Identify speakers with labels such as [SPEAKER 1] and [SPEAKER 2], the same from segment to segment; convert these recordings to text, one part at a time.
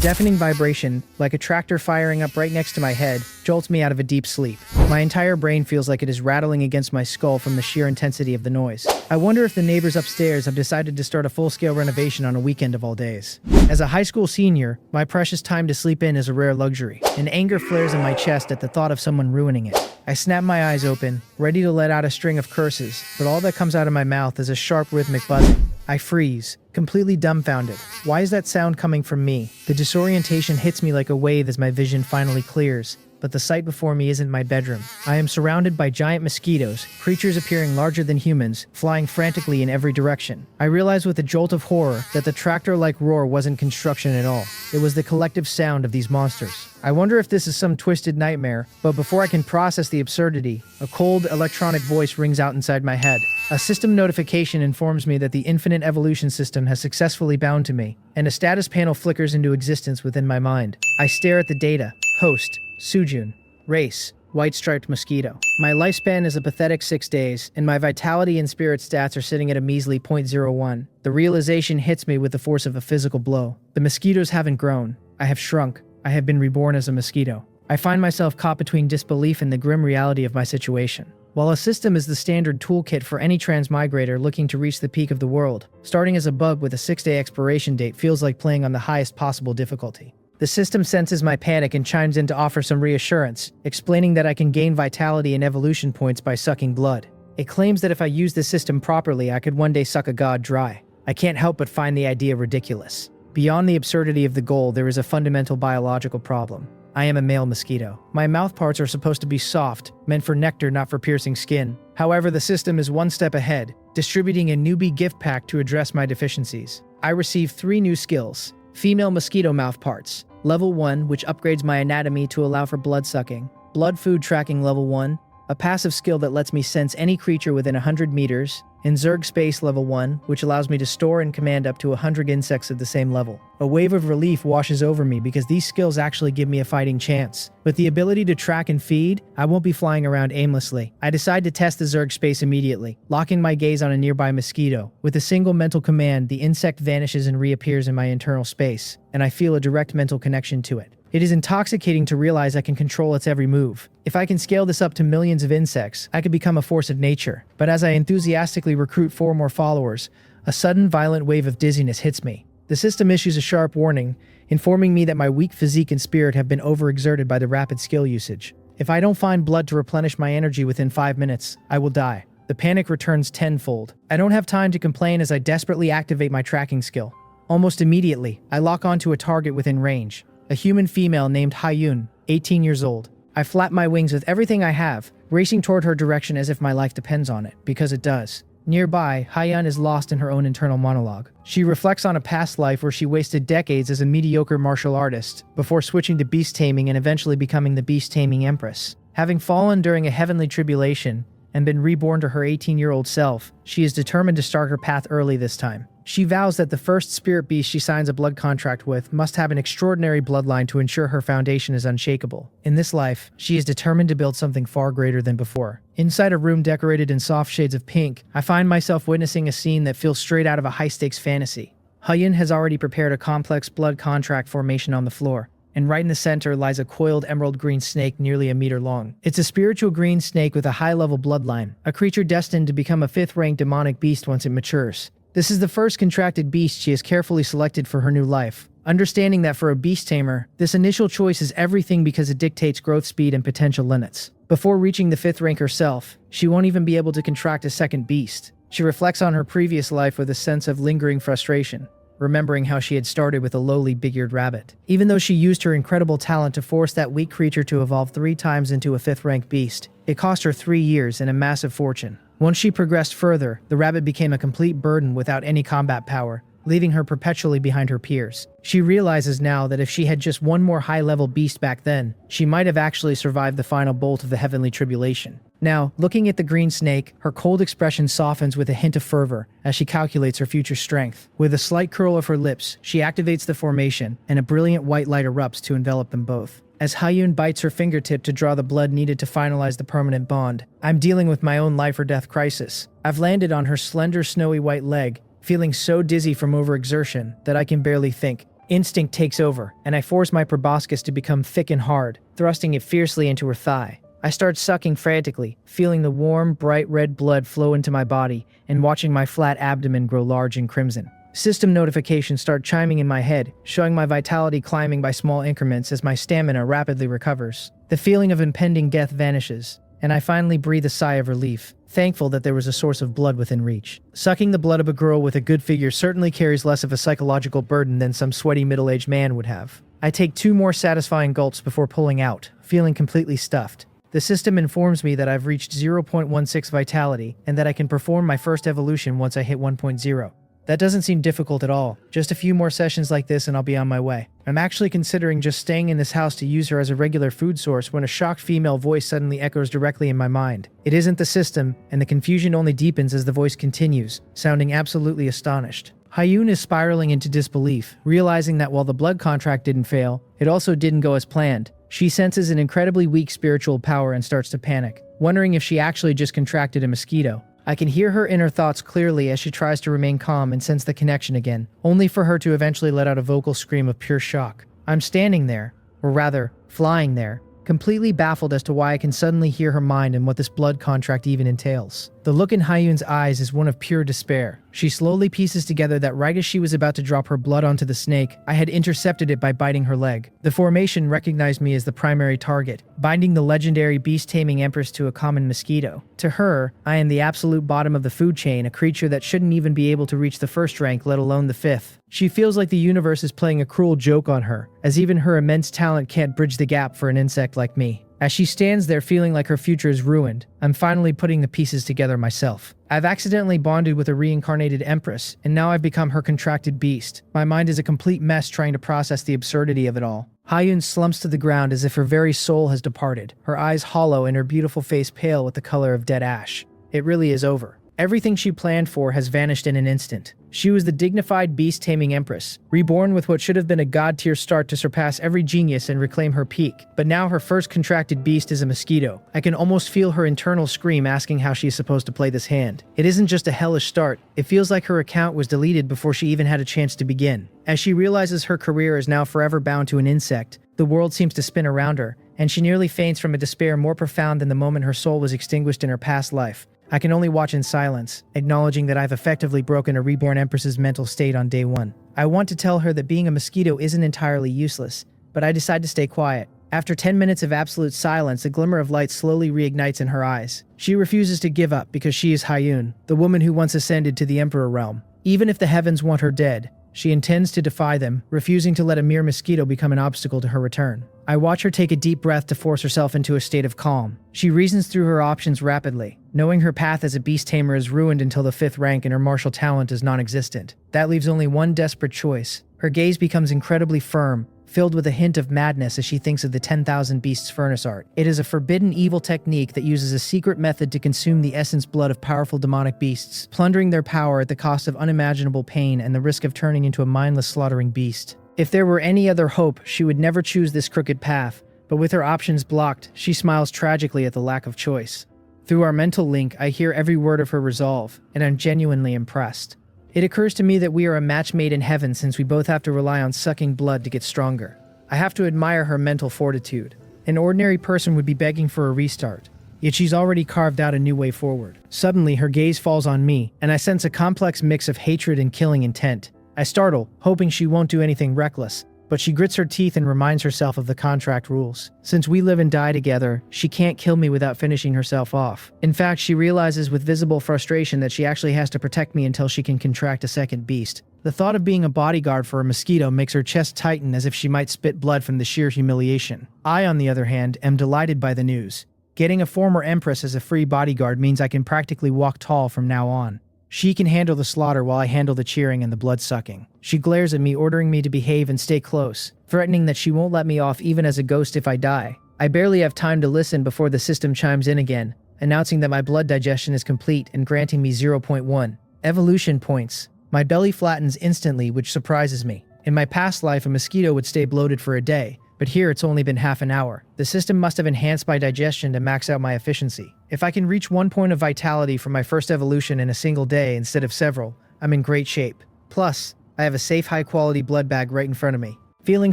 [SPEAKER 1] deafening vibration, like a tractor firing up right next to my head, jolts me out of a deep sleep. My entire brain feels like it is rattling against my skull from the sheer intensity of the noise. I wonder if the neighbors upstairs have decided to start a full-scale renovation on a weekend of all days. As a high school senior, my precious time to sleep in is a rare luxury, and anger flares in my chest at the thought of someone ruining it. I snap my eyes open, ready to let out a string of curses, but all that comes out of my mouth is a sharp rhythmic buzzing. I freeze, completely dumbfounded. Why is that sound coming from me? The disorientation hits me like a wave as my vision finally clears. But the sight before me isn't my bedroom. I am surrounded by giant mosquitoes, creatures appearing larger than humans, flying frantically in every direction. I realize with a jolt of horror that the tractor-like roar wasn't construction at all. It was the collective sound of these monsters. I wonder if this is some twisted nightmare, but before I can process the absurdity, a cold, electronic voice rings out inside my head. A system notification informs me that the infinite evolution system has successfully bound to me, and a status panel flickers into existence within my mind. I stare at the data. Host, Sujun. Race, white-striped mosquito. My lifespan is a pathetic 6 days, and my vitality and spirit stats are sitting at a measly 0.01. The realization hits me with the force of a physical blow. The mosquitoes haven't grown. I have shrunk. I have been reborn as a mosquito. I find myself caught between disbelief and the grim reality of my situation. While a system is the standard toolkit for any transmigrator looking to reach the peak of the world, starting as a bug with a 6-day expiration date feels like playing on the highest possible difficulty. The system senses my panic and chimes in to offer some reassurance, explaining that I can gain vitality and evolution points by sucking blood. It claims that if I use the system properly, I could one day suck a god dry. I can't help but find the idea ridiculous. Beyond the absurdity of the goal, there is a fundamental biological problem. I am a male mosquito. My mouth parts are supposed to be soft, meant for nectar, not for piercing skin. However, the system is one step ahead, distributing a newbie gift pack to address my deficiencies. I receive 3 new skills. Female mosquito mouth parts. Level 1, which upgrades my anatomy to allow for blood sucking. Blood food tracking level 1. A passive skill that lets me sense any creature within 100 meters. And Zerg Space level 1, which allows me to store and command up to 100 insects of the same level. A wave of relief washes over me because these skills actually give me a fighting chance. With the ability to track and feed, I won't be flying around aimlessly. I decide to test the Zerg Space immediately, locking my gaze on a nearby mosquito. With a single mental command, the insect vanishes and reappears in my internal space, and I feel a direct mental connection to it. It is intoxicating to realize I can control its every move. If I can scale this up to millions of insects, I could become a force of nature. But as I enthusiastically recruit 4 more followers, a sudden violent wave of dizziness hits me. The system issues a sharp warning, informing me that my weak physique and spirit have been overexerted by the rapid skill usage. If I don't find blood to replenish my energy within 5 minutes, I will die. The panic returns tenfold. I don't have time to complain as I desperately activate my tracking skill. Almost immediately, I lock onto a target within range. A human female named Hyun, 18 years old. I flap my wings with everything I have, racing toward her direction as if my life depends on it, because it does. Nearby, Hyun is lost in her own internal monologue. She reflects on a past life where she wasted decades as a mediocre martial artist, before switching to beast-taming and eventually becoming the Beast-Taming Empress. Having fallen during a heavenly tribulation, and been reborn to her 18-year-old self, she is determined to start her path early this time. She vows that the first spirit beast she signs a blood contract with must have an extraordinary bloodline to ensure her foundation is unshakable. In this life, she is determined to build something far greater than before. Inside a room decorated in soft shades of pink, I find myself witnessing a scene that feels straight out of a high-stakes fantasy. Hyun has already prepared a complex blood contract formation on the floor, and right in the center lies a coiled emerald green snake nearly a meter long. It's a spiritual green snake with a high-level bloodline, a creature destined to become a 5th-ranked demonic beast once it matures. This is the first contracted beast she has carefully selected for her new life. Understanding that for a beast tamer, this initial choice is everything because it dictates growth speed and potential limits. Before reaching the 5th rank herself, she won't even be able to contract a second beast. She reflects on her previous life with a sense of lingering frustration, remembering how she had started with a lowly big-eared rabbit. Even though she used her incredible talent to force that weak creature to evolve 3 times into a 5th-ranked beast, it cost her 3 years and a massive fortune. Once she progressed further, the rabbit became a complete burden without any combat power, leaving her perpetually behind her peers. She realizes now that if she had just one more high-level beast back then, she might have actually survived the final bolt of the heavenly tribulation. Now, looking at the green snake, her cold expression softens with a hint of fervor as she calculates her future strength. With a slight curl of her lips, she activates the formation, and a brilliant white light erupts to envelop them both. As Hyun bites her fingertip to draw the blood needed to finalize the permanent bond, I'm dealing with my own life or death crisis. I've landed on her slender, snowy white leg, feeling so dizzy from overexertion that I can barely think. Instinct takes over, and I force my proboscis to become thick and hard, thrusting it fiercely into her thigh. I start sucking frantically, feeling the warm, bright red blood flow into my body and watching my flat abdomen grow large and crimson. System notifications start chiming in my head, showing my vitality climbing by small increments as my stamina rapidly recovers. The feeling of impending death vanishes, and I finally breathe a sigh of relief, thankful that there was a source of blood within reach. Sucking the blood of a girl with a good figure certainly carries less of a psychological burden than some sweaty middle-aged man would have. I take 2 more satisfying gulps before pulling out, feeling completely stuffed. The system informs me that I've reached 0.16 vitality and that I can perform my first evolution once I hit 1.0. That doesn't seem difficult at all. Just a few more sessions like this and I'll be on my way. I'm actually considering just staying in this house to use her as a regular food source when a shocked female voice suddenly echoes directly in my mind. It isn't the system, and the confusion only deepens as the voice continues, sounding absolutely astonished. Hyun is spiraling into disbelief, realizing that while the blood contract didn't fail, it also didn't go as planned. She senses an incredibly weak spiritual power and starts to panic, wondering if she actually just contracted a mosquito. I can hear her inner thoughts clearly as she tries to remain calm and sense the connection again, only for her to eventually let out a vocal scream of pure shock. I'm standing there, or rather, flying there, completely baffled as to why I can suddenly hear her mind and what this blood contract even entails. The look in Hyun's eyes is one of pure despair. She slowly pieces together that right as she was about to drop her blood onto the snake, I had intercepted it by biting her leg. The formation recognized me as the primary target, binding the legendary Beast-Taming Empress to a common mosquito. To her, I am the absolute bottom of the food chain, a creature that shouldn't even be able to reach the 1st rank, let alone the 5th. She feels like the universe is playing a cruel joke on her, as even her immense talent can't bridge the gap for an insect like me. As she stands there feeling like her future is ruined, I'm finally putting the pieces together myself. I've accidentally bonded with a reincarnated empress, and now I've become her contracted beast. My mind is a complete mess trying to process the absurdity of it all. Hyun slumps to the ground as if her very soul has departed, her eyes hollow and her beautiful face pale with the color of dead ash. It really is over. Everything she planned for has vanished in an instant. She was the dignified Beast-Taming Empress, reborn with what should have been a god-tier start to surpass every genius and reclaim her peak. But now her first contracted beast is a mosquito. I can almost feel her internal scream asking how she is supposed to play this hand. It isn't just a hellish start, it feels like her account was deleted before she even had a chance to begin. As she realizes her career is now forever bound to an insect, the world seems to spin around her, and she nearly faints from a despair more profound than the moment her soul was extinguished in her past life. I can only watch in silence, acknowledging that I've effectively broken a reborn empress's mental state on day 1. I want to tell her that being a mosquito isn't entirely useless, but I decide to stay quiet. After 10 minutes of absolute silence, a glimmer of light slowly reignites in her eyes. She refuses to give up because she is Hyun, the woman who once ascended to the Emperor realm. Even if the heavens want her dead, she intends to defy them, refusing to let a mere mosquito become an obstacle to her return. I watch her take a deep breath to force herself into a state of calm. She reasons through her options rapidly, knowing her path as a beast tamer is ruined until the 5th rank and her martial talent is non-existent. That leaves only one desperate choice. Her gaze becomes incredibly firm, filled with a hint of madness as she thinks of the 10,000 Beasts furnace art. It is a forbidden evil technique that uses a secret method to consume the essence blood of powerful demonic beasts, plundering their power at the cost of unimaginable pain and the risk of turning into a mindless slaughtering beast. If there were any other hope, she would never choose this crooked path, but with her options blocked, she smiles tragically at the lack of choice. Through our mental link, I hear every word of her resolve, and I'm genuinely impressed. It occurs to me that we are a match made in heaven since we both have to rely on sucking blood to get stronger. I have to admire her mental fortitude. An ordinary person would be begging for a restart, yet she's already carved out a new way forward. Suddenly, her gaze falls on me, and I sense a complex mix of hatred and killing intent. I startle, hoping she won't do anything reckless, but she grits her teeth and reminds herself of the contract rules. Since we live and die together, she can't kill me without finishing herself off. In fact, she realizes with visible frustration that she actually has to protect me until she can contract a second beast. The thought of being a bodyguard for a mosquito makes her chest tighten as if she might spit blood from the sheer humiliation. I, on the other hand, am delighted by the news. Getting a former empress as a free bodyguard means I can practically walk tall from now on. She can handle the slaughter while I handle the cheering and the blood-sucking. She glares at me, ordering me to behave and stay close, threatening that she won't let me off even as a ghost if I die. I barely have time to listen before the system chimes in again, announcing that my blood digestion is complete and granting me 0.1 evolution points. My belly flattens instantly, which surprises me. In my past life, a mosquito would stay bloated for a day, but here it's only been half an hour. The system must have enhanced my digestion to max out my efficiency. If I can reach 1 point of vitality from my first evolution in a single day instead of several, I'm in great shape. Plus, I have a safe, high-quality blood bag right in front of me. Feeling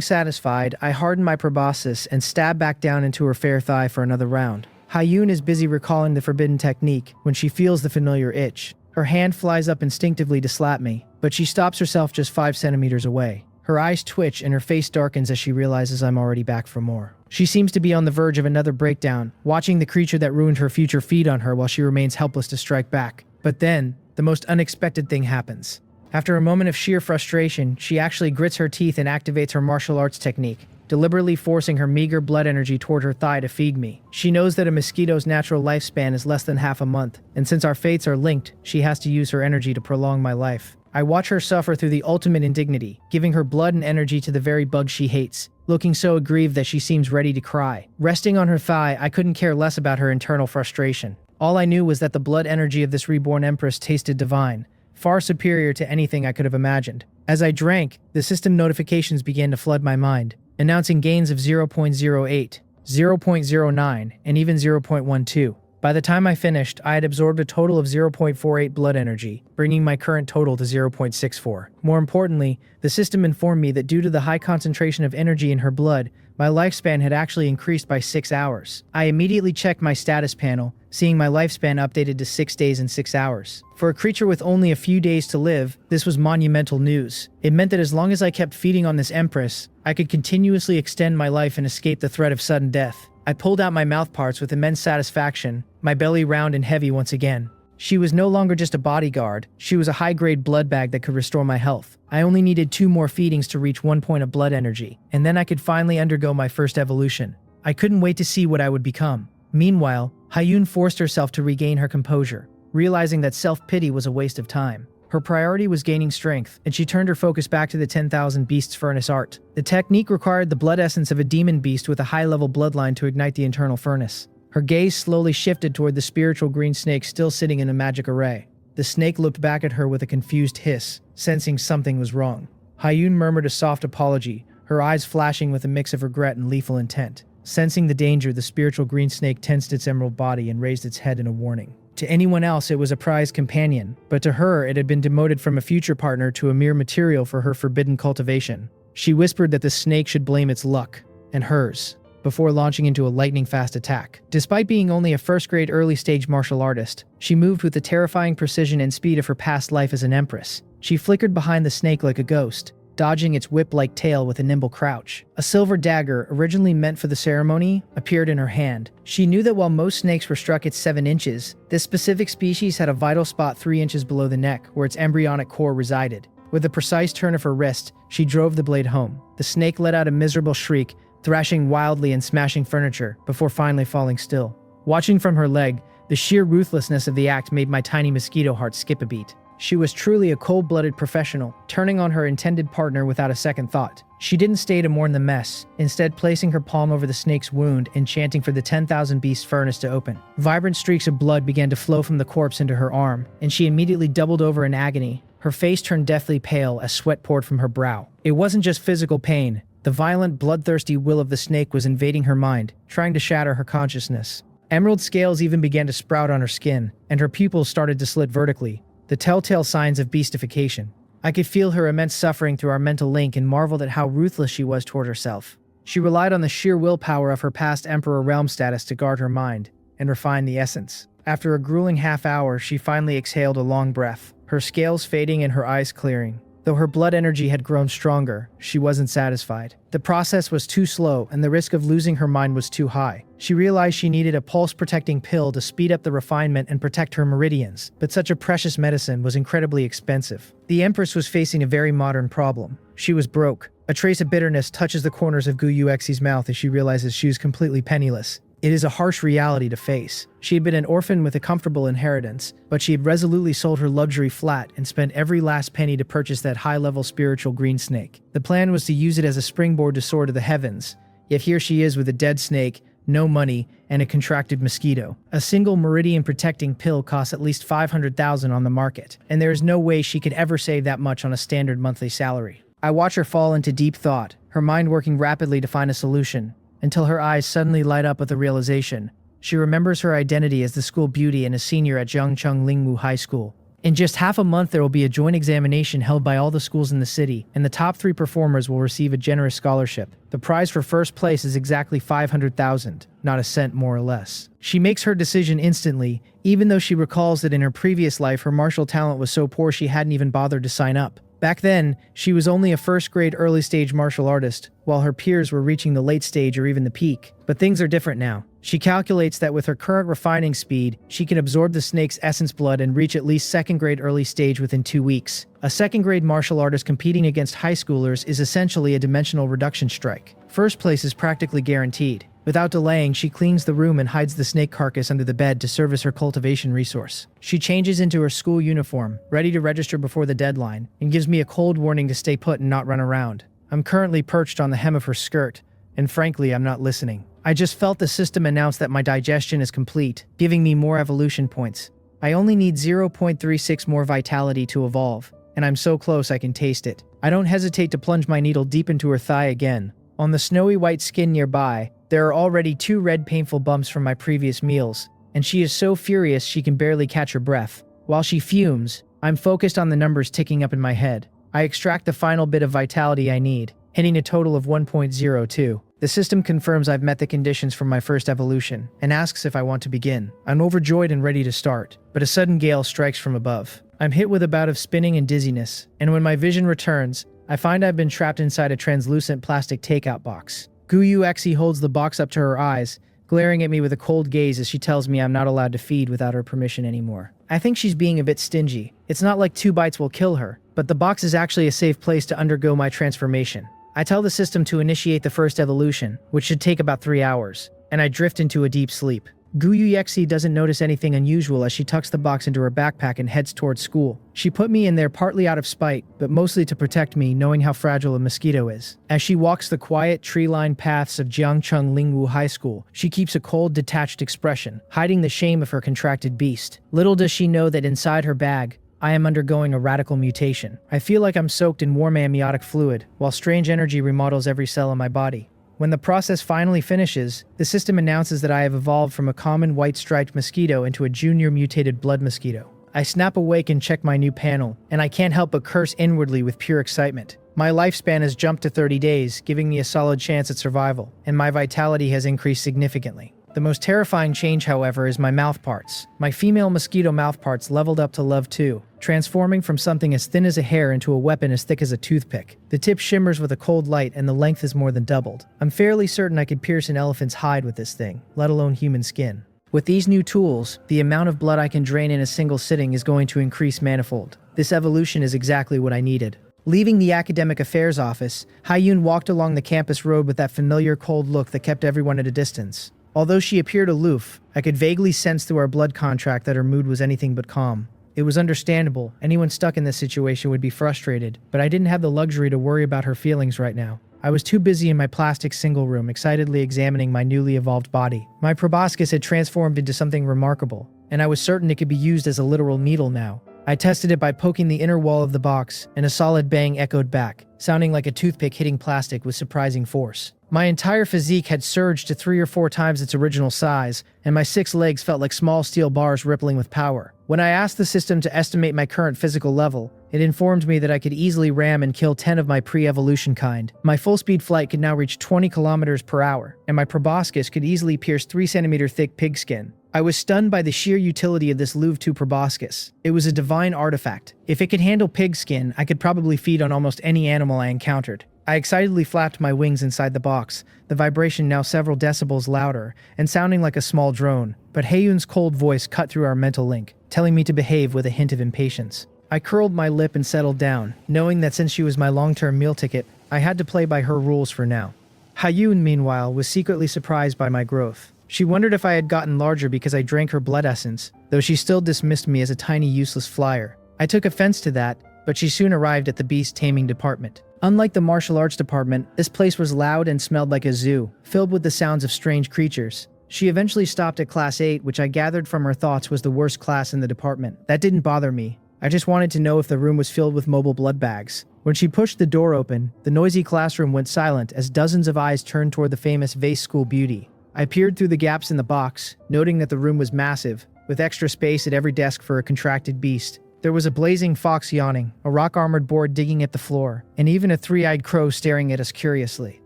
[SPEAKER 1] satisfied, I harden my proboscis and stab back down into her fair thigh for another round. Hyun is busy recalling the forbidden technique when she feels the familiar itch. Her hand flies up instinctively to slap me, but she stops herself just 5 centimeters away. Her eyes twitch and her face darkens as she realizes I'm already back for more. She seems to be on the verge of another breakdown, watching the creature that ruined her future feed on her while she remains helpless to strike back. But then, the most unexpected thing happens. After a moment of sheer frustration, she actually grits her teeth and activates her martial arts technique, deliberately forcing her meager blood energy toward her thigh to feed me. She knows that a mosquito's natural lifespan is less than half a month, and since our fates are linked, she has to use her energy to prolong my life. I watch her suffer through the ultimate indignity, giving her blood and energy to the very bug she hates, looking so aggrieved that she seems ready to cry. Resting on her thigh, I couldn't care less about her internal frustration. All I knew was that the blood energy of this reborn empress tasted divine, far superior to anything I could have imagined. As I drank, the system notifications began to flood my mind, announcing gains of 0.08, 0.09, and even 0.12. By the time I finished, I had absorbed a total of 0.48 blood energy, bringing my current total to 0.64. More importantly, the system informed me that due to the high concentration of energy in her blood, my lifespan had actually increased by 6 hours. I immediately checked my status panel, seeing my lifespan updated to 6 days and 6 hours. For a creature with only a few days to live, this was monumental news. It meant that as long as I kept feeding on this empress, I could continuously extend my life and escape the threat of sudden death. I pulled out my mouth parts with immense satisfaction, my belly round and heavy once again. She was no longer just a bodyguard, she was a high-grade blood bag that could restore my health. I only needed 2 more feedings to reach 1 point of blood energy, and then I could finally undergo my first evolution. I couldn't wait to see what I would become. Meanwhile, Hyun forced herself to regain her composure, realizing that self-pity was a waste of time. Her priority was gaining strength, and she turned her focus back to the 10,000 Beasts Furnace art. The technique required the blood essence of a demon beast with a high-level bloodline to ignite the internal furnace. Her gaze slowly shifted toward the spiritual green snake still sitting in a magic array. The snake looked back at her with a confused hiss, sensing something was wrong. Hyun murmured a soft apology, her eyes flashing with a mix of regret and lethal intent. Sensing the danger, the spiritual green snake tensed its emerald body and raised its head in a warning. To anyone else, it was a prized companion, but to her, it had been demoted from a future partner to a mere material for her forbidden cultivation. She whispered that the snake should blame its luck, and hers, before launching into a lightning-fast attack. Despite being only a first-grade early-stage martial artist, she moved with the terrifying precision and speed of her past life as an empress. She flickered behind the snake like a ghost, dodging its whip-like tail with a nimble crouch. A silver dagger, originally meant for the ceremony, appeared in her hand. She knew that while most snakes were struck at 7 inches, this specific species had a vital spot 3 inches below the neck, where its embryonic core resided. With a precise turn of her wrist, she drove the blade home. The snake let out a miserable shriek, thrashing wildly and smashing furniture, before finally falling still. Watching from her leg, the sheer ruthlessness of the act made my tiny mosquito heart skip a beat. She was truly a cold-blooded professional, turning on her intended partner without a second thought. She didn't stay to mourn the mess, instead placing her palm over the snake's wound and chanting for the 10,000 Beast Furnace to open. Vibrant streaks of blood began to flow from the corpse into her arm, and she immediately doubled over in agony. Her face turned deathly pale as sweat poured from her brow. It wasn't just physical pain. The violent, bloodthirsty will of the snake was invading her mind, trying to shatter her consciousness. Emerald scales even began to sprout on her skin, and her pupils started to slit vertically, the telltale signs of beastification. I could feel her immense suffering through our mental link and marveled at how ruthless she was toward herself. She relied on the sheer willpower of her past Emperor realm status to guard her mind and refine the essence. After a grueling half hour, she finally exhaled a long breath, her scales fading and her eyes clearing. Though her blood energy had grown stronger, she wasn't satisfied. The process was too slow, and the risk of losing her mind was too high. She realized she needed a pulse-protecting pill to speed up the refinement and protect her meridians, but such a precious medicine was incredibly expensive. The Empress was facing a very modern problem. She was broke. A trace of bitterness touches the corners of Gu Yuexi's mouth as she realizes she was completely penniless. It is a harsh reality to face. She had been an orphan with a comfortable inheritance, but she had resolutely sold her luxury flat and spent every last penny to purchase that high-level spiritual green snake. The plan was to use it as a springboard to soar to the heavens, yet here she is with a dead snake, no money, and a contracted mosquito. A single meridian-protecting pill costs at least $500,000 on the market, and there is no way she could ever save that much on a standard monthly salary. I watch her fall into deep thought, her mind working rapidly to find a solution, until her eyes suddenly light up with the realization. She remembers her identity as the school beauty and a senior at Zhengcheng Lingwu High School. In just half a month, there will be a joint examination held by all the schools in the city, and the top 3 performers will receive a generous scholarship. The prize for first place is exactly 500,000, not a cent more or less. She makes her decision instantly, even though she recalls that in her previous life her martial talent was so poor she hadn't even bothered to sign up. Back then, she was only a first-grade early-stage martial artist, while her peers were reaching the late stage or even the peak. But things are different now. She calculates that with her current refining speed, she can absorb the snake's essence blood and reach at least second-grade early stage within 2 weeks. A second-grade martial artist competing against high schoolers is essentially a dimensional reduction strike. First place is practically guaranteed. Without delaying, she cleans the room and hides the snake carcass under the bed to serve as her cultivation resource. She changes into her school uniform, ready to register before the deadline, and gives me a cold warning to stay put and not run around. I'm currently perched on the hem of her skirt, and frankly, I'm not listening. I just felt the system announce that my digestion is complete, giving me more evolution points. I only need 0.36 more vitality to evolve, and I'm so close I can taste it. I don't hesitate to plunge my needle deep into her thigh again. On the snowy white skin nearby, there are already 2 red painful bumps from my previous meals, and she is so furious she can barely catch her breath. While she fumes, I'm focused on the numbers ticking up in my head. I extract the final bit of vitality I need, hitting a total of 1.02. The system confirms I've met the conditions from my first evolution, and asks if I want to begin. I'm overjoyed and ready to start, but a sudden gale strikes from above. I'm hit with a bout of spinning and dizziness, and when my vision returns, I find I've been trapped inside a translucent plastic takeout box. Guyuexi holds the box up to her eyes, glaring at me with a cold gaze as she tells me I'm not allowed to feed without her permission anymore. I think she's being a bit stingy. It's not like 2 bites will kill her, but the box is actually a safe place to undergo my transformation. I tell the system to initiate the first evolution, which should take about 3 hours, and I drift into a deep sleep. Guyuexi doesn't notice anything unusual as she tucks the box into her backpack and heads towards school. She put me in there partly out of spite, but mostly to protect me, knowing how fragile a mosquito is. As she walks the quiet, tree-lined paths of Jiangcheng Lingwu High School, she keeps a cold, detached expression, hiding the shame of her contracted beast. Little does she know that inside her bag, I am undergoing a radical mutation. I feel like I'm soaked in warm amniotic fluid, while strange energy remodels every cell in my body. When the process finally finishes, the system announces that I have evolved from a common white-striped mosquito into a junior mutated blood mosquito. I snap awake and check my new panel, and I can't help but curse inwardly with pure excitement. My lifespan has jumped to 30 days, giving me a solid chance at survival, and my vitality has increased significantly. The most terrifying change, however, is my mouth parts. My female mosquito mouth parts leveled up to level 2, transforming from something as thin as a hair into a weapon as thick as a toothpick. The tip shimmers with a cold light and the length is more than doubled. I'm fairly certain I could pierce an elephant's hide with this thing, let alone human skin. With these new tools, the amount of blood I can drain in a single sitting is going to increase manifold. This evolution is exactly what I needed. Leaving the academic affairs office, Haiyun walked along the campus road with that familiar cold look that kept everyone at a distance. Although she appeared aloof, I could vaguely sense through our blood contract that her mood was anything but calm. It was understandable. Anyone stuck in this situation would be frustrated, but I didn't have the luxury to worry about her feelings right now. I was too busy in my plastic single room, excitedly examining my newly evolved body. My proboscis had transformed into something remarkable, and I was certain it could be used as a literal needle now. I tested it by poking the inner wall of the box, and a solid bang echoed back, sounding like a toothpick hitting plastic with surprising force. My entire physique had surged to 3 or 4 times its original size, and my 6 legs felt like small steel bars rippling with power. When I asked the system to estimate my current physical level, it informed me that I could easily ram and kill 10 of my pre-evolution kind. My full-speed flight could now reach 20 kilometers per hour, and my proboscis could easily pierce 3-centimeter thick pigskin. I was stunned by the sheer utility of this Louvre 2 proboscis. It was a divine artifact. If it could handle pigskin, I could probably feed on almost any animal I encountered. I excitedly flapped my wings inside the box, the vibration now several decibels louder, and sounding like a small drone, but Haiyun's cold voice cut through our mental link, telling me to behave with a hint of impatience. I curled my lip and settled down, knowing that since she was my long-term meal ticket, I had to play by her rules for now. Haiyun, meanwhile, was secretly surprised by my growth. She wondered if I had gotten larger because I drank her blood essence, though she still dismissed me as a tiny useless flyer. I took offense to that, but she soon arrived at the Beast-Taming department. Unlike the martial arts department, this place was loud and smelled like a zoo, filled with the sounds of strange creatures. She eventually stopped at Class 8, which I gathered from her thoughts was the worst class in the department. That didn't bother me. I just wanted to know if the room was filled with mobile blood bags. When she pushed the door open, the noisy classroom went silent as dozens of eyes turned toward the famous vase school beauty. I peered through the gaps in the box, noting that the room was massive, with extra space at every desk for a contracted beast. There was a blazing fox yawning, a rock-armored board digging at the floor, and even a three-eyed crow staring at us curiously.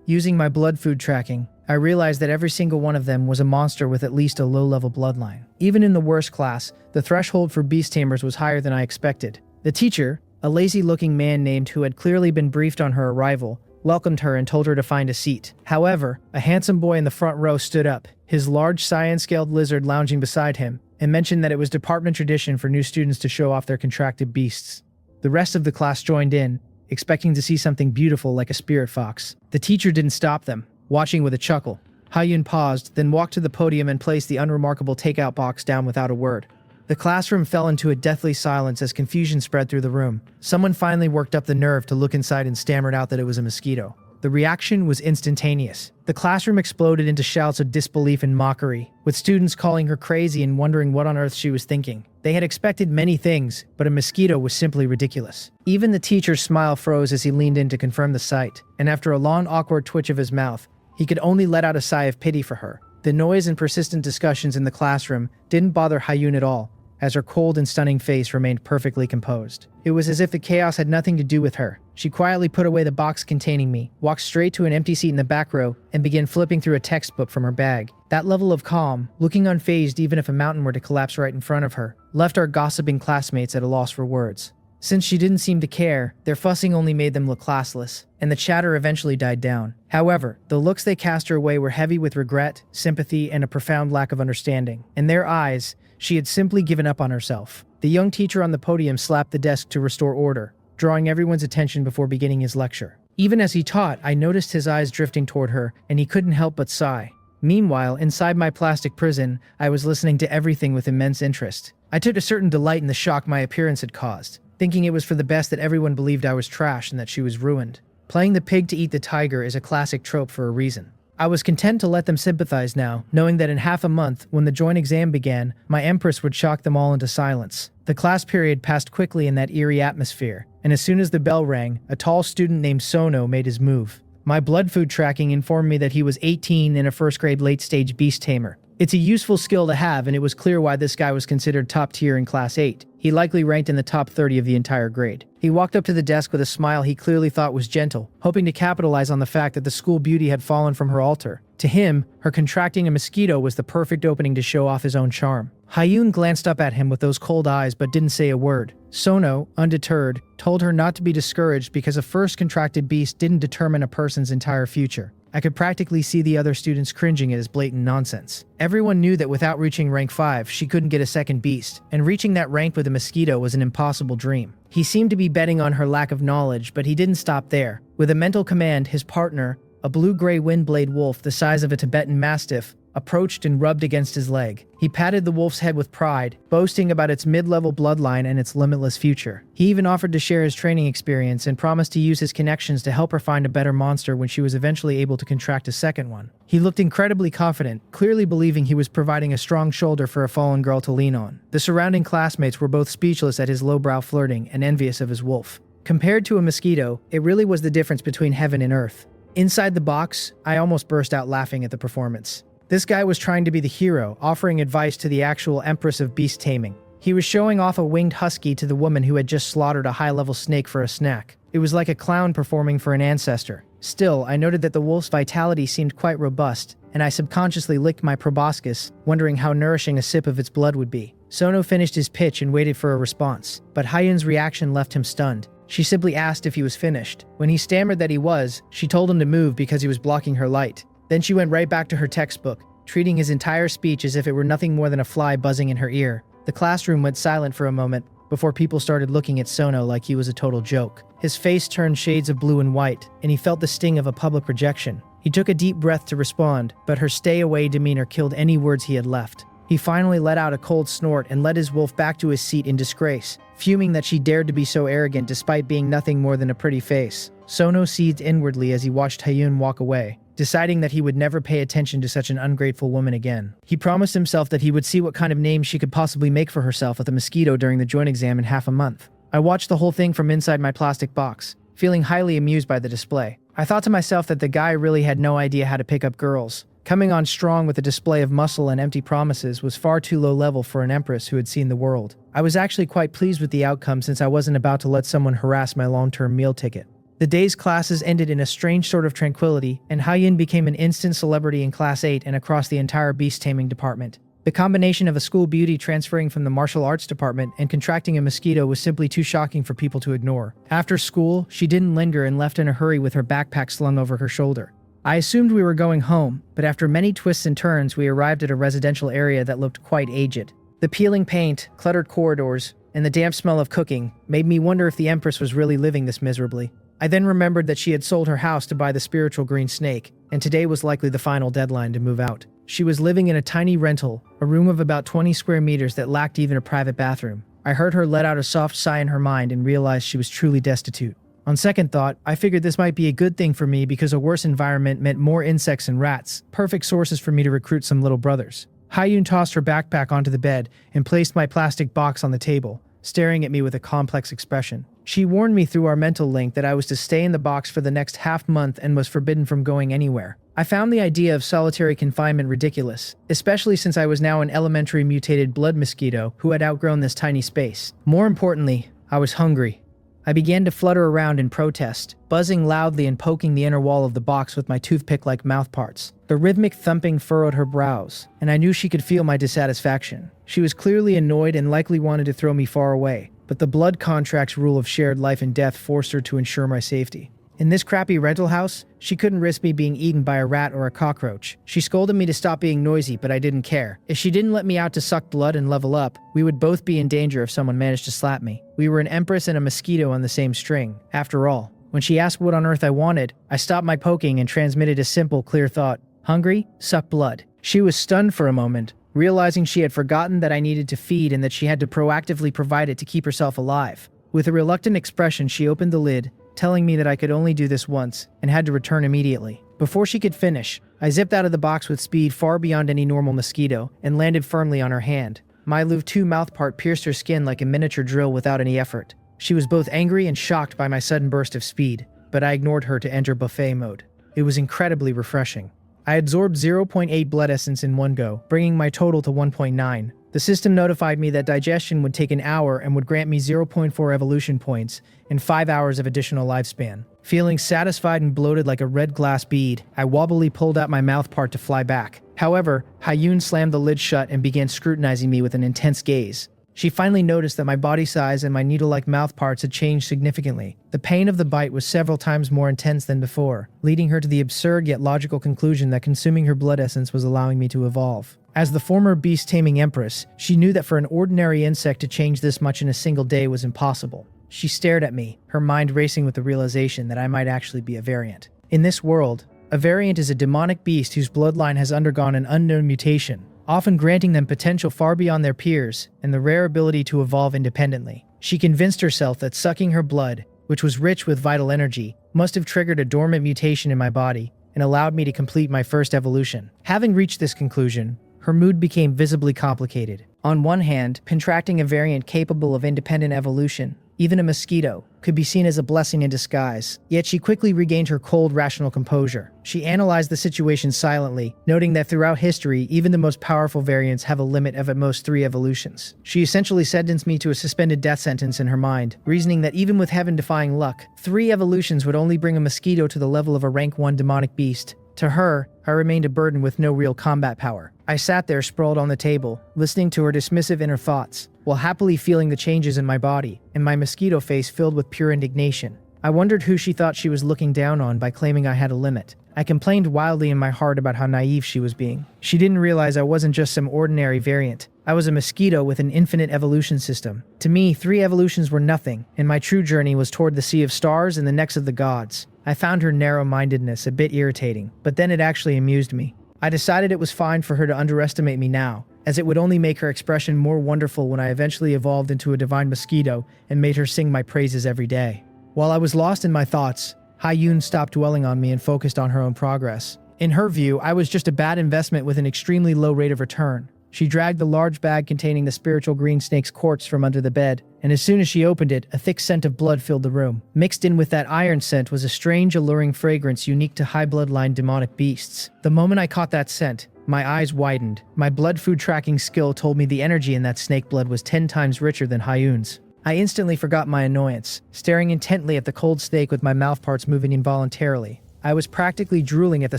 [SPEAKER 1] Using my blood food tracking, I realized that every single one of them was a monster with at least a low-level bloodline. Even in the worst class, the threshold for beast tamers was higher than I expected. The teacher, a lazy-looking man named who had clearly been briefed on her arrival, welcomed her and told her to find a seat. However, a handsome boy in the front row stood up, his large cyan-scaled lizard lounging beside him, and mentioned that it was department tradition for new students to show off their contracted beasts. The rest of the class joined in, expecting to see something beautiful like a spirit fox. The teacher didn't stop them, watching with a chuckle. Haiyun paused, then walked to the podium and placed the unremarkable takeout box down without a word. The classroom fell into a deathly silence as confusion spread through the room. Someone finally worked up the nerve to look inside and stammered out that it was a mosquito. The reaction was instantaneous. The classroom exploded into shouts of disbelief and mockery, with students calling her crazy and wondering what on earth she was thinking. They had expected many things, but a mosquito was simply ridiculous. Even the teacher's smile froze as he leaned in to confirm the sight, and after a long, awkward twitch of his mouth, he could only let out a sigh of pity for her. The noise and persistent discussions in the classroom didn't bother Haiyun at all, as her cold and stunning face remained perfectly composed. It was as if the chaos had nothing to do with her. She quietly put away the box containing me, walked straight to an empty seat in the back row, and began flipping through a textbook from her bag. That level of calm, looking unfazed even if a mountain were to collapse right in front of her, left our gossiping classmates at a loss for words. Since she didn't seem to care, their fussing only made them look classless, and the chatter eventually died down. However, the looks they cast her way were heavy with regret, sympathy, and a profound lack of understanding. In their eyes, she had simply given up on herself. The young teacher on the podium slapped the desk to restore order, drawing everyone's attention before beginning his lecture. Even as he taught, I noticed his eyes drifting toward her, and he couldn't help but sigh. Meanwhile, inside my plastic prison, I was listening to everything with immense interest. I took a certain delight in the shock my appearance had caused, thinking it was for the best that everyone believed I was trash and that she was ruined. Playing the pig to eat the tiger is a classic trope for a reason. I was content to let them sympathize now, knowing that in half a month, when the joint exam began, my empress would shock them all into silence. The class period passed quickly in that eerie atmosphere, and as soon as the bell rang, a tall student named Sono made his move. My blood food tracking informed me that he was 18 and a first-grade late-stage beast tamer. It's a useful skill to have, and it was clear why this guy was considered top tier in Class 8. He likely ranked in the top 30 of the entire grade. He walked up to the desk with a smile he clearly thought was gentle, hoping to capitalize on the fact that the school beauty had fallen from her altar. To him, her contracting a mosquito was the perfect opening to show off his own charm. Haiyun glanced up at him with those cold eyes but didn't say a word. Sono, undeterred, told her not to be discouraged because a first contracted beast didn't determine a person's entire future. I could practically see the other students cringing at his blatant nonsense. Everyone knew that without reaching rank 5, she couldn't get a second beast, and reaching that rank with a mosquito was an impossible dream. He seemed to be betting on her lack of knowledge, but he didn't stop there. With a mental command, his partner, a blue-gray windblade wolf the size of a Tibetan mastiff, approached and rubbed against his leg. He patted the wolf's head with pride, boasting about its mid-level bloodline and its limitless future. He even offered to share his training experience and promised to use his connections to help her find a better monster when she was eventually able to contract a second one. He looked incredibly confident, clearly believing he was providing a strong shoulder for a fallen girl to lean on. The surrounding classmates were both speechless at his lowbrow flirting and envious of his wolf. Compared to a mosquito, it really was the difference between heaven and earth. Inside the box, I almost burst out laughing at the performance. This guy was trying to be the hero, offering advice to the actual Empress of Beast Taming. He was showing off a winged husky to the woman who had just slaughtered a high-level snake for a snack. It was like a clown performing for an ancestor. Still, I noted that the wolf's vitality seemed quite robust, and I subconsciously licked my proboscis, wondering how nourishing a sip of its blood would be. Sono finished his pitch and waited for a response, but Haiyun's reaction left him stunned. She simply asked if he was finished. When he stammered that he was, she told him to move because he was blocking her light. Then she went right back to her textbook, treating his entire speech as if it were nothing more than a fly buzzing in her ear. The classroom went silent for a moment before people started looking at Sono like he was a total joke. His face turned shades of blue and white, and he felt the sting of a public rejection. He took a deep breath to respond, but her stay-away demeanor killed any words he had left. He finally let out a cold snort and led his wolf back to his seat in disgrace, fuming that she dared to be so arrogant despite being nothing more than a pretty face. Sono seethed inwardly as he watched Haiyun walk away, deciding that he would never pay attention to such an ungrateful woman again. He promised himself that he would see what kind of name she could possibly make for herself with a mosquito during the joint exam in half a month. I watched the whole thing from inside my plastic box, feeling highly amused by the display. I thought to myself that the guy really had no idea how to pick up girls, Coming on strong with a display of muscle and empty promises was far too low level for an empress who had seen the world. I was actually quite pleased with the outcome since I wasn't about to let someone harass my long-term meal ticket. The day's classes ended in a strange sort of tranquility, and Haiyun became an instant celebrity in Class 8 and across the entire beast-taming department. The combination of a school beauty transferring from the martial arts department and contracting a mosquito was simply too shocking for people to ignore. After school, she didn't linger and left in a hurry with her backpack slung over her shoulder. I assumed we were going home, but after many twists and turns, we arrived at a residential area that looked quite aged. The peeling paint, cluttered corridors, and the damp smell of cooking made me wonder if the Empress was really living this miserably. I then remembered that she had sold her house to buy the spiritual green snake, and today was likely the final deadline to move out. She was living in a tiny rental, a room of about 20 square meters that lacked even a private bathroom. I heard her let out a soft sigh in her mind and realized she was truly destitute. On second thought, I figured this might be a good thing for me because a worse environment meant more insects and rats, perfect sources for me to recruit some little brothers. Haiyun tossed her backpack onto the bed and placed my plastic box on the table, staring at me with a complex expression. She warned me through our mental link that I was to stay in the box for the next half-month and was forbidden from going anywhere. I found the idea of solitary confinement ridiculous, especially since I was now an elementary mutated blood mosquito who had outgrown this tiny space. More importantly, I was hungry. I began to flutter around in protest, buzzing loudly and poking the inner wall of the box with my toothpick-like mouthparts. The rhythmic thumping furrowed her brows, and I knew she could feel my dissatisfaction. She was clearly annoyed and likely wanted to throw me far away, but the blood contract's rule of shared life and death forced her to ensure my safety. In this crappy rental house, she couldn't risk me being eaten by a rat or a cockroach. She scolded me to stop being noisy, but I didn't care. If she didn't let me out to suck blood and level up, we would both be in danger if someone managed to slap me. We were an empress and a mosquito on the same string, after all. When she asked what on earth I wanted, I stopped my poking and transmitted a simple, clear thought. Hungry? Suck blood. She was stunned for a moment, realizing she had forgotten that I needed to feed and that she had to proactively provide it to keep herself alive. With a reluctant expression, she opened the lid, telling me that I could only do this once and had to return immediately. Before she could finish, I zipped out of the box with speed far beyond any normal mosquito and landed firmly on her hand. My Luv-2 mouthpart pierced her skin like a miniature drill without any effort. She was both angry and shocked by my sudden burst of speed, but I ignored her to enter buffet mode. It was incredibly refreshing. I absorbed 0.8 blood essence in one go, bringing my total to 1.9. The system notified me that digestion would take an hour and would grant me 0.4 evolution points and 5 hours of additional lifespan. Feeling satisfied and bloated like a red glass bead, I wobbly pulled out my mouthpart to fly back. However, Haiyun slammed the lid shut and began scrutinizing me with an intense gaze. She finally noticed that my body size and my needle-like mouthparts had changed significantly. The pain of the bite was several times more intense than before, leading her to the absurd yet logical conclusion that consuming her blood essence was allowing me to evolve. As the former Beast-Taming Empress, she knew that for an ordinary insect to change this much in a single day was impossible. She stared at me, her mind racing with the realization that I might actually be a variant. In this world, a variant is a demonic beast whose bloodline has undergone an unknown mutation, often granting them potential far beyond their peers and the rare ability to evolve independently. She convinced herself that sucking her blood, which was rich with vital energy, must have triggered a dormant mutation in my body and allowed me to complete my first evolution. Having reached this conclusion, her mood became visibly complicated. On one hand, contracting a variant capable of independent evolution, even a mosquito, could be seen as a blessing in disguise. Yet she quickly regained her cold, rational composure. She analyzed the situation silently, noting that throughout history, even the most powerful variants have a limit of at most 3 evolutions. She essentially sentenced me to a suspended death sentence in her mind, reasoning that even with heaven-defying luck, 3 evolutions would only bring a mosquito to the level of a rank 1 demonic beast. To her, I remained a burden with no real combat power. I sat there sprawled on the table, listening to her dismissive inner thoughts, while happily feeling the changes in my body, and my mosquito face filled with pure indignation. I wondered who she thought she was looking down on by claiming I had a limit. I complained wildly in my heart about how naive she was being. She didn't realize I wasn't just some ordinary variant. I was a mosquito with an infinite evolution system. To me, 3 evolutions were nothing, and my true journey was toward the sea of stars and the necks of the gods. I found her narrow-mindedness a bit irritating, but then it actually amused me. I decided it was fine for her to underestimate me now, as it would only make her expression more wonderful when I eventually evolved into a divine mosquito and made her sing my praises every day. While I was lost in my thoughts, Haiyun stopped dwelling on me and focused on her own progress. In her view, I was just a bad investment with an extremely low rate of return. She dragged the large bag containing the spiritual green snake's corpse from under the bed, and as soon as she opened it, a thick scent of blood filled the room. Mixed in with that iron scent was a strange, alluring fragrance unique to high bloodline demonic beasts. The moment I caught that scent, my eyes widened. My blood food tracking skill told me the energy in that snake blood was 10 times richer than Hyun's. I instantly forgot my annoyance, staring intently at the cold snake with my mouthparts moving involuntarily. I was practically drooling at the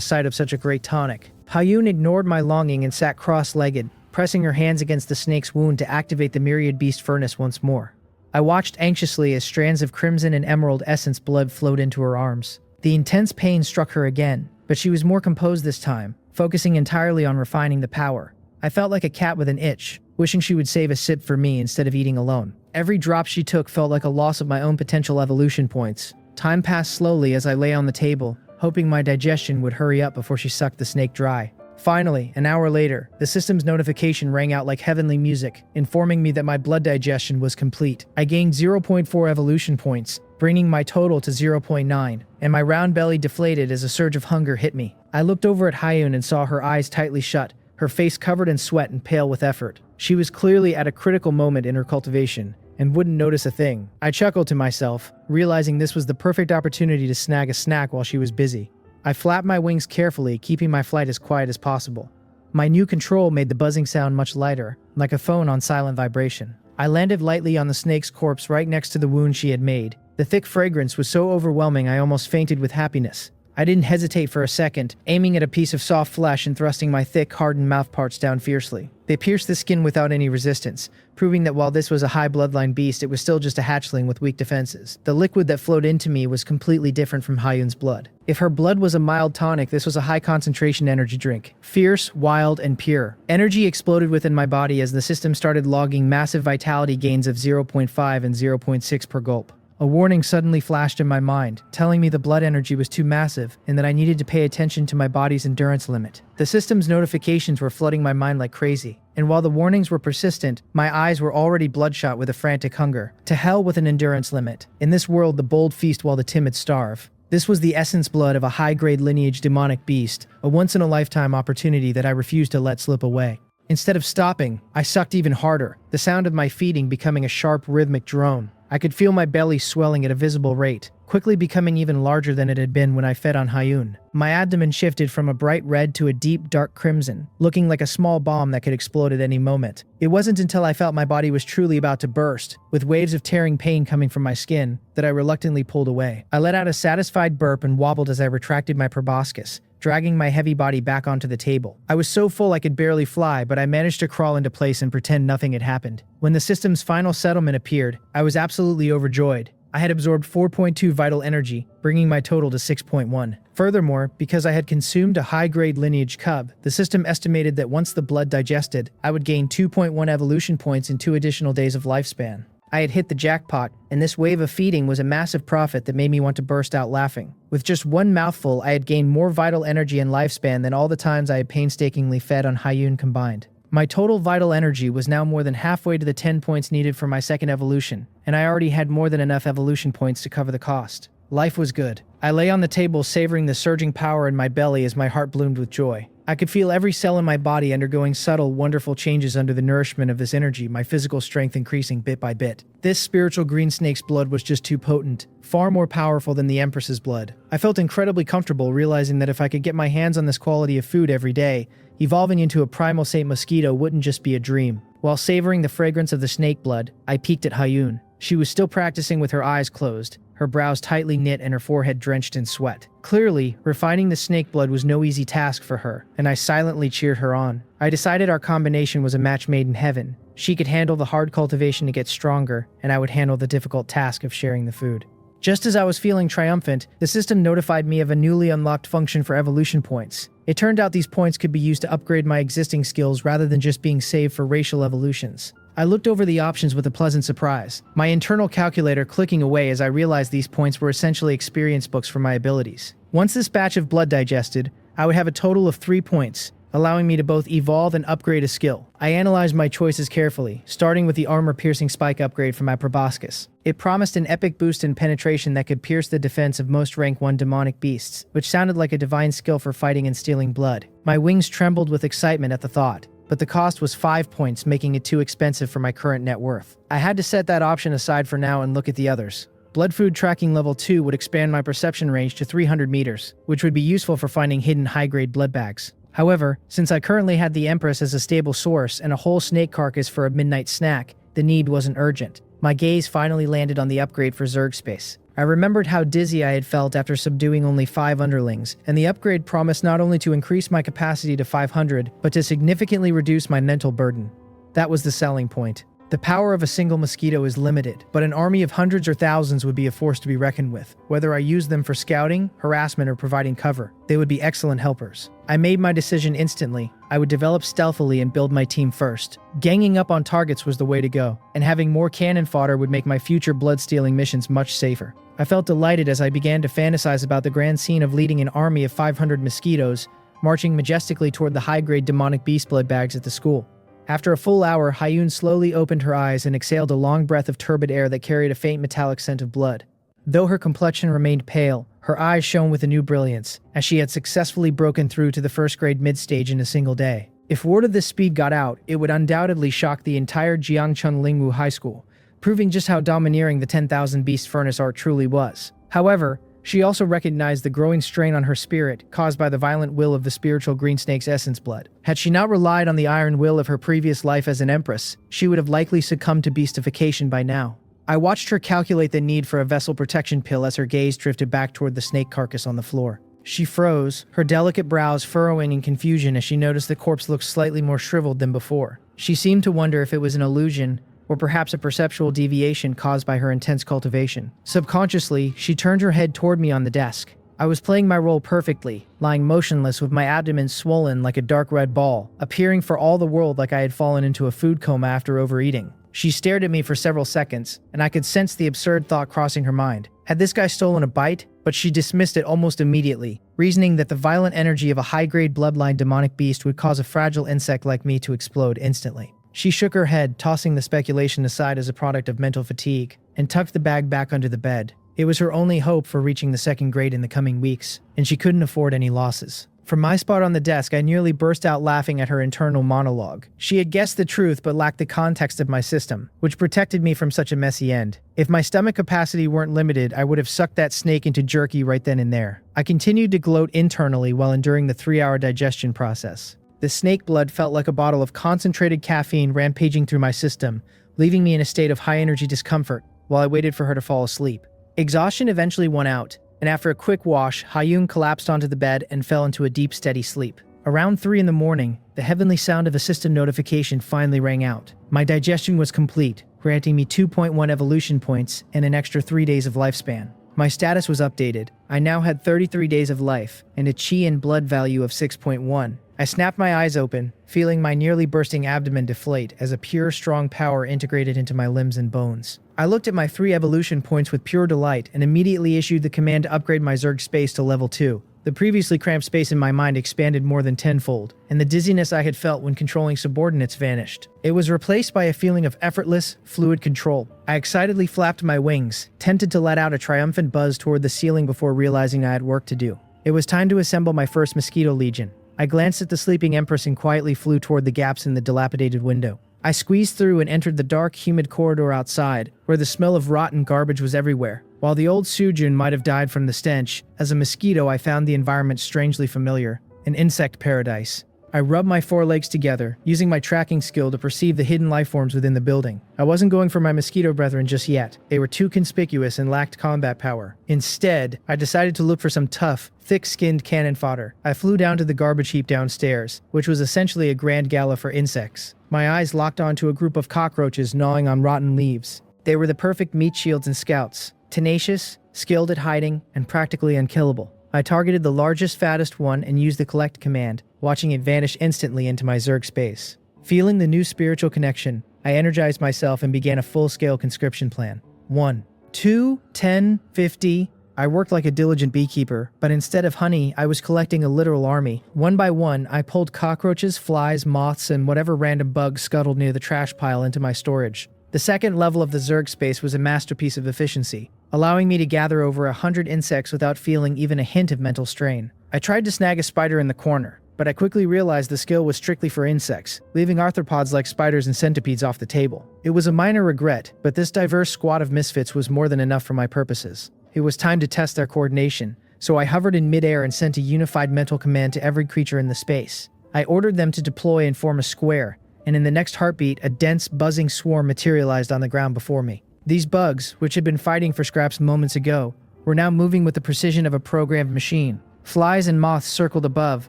[SPEAKER 1] sight of such a great tonic. Hyun ignored my longing and sat cross-legged, pressing her hands against the snake's wound to activate the myriad beast furnace once more. I watched anxiously as strands of crimson and emerald essence blood flowed into her arms. The intense pain struck her again, but she was more composed this time, focusing entirely on refining the power. I felt like a cat with an itch, wishing she would save a sip for me instead of eating alone. Every drop she took felt like a loss of my own potential evolution points. Time passed slowly as I lay on the table, hoping my digestion would hurry up before she sucked the snake dry. Finally, an hour later, the system's notification rang out like heavenly music, informing me that my blood digestion was complete. I gained 0.4 evolution points, bringing my total to 0.9, and my round belly deflated as a surge of hunger hit me. I looked over at Hyun and saw her eyes tightly shut, her face covered in sweat and pale with effort. She was clearly at a critical moment in her cultivation, and wouldn't notice a thing. I chuckled to myself, realizing this was the perfect opportunity to snag a snack while she was busy. I flapped my wings carefully, keeping my flight as quiet as possible. My new control made the buzzing sound much lighter, like a phone on silent vibration. I landed lightly on the snake's corpse right next to the wound she had made. The thick fragrance was so overwhelming I almost fainted with happiness. I didn't hesitate for a second, aiming at a piece of soft flesh and thrusting my thick, hardened mouthparts down fiercely. They pierced the skin without any resistance, proving that while this was a high bloodline beast, it was still just a hatchling with weak defenses. The liquid that flowed into me was completely different from Hyun's blood. If her blood was a mild tonic, this was a high-concentration energy drink. Fierce, wild, and pure. Energy exploded within my body as the system started logging massive vitality gains of 0.5 and 0.6 per gulp. A warning suddenly flashed in my mind, telling me the blood energy was too massive and that I needed to pay attention to my body's endurance limit. The system's notifications were flooding my mind like crazy, and while the warnings were persistent, my eyes were already bloodshot with a frantic hunger. To hell with an endurance limit. In this world, the bold feast while the timid starve. This was the essence blood of a high-grade lineage demonic beast, a once-in-a-lifetime opportunity that I refused to let slip away. Instead of stopping, I sucked even harder, the sound of my feeding becoming a sharp, rhythmic drone. I could feel my belly swelling at a visible rate, quickly becoming even larger than it had been when I fed on Hyun. My abdomen shifted from a bright red to a deep, dark crimson, looking like a small bomb that could explode at any moment. It wasn't until I felt my body was truly about to burst, with waves of tearing pain coming from my skin, that I reluctantly pulled away. I let out a satisfied burp and wobbled as I retracted my proboscis, dragging my heavy body back onto the table. I was so full I could barely fly, but I managed to crawl into place and pretend nothing had happened. When the system's final settlement appeared, I was absolutely overjoyed. I had absorbed 4.2 vital energy, bringing my total to 6.1. Furthermore, because I had consumed a high-grade lineage cub, the system estimated that once the blood digested, I would gain 2.1 evolution points and 2 additional days of lifespan. I had hit the jackpot, and this wave of feeding was a massive profit that made me want to burst out laughing. With just one mouthful, I had gained more vital energy and lifespan than all the times I had painstakingly fed on Hyun combined. My total vital energy was now more than halfway to the 10 points needed for my second evolution, and I already had more than enough evolution points to cover the cost. Life was good. I lay on the table savoring the surging power in my belly as my heart bloomed with joy. I could feel every cell in my body undergoing subtle, wonderful changes under the nourishment of this energy, my physical strength increasing bit by bit. This spiritual green snake's blood was just too potent, far more powerful than the Empress's blood. I felt incredibly comfortable realizing that if I could get my hands on this quality of food every day, evolving into a primal Saint Mosquito wouldn't just be a dream. While savoring the fragrance of the snake blood, I peeked at Hyun. She was still practicing with her eyes closed, her brows tightly knit and her forehead drenched in sweat. Clearly, refining the snake blood was no easy task for her, and I silently cheered her on. I decided our combination was a match made in heaven. She could handle the hard cultivation to get stronger, and I would handle the difficult task of sharing the food. Just as I was feeling triumphant, the system notified me of a newly unlocked function for evolution points. It turned out these points could be used to upgrade my existing skills rather than just being saved for racial evolutions. I looked over the options with a pleasant surprise, my internal calculator clicking away as I realized these points were essentially experience books for my abilities. Once this batch of blood digested, I would have a total of 3 points, allowing me to both evolve and upgrade a skill. I analyzed my choices carefully, starting with the armor-piercing spike upgrade for my proboscis. It promised an epic boost in penetration that could pierce the defense of most rank 1 demonic beasts, which sounded like a divine skill for fighting and stealing blood. My wings trembled with excitement at the thought. but the cost was 5 points, making it too expensive for my current net worth. I had to set that option aside for now and look at the others. Blood food tracking level 2 would expand my perception range to 300 meters, which would be useful for finding hidden high-grade blood bags. However, since I currently had the Empress as a stable source and a whole snake carcass for a midnight snack, the need wasn't urgent. My gaze finally landed on the upgrade for Zerg space. I remembered how dizzy I had felt after subduing only 5 underlings, and the upgrade promised not only to increase my capacity to 500, but to significantly reduce my mental burden. That was the selling point. The power of a single mosquito is limited, but an army of hundreds or thousands would be a force to be reckoned with. Whether I used them for scouting, harassment, or providing cover, they would be excellent helpers. I made my decision instantly. I would develop stealthily and build my team first. Ganging up on targets was the way to go, and having more cannon fodder would make my future blood-stealing missions much safer. I felt delighted as I began to fantasize about the grand scene of leading an army of 500 mosquitoes, marching majestically toward the high-grade demonic beast blood bags at the school. After a full hour, Hyun slowly opened her eyes and exhaled a long breath of turbid air that carried a faint metallic scent of blood. Though her complexion remained pale, her eyes shone with a new brilliance, as she had successfully broken through to the first-grade mid-stage in a single day. If word of this speed got out, it would undoubtedly shock the entire Jiangchun Lingwu High School, proving just how domineering the 10,000 Beast Furnace art truly was. However, she also recognized the growing strain on her spirit caused by the violent will of the spiritual green snake's essence blood. Had she not relied on the iron will of her previous life as an empress, she would have likely succumbed to beastification by now. I watched her calculate the need for a vessel protection pill as her gaze drifted back toward the snake carcass on the floor. She froze, her delicate brows furrowing in confusion as she noticed the corpse looked slightly more shriveled than before. She seemed to wonder if it was an illusion, or perhaps a perceptual deviation caused by her intense cultivation. Subconsciously, she turned her head toward me on the desk. I was playing my role perfectly, lying motionless with my abdomen swollen like a dark red ball, appearing for all the world like I had fallen into a food coma after overeating. She stared at me for several seconds, and I could sense the absurd thought crossing her mind. Had this guy stolen a bite? But she dismissed it almost immediately, reasoning that the violent energy of a high-grade bloodline demonic beast would cause a fragile insect like me to explode instantly. She shook her head, tossing the speculation aside as a product of mental fatigue, and tucked the bag back under the bed. It was her only hope for reaching the second grade in the coming weeks, and she couldn't afford any losses. From my spot on the desk, I nearly burst out laughing at her internal monologue. She had guessed the truth but lacked the context of my system, which protected me from such a messy end. If my stomach capacity weren't limited, I would have sucked that snake into jerky right then and there. I continued to gloat internally while enduring the 3-hour digestion process. The snake blood felt like a bottle of concentrated caffeine rampaging through my system, leaving me in a state of high-energy discomfort while I waited for her to fall asleep. Exhaustion eventually won out, and after a quick wash, Hyun collapsed onto the bed and fell into a deep, steady sleep. Around 3 in the morning, the heavenly sound of a system notification finally rang out. My digestion was complete, granting me 2.1 evolution points and an extra 3 days of lifespan. My status was updated. I now had 33 days of life and a chi and blood value of 6.1. I snapped my eyes open, feeling my nearly bursting abdomen deflate as a pure, strong power integrated into my limbs and bones. I looked at my 3 evolution points with pure delight and immediately issued the command to upgrade my Zerg space to level 2. The previously cramped space in my mind expanded more than tenfold, and the dizziness I had felt when controlling subordinates vanished. It was replaced by a feeling of effortless, fluid control. I excitedly flapped my wings, tempted to let out a triumphant buzz toward the ceiling before realizing I had work to do. It was time to assemble my first Mosquito Legion. I glanced at the sleeping Empress and quietly flew toward the gaps in the dilapidated window. I squeezed through and entered the dark, humid corridor outside, where the smell of rotten garbage was everywhere. While the old Sujun might have died from the stench, as a mosquito I found the environment strangely familiar, an insect paradise. I rubbed my forelegs together, using my tracking skill to perceive the hidden lifeforms within the building. I wasn't going for my mosquito brethren just yet. They were too conspicuous and lacked combat power. Instead, I decided to look for some tough, thick-skinned cannon fodder. I flew down to the garbage heap downstairs, which was essentially a grand gala for insects. My eyes locked onto a group of cockroaches gnawing on rotten leaves. They were the perfect meat shields and scouts. Tenacious, skilled at hiding, and practically unkillable. I targeted the largest, fattest one and used the collect command, watching it vanish instantly into my Zerg space. Feeling the new spiritual connection, I energized myself and began a full-scale conscription plan. 1, 2, 10, 50. I worked like a diligent beekeeper, but instead of honey, I was collecting a literal army. One by one, I pulled cockroaches, flies, moths, and whatever random bugs scuttled near the trash pile into my storage. The second level of the Zerg space was a masterpiece of efficiency, allowing me to gather over 100 insects without feeling even a hint of mental strain. I tried to snag a spider in the corner, but I quickly realized the skill was strictly for insects, leaving arthropods like spiders and centipedes off the table. It was a minor regret, but this diverse squad of misfits was more than enough for my purposes. It was time to test their coordination, so I hovered in midair and sent a unified mental command to every creature in the space. I ordered them to deploy and form a square, and in the next heartbeat, a dense, buzzing swarm materialized on the ground before me. These bugs, which had been fighting for scraps moments ago, were now moving with the precision of a programmed machine. Flies and moths circled above,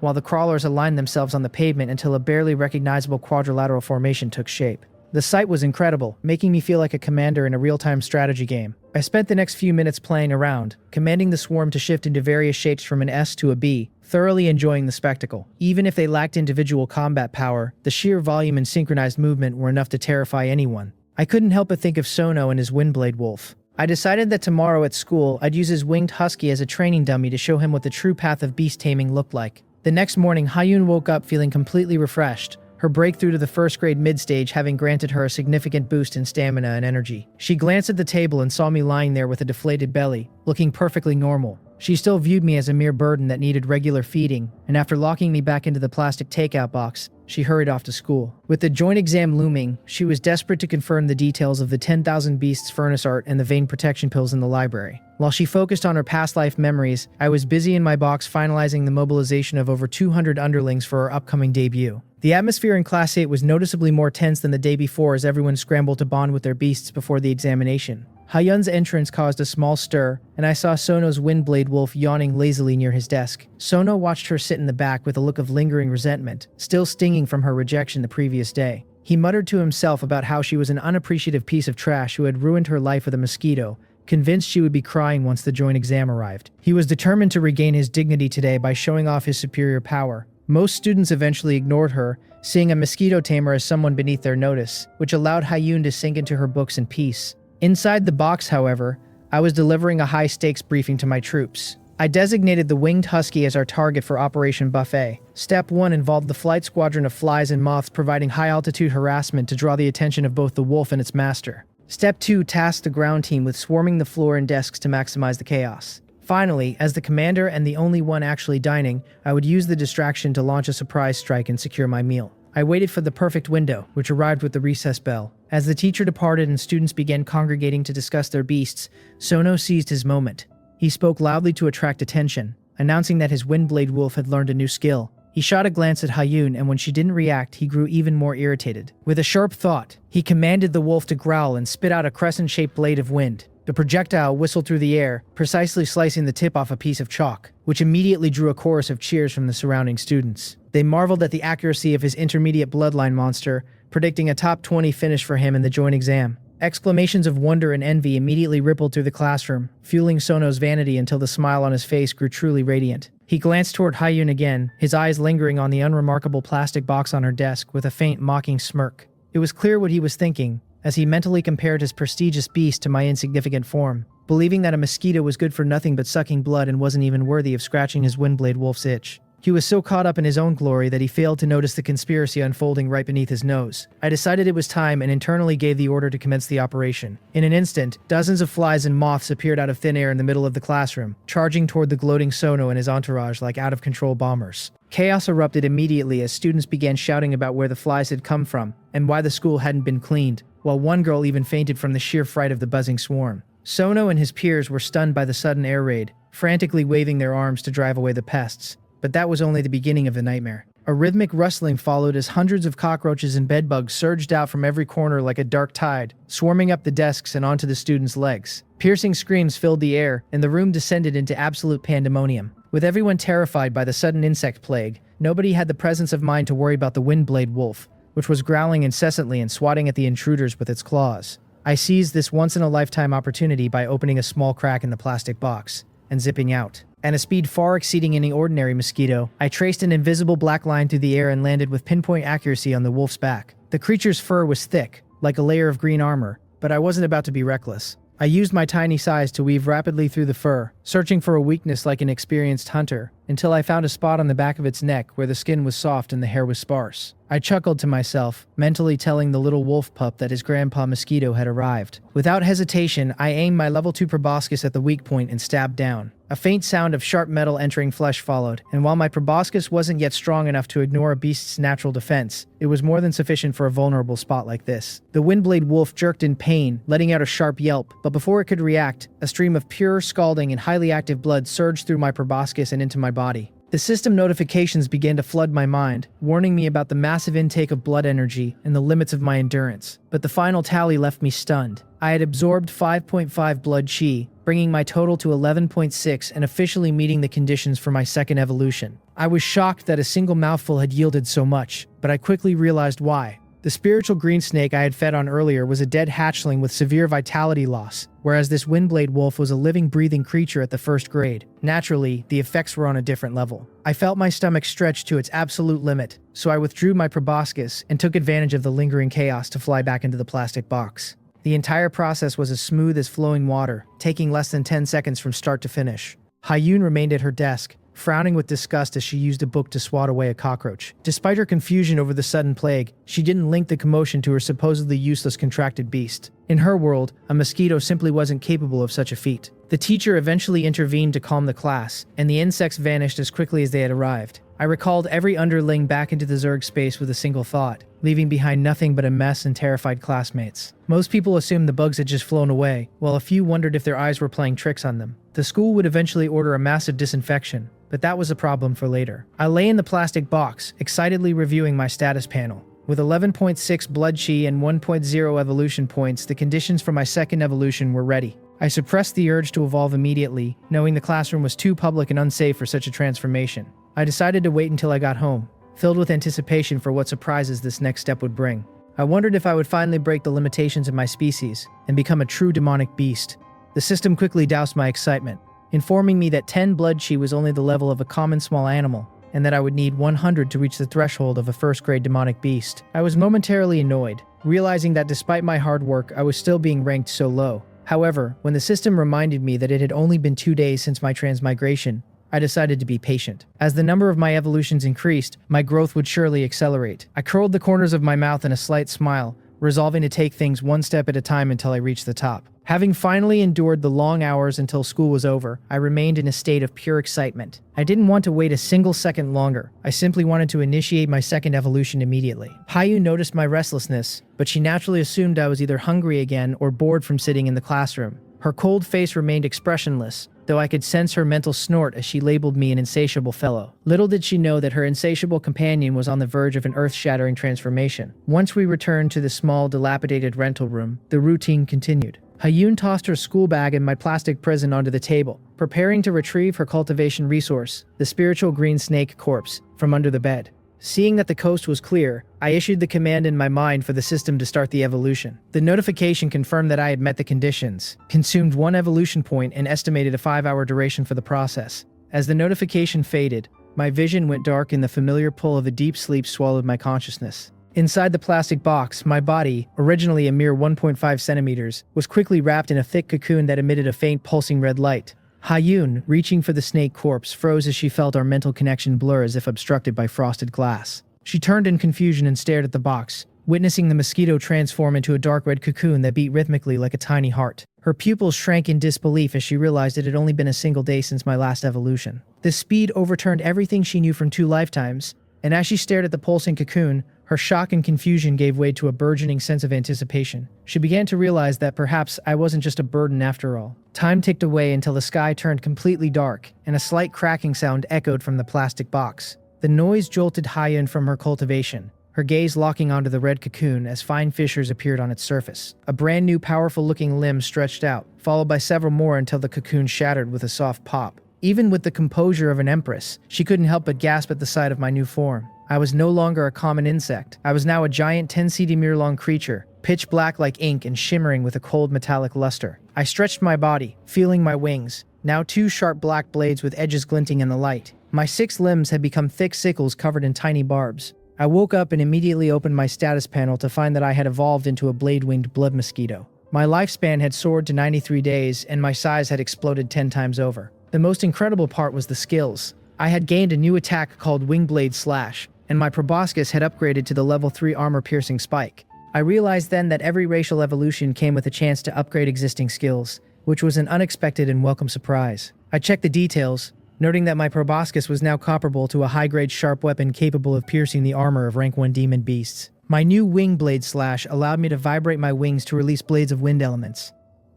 [SPEAKER 1] while the crawlers aligned themselves on the pavement until a barely recognizable quadrilateral formation took shape. The sight was incredible, making me feel like a commander in a real-time strategy game. I spent the next few minutes playing around, commanding the swarm to shift into various shapes from an S to a B, thoroughly enjoying the spectacle. Even if they lacked individual combat power, the sheer volume and synchronized movement were enough to terrify anyone. I couldn't help but think of Sono and his Windblade Wolf. I decided that tomorrow at school, I'd use his winged husky as a training dummy to show him what the true path of beast taming looked like. The next morning, Hyun woke up feeling completely refreshed, her breakthrough to the first grade mid-stage having granted her a significant boost in stamina and energy. She glanced at the table and saw me lying there with a deflated belly, looking perfectly normal. She still viewed me as a mere burden that needed regular feeding, and after locking me back into the plastic takeout box, she hurried off to school. With the joint exam looming, she was desperate to confirm the details of the 10,000 Beasts furnace art and the vein protection pills in the library. While she focused on her past life memories, I was busy in my box finalizing the mobilization of over 200 underlings for our upcoming debut. The atmosphere in Class 8 was noticeably more tense than the day before as everyone scrambled to bond with their beasts before the examination. Hyun's entrance caused a small stir, and I saw Sono's Windblade Wolf yawning lazily near his desk. Sono watched her sit in the back with a look of lingering resentment, still stinging from her rejection the previous day. He muttered to himself about how she was an unappreciative piece of trash who had ruined her life with a mosquito, convinced she would be crying once the joint exam arrived. He was determined to regain his dignity today by showing off his superior power. Most students eventually ignored her, seeing a mosquito tamer as someone beneath their notice, which allowed Hyun to sink into her books in peace. Inside the box, however, I was delivering a high-stakes briefing to my troops. I designated the winged husky as our target for Operation Buffet. Step 1 involved the flight squadron of flies and moths providing high-altitude harassment to draw the attention of both the wolf and its master. Step 2 tasked the ground team with swarming the floor and desks to maximize the chaos. Finally, as the commander and the only one actually dining, I would use the distraction to launch a surprise strike and secure my meal. I waited for the perfect window, which arrived with the recess bell. As the teacher departed and students began congregating to discuss their beasts, Sono seized his moment. He spoke loudly to attract attention, announcing that his Windblade Wolf had learned a new skill. He shot a glance at Hyun, and when she didn't react, he grew even more irritated. With a sharp thought, he commanded the wolf to growl and spit out a crescent-shaped blade of wind. The projectile whistled through the air, precisely slicing the tip off a piece of chalk, which immediately drew a chorus of cheers from the surrounding students. They marveled at the accuracy of his intermediate bloodline monster, predicting a top 20 finish for him in the joint exam. Exclamations of wonder and envy immediately rippled through the classroom, fueling Sono's vanity until the smile on his face grew truly radiant. He glanced toward Hyun again, his eyes lingering on the unremarkable plastic box on her desk with a faint mocking smirk. It was clear what he was thinking, as he mentally compared his prestigious beast to my insignificant form, believing that a mosquito was good for nothing but sucking blood and wasn't even worthy of scratching his Windblade Wolf's itch. He was so caught up in his own glory that he failed to notice the conspiracy unfolding right beneath his nose. I decided it was time and internally gave the order to commence the operation. In an instant, dozens of flies and moths appeared out of thin air in the middle of the classroom, charging toward the gloating Sono and his entourage like out-of-control bombers. Chaos erupted immediately as students began shouting about where the flies had come from and why the school hadn't been cleaned, while one girl even fainted from the sheer fright of the buzzing swarm. Sono and his peers were stunned by the sudden air raid, frantically waving their arms to drive away the pests. But that was only the beginning of the nightmare. A rhythmic rustling followed as hundreds of cockroaches and bedbugs surged out from every corner like a dark tide, swarming up the desks and onto the students' legs. Piercing screams filled the air, and the room descended into absolute pandemonium. With everyone terrified by the sudden insect plague, nobody had the presence of mind to worry about the Windblade Wolf, which was growling incessantly and swatting at the intruders with its claws. I seized this once-in-a-lifetime opportunity by opening a small crack in the plastic box and zipping out. At a speed far exceeding any ordinary mosquito, I traced an invisible black line through the air and landed with pinpoint accuracy on the wolf's back. The creature's fur was thick, like a layer of green armor, but I wasn't about to be reckless. I used my tiny size to weave rapidly through the fur, searching for a weakness like an experienced hunter, until I found a spot on the back of its neck where the skin was soft and the hair was sparse. I chuckled to myself, mentally telling the little wolf pup that his grandpa Mosquito had arrived. Without hesitation, I aimed my level 2 proboscis at the weak point and stabbed down. A faint sound of sharp metal entering flesh followed, and while my proboscis wasn't yet strong enough to ignore a beast's natural defense, it was more than sufficient for a vulnerable spot like this. The windblade wolf jerked in pain, letting out a sharp yelp, but before it could react, a stream of pure, scalding, and highly active blood surged through my proboscis and into my body. The system notifications began to flood my mind, warning me about the massive intake of blood energy and the limits of my endurance. But the final tally left me stunned. I had absorbed 5.5 blood chi, bringing my total to 11.6 and officially meeting the conditions for my second evolution. I was shocked that a single mouthful had yielded so much, but I quickly realized why. The spiritual green snake I had fed on earlier was a dead hatchling with severe vitality loss, whereas this windblade wolf was a living, breathing creature at the first grade. Naturally, the effects were on a different level. I felt my stomach stretch to its absolute limit, so I withdrew my proboscis and took advantage of the lingering chaos to fly back into the plastic box. The entire process was as smooth as flowing water, taking less than 10 seconds from start to finish. Hayoon remained at her desk, frowning with disgust as she used a book to swat away a cockroach. Despite her confusion over the sudden plague, she didn't link the commotion to her supposedly useless contracted beast. In her world, a mosquito simply wasn't capable of such a feat. The teacher eventually intervened to calm the class, and the insects vanished as quickly as they had arrived. I recalled every underling back into the Zerg space with a single thought, leaving behind nothing but a mess and terrified classmates. Most people assumed the bugs had just flown away, while a few wondered if their eyes were playing tricks on them. The school would eventually order a massive disinfection, but that was a problem for later. I lay in the plastic box, excitedly reviewing my status panel. With 11.6 blood chi and 1.0 evolution points, the conditions for my second evolution were ready. I suppressed the urge to evolve immediately, knowing the classroom was too public and unsafe for such a transformation. I decided to wait until I got home, filled with anticipation for what surprises this next step would bring. I wondered if I would finally break the limitations of my species and become a true demonic beast. The system quickly doused my excitement, informing me that 10 blood chi was only the level of a common small animal, and that I would need 100 to reach the threshold of a first-grade demonic beast. I was momentarily annoyed, realizing that despite my hard work, I was still being ranked so low. However, when the system reminded me that it had only been 2 days since my transmigration, I decided to be patient. As the number of my evolutions increased, my growth would surely accelerate. I curled the corners of my mouth in a slight smile, resolving to take things one step at a time until I reached the top. Having finally endured the long hours until school was over, I remained in a state of pure excitement. I didn't want to wait a single second longer. I simply wanted to initiate my second evolution immediately. Hayu noticed my restlessness, but she naturally assumed I was either hungry again or bored from sitting in the classroom. Her cold face remained expressionless, though I could sense her mental snort as she labeled me an insatiable fellow. Little did she know that her insatiable companion was on the verge of an earth-shattering transformation. Once we returned to the small, dilapidated rental room, the routine continued. Hayoon tossed her school bag and my plastic prison onto the table, preparing to retrieve her cultivation resource, the spiritual green snake corpse, from under the bed. Seeing that the coast was clear, I issued the command in my mind for the system to start the evolution. The notification confirmed that I had met the conditions, consumed 1 evolution point, and estimated a 5-hour duration for the process. As the notification faded, my vision went dark and the familiar pull of a deep sleep swallowed my consciousness. Inside the plastic box, my body, originally a mere 1.5 centimeters, was quickly wrapped in a thick cocoon that emitted a faint pulsing red light. Hayoon, reaching for the snake corpse, froze as she felt our mental connection blur as if obstructed by frosted glass. She turned in confusion and stared at the box, witnessing the mosquito transform into a dark red cocoon that beat rhythmically like a tiny heart. Her pupils shrank in disbelief as she realized it had only been a single day since my last evolution. The speed overturned everything she knew from 2 lifetimes, and as she stared at the pulsing cocoon, her shock and confusion gave way to a burgeoning sense of anticipation. She began to realize that perhaps I wasn't just a burden after all. Time ticked away until the sky turned completely dark, and a slight cracking sound echoed from the plastic box. The noise jolted Hayoon from her cultivation, her gaze locking onto the red cocoon as fine fissures appeared on its surface. A brand new powerful-looking limb stretched out, followed by several more until the cocoon shattered with a soft pop. Even with the composure of an empress, she couldn't help but gasp at the sight of my new form. I was no longer a common insect. I was now a giant 10 centimeter long creature, pitch black like ink and shimmering with a cold metallic luster. I stretched my body, feeling my wings, now 2 sharp black blades with edges glinting in the light. My 6 limbs had become thick sickles covered in tiny barbs. I woke up and immediately opened my status panel to find that I had evolved into a blade-winged blood mosquito. My lifespan had soared to 93 days, and my size had exploded 10 times over. The most incredible part was the skills. I had gained a new attack called Wingblade Slash, and my proboscis had upgraded to the level 3 armor-piercing spike. I realized then that every racial evolution came with a chance to upgrade existing skills, which was an unexpected and welcome surprise. I checked the details, noting that my proboscis was now comparable to a high-grade sharp weapon capable of piercing the armor of rank 1 demon beasts. My new wing blade slash allowed me to vibrate my wings to release blades of wind elements.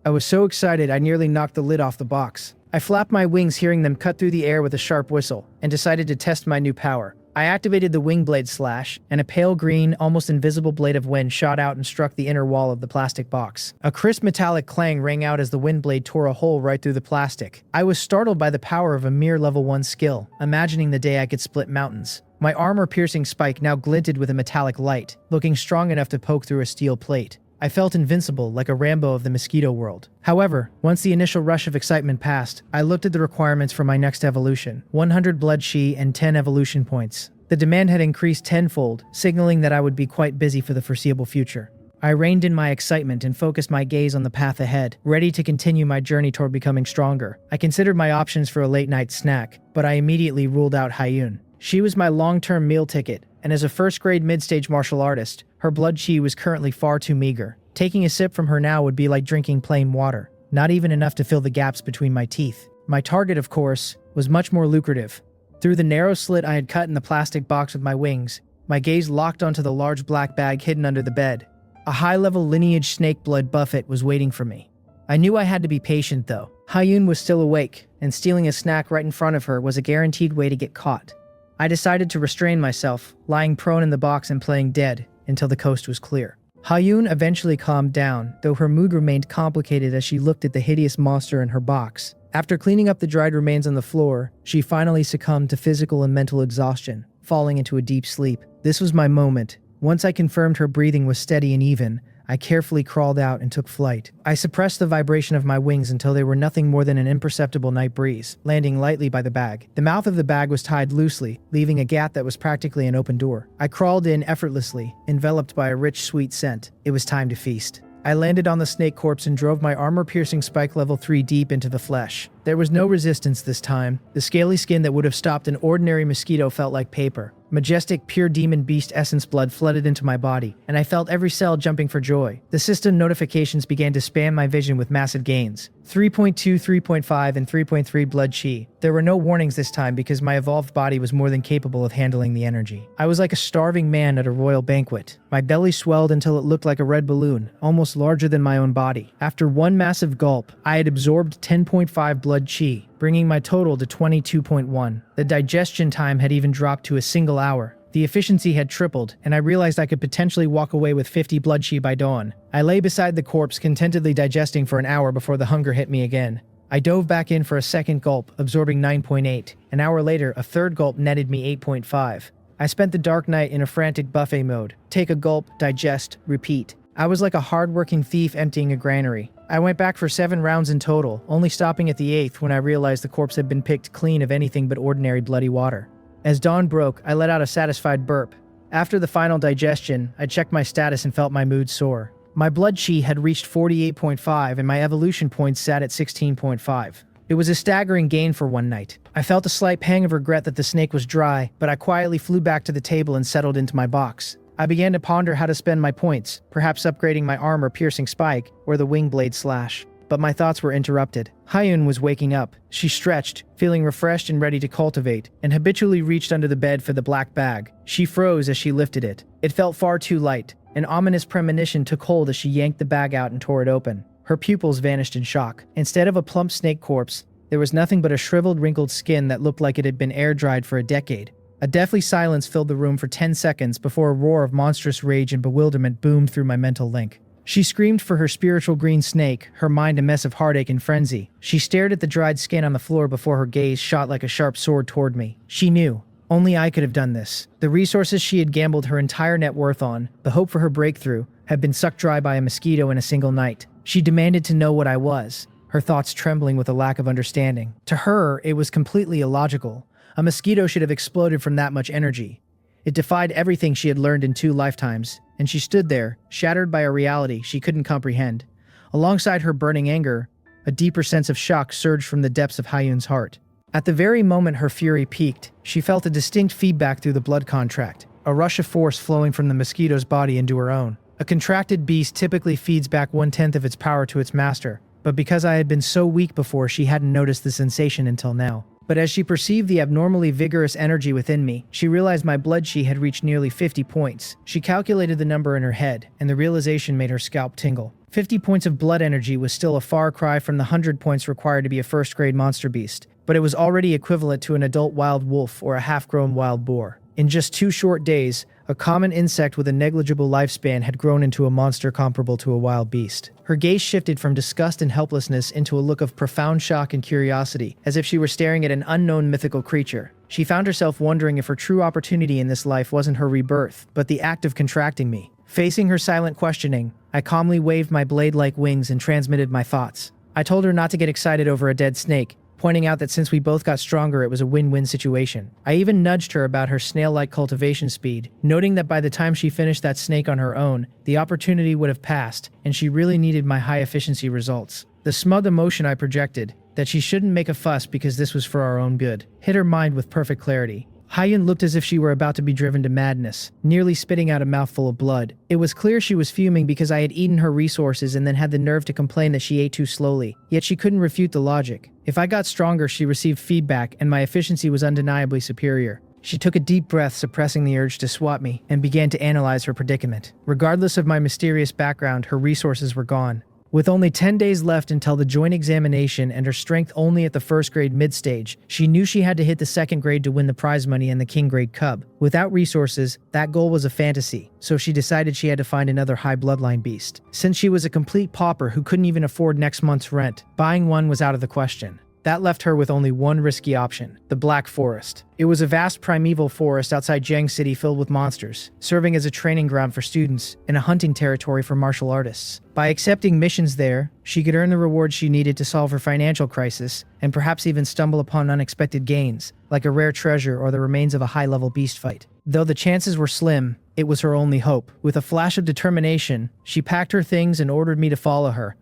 [SPEAKER 1] I was so excited I nearly knocked the lid off the box. I flapped my wings, hearing them cut through the air with a sharp whistle, and decided to test my new power. I activated the wing blade slash, and a pale green, almost invisible blade of wind shot out and struck the inner wall of the plastic box. A crisp metallic clang rang out as the wind blade tore a hole right through the plastic. I was startled by the power of a mere level 1 skill, imagining the day I could split mountains. My armor-piercing spike now glinted with a metallic light, looking strong enough to poke through a steel plate. I felt invincible, like a Rambo of the Mosquito world. However, once the initial rush of excitement passed, I looked at the requirements for my next evolution: 100 blood chi and 10 evolution points. The demand had increased tenfold, signaling that I would be quite busy for the foreseeable future. I reined in my excitement and focused my gaze on the path ahead, ready to continue my journey toward becoming stronger. I considered my options for a late-night snack, but I immediately ruled out Hyun. She was my long-term meal ticket, and as a first-grade mid-stage martial artist, her blood chi was currently far too meager. Taking a sip from her now would be like drinking plain water, not even enough to fill the gaps between my teeth. My target, of course, was much more lucrative. Through the narrow slit I had cut in the plastic box with my wings, my gaze locked onto the large black bag hidden under the bed. A high-level lineage snake blood buffet was waiting for me. I knew I had to be patient, though. Hyun was still awake, and stealing a snack right in front of her was a guaranteed way to get caught. I decided to restrain myself, lying prone in the box and playing dead until the coast was clear. Hyun eventually calmed down, though her mood remained complicated as she looked at the hideous monster in her box. After cleaning up the dried remains on the floor, she finally succumbed to physical and mental exhaustion, falling into a deep sleep. This was my moment. Once I confirmed her breathing was steady and even, I carefully crawled out and took flight. I suppressed the vibration of my wings until they were nothing more than an imperceptible night breeze, landing lightly by the bag. The mouth of the bag was tied loosely, leaving a gap that was practically an open door. I crawled in effortlessly, enveloped by a rich, sweet scent. It was time to feast. I landed on the snake corpse and drove my armor-piercing spike level 3 deep into the flesh. There was no resistance this time. The scaly skin that would have stopped an ordinary mosquito felt like paper. Majestic, pure demon beast essence blood flooded into my body, and I felt every cell jumping for joy. The system notifications began to spam my vision with massive gains. 3.2, 3.5, and 3.3 blood chi. There were no warnings this time because my evolved body was more than capable of handling the energy. I was like a starving man at a royal banquet. My belly swelled until it looked like a red balloon, almost larger than my own body. After one massive gulp, I had absorbed 10.5 blood chi, bringing my total to 22.1. The digestion time had even dropped to a single hour. The efficiency had tripled, and I realized I could potentially walk away with 50 blood chi by dawn. I lay beside the corpse, contentedly digesting for an hour before the hunger hit me again. I dove back in for a second gulp, absorbing 9.8. An hour later, a third gulp netted me 8.5. I spent the dark night in a frantic buffet mode. Take a gulp, digest, repeat. I was like a hard-working thief emptying a granary. I went back for 7 rounds in total, only stopping at the 8th when I realized the corpse had been picked clean of anything but ordinary bloody water. As dawn broke, I let out a satisfied burp. After the final digestion, I checked my status and felt my mood soar. My blood chi had reached 48.5 and my evolution points sat at 16.5. It was a staggering gain for one night. I felt a slight pang of regret that the snake was dry, but I quietly flew back to the table and settled into my box. I began to ponder how to spend my points, perhaps upgrading my armor-piercing spike or the wing blade slash. But my thoughts were interrupted. Hyun was waking up. She stretched, feeling refreshed and ready to cultivate, and habitually reached under the bed for the black bag. She froze as she lifted it. It felt far too light. An ominous premonition took hold as she yanked the bag out and tore it open. Her pupils vanished in shock. Instead of a plump snake corpse, there was nothing but a shriveled, wrinkled skin that looked like it had been air-dried for a decade. A deathly silence filled the room for 10 seconds before a roar of monstrous rage and bewilderment boomed through my mental link. She screamed for her spiritual green snake, her mind a mess of heartache and frenzy. She stared at the dried skin on the floor before her gaze shot like a sharp sword toward me. She knew. Only I could have done this. The resources she had gambled her entire net worth on, the hope for her breakthrough, had been sucked dry by a mosquito in a single night. She demanded to know what I was, her thoughts trembling with a lack of understanding. To her, it was completely illogical. A mosquito should have exploded from that much energy. It defied everything she had learned in 2 lifetimes, and she stood there, shattered by a reality she couldn't comprehend. Alongside her burning anger, a deeper sense of shock surged from the depths of Hyun's heart. At the very moment her fury peaked, she felt a distinct feedback through the blood contract, a rush of force flowing from the mosquito's body into her own. A contracted beast typically feeds back 1/10 of its power to its master, but because I had been so weak before, she hadn't noticed the sensation until now. But as she perceived the abnormally vigorous energy within me, she realized my blood chi had reached nearly 50 points. She calculated the number in her head, and the realization made her scalp tingle. 50 points of blood energy was still a far cry from the 100 points required to be a first-grade monster beast, but it was already equivalent to an adult wild wolf or a half-grown wild boar. In just 2 short days, a common insect with a negligible lifespan had grown into a monster comparable to a wild beast. Her gaze shifted from disgust and helplessness into a look of profound shock and curiosity, as if she were staring at an unknown mythical creature. She found herself wondering if her true opportunity in this life wasn't her rebirth, but the act of contracting me. Facing her silent questioning, I calmly waved my blade-like wings and transmitted my thoughts. I told her not to get excited over a dead snake, pointing out that since we both got stronger, it was a win-win situation. I even nudged her about her snail-like cultivation speed, noting that by the time she finished that snake on her own, the opportunity would have passed, and she really needed my high-efficiency results. The smug emotion I projected, that she shouldn't make a fuss because this was for our own good, hit her mind with perfect clarity. Hyun looked as if she were about to be driven to madness, nearly spitting out a mouthful of blood. It was clear she was fuming because I had eaten her resources and then had the nerve to complain that she ate too slowly, yet she couldn't refute the logic. If I got stronger, she received feedback, and my efficiency was undeniably superior. She took a deep breath, suppressing the urge to swat me, and began to analyze her predicament. Regardless of my mysterious background, her resources were gone. With only 10 days left until the joint examination and her strength only at the first grade mid-stage, she knew she had to hit the second grade to win the prize money and the king grade cub. Without resources, that goal was a fantasy, so she decided she had to find another high bloodline beast. Since she was a complete pauper who couldn't even afford next month's rent, buying one was out of the question. That left her with only one risky option, the Black Forest. It was a vast primeval forest outside Jiang City filled with monsters, serving as a training ground for students and a hunting territory for martial artists. By accepting missions there, she could earn the rewards she needed to solve her financial crisis, and perhaps even stumble upon unexpected gains, like a rare treasure or the remains of a high-level beast fight. Though the chances were slim, it was her only hope. With a flash of determination, she packed her things and ordered me to follow her.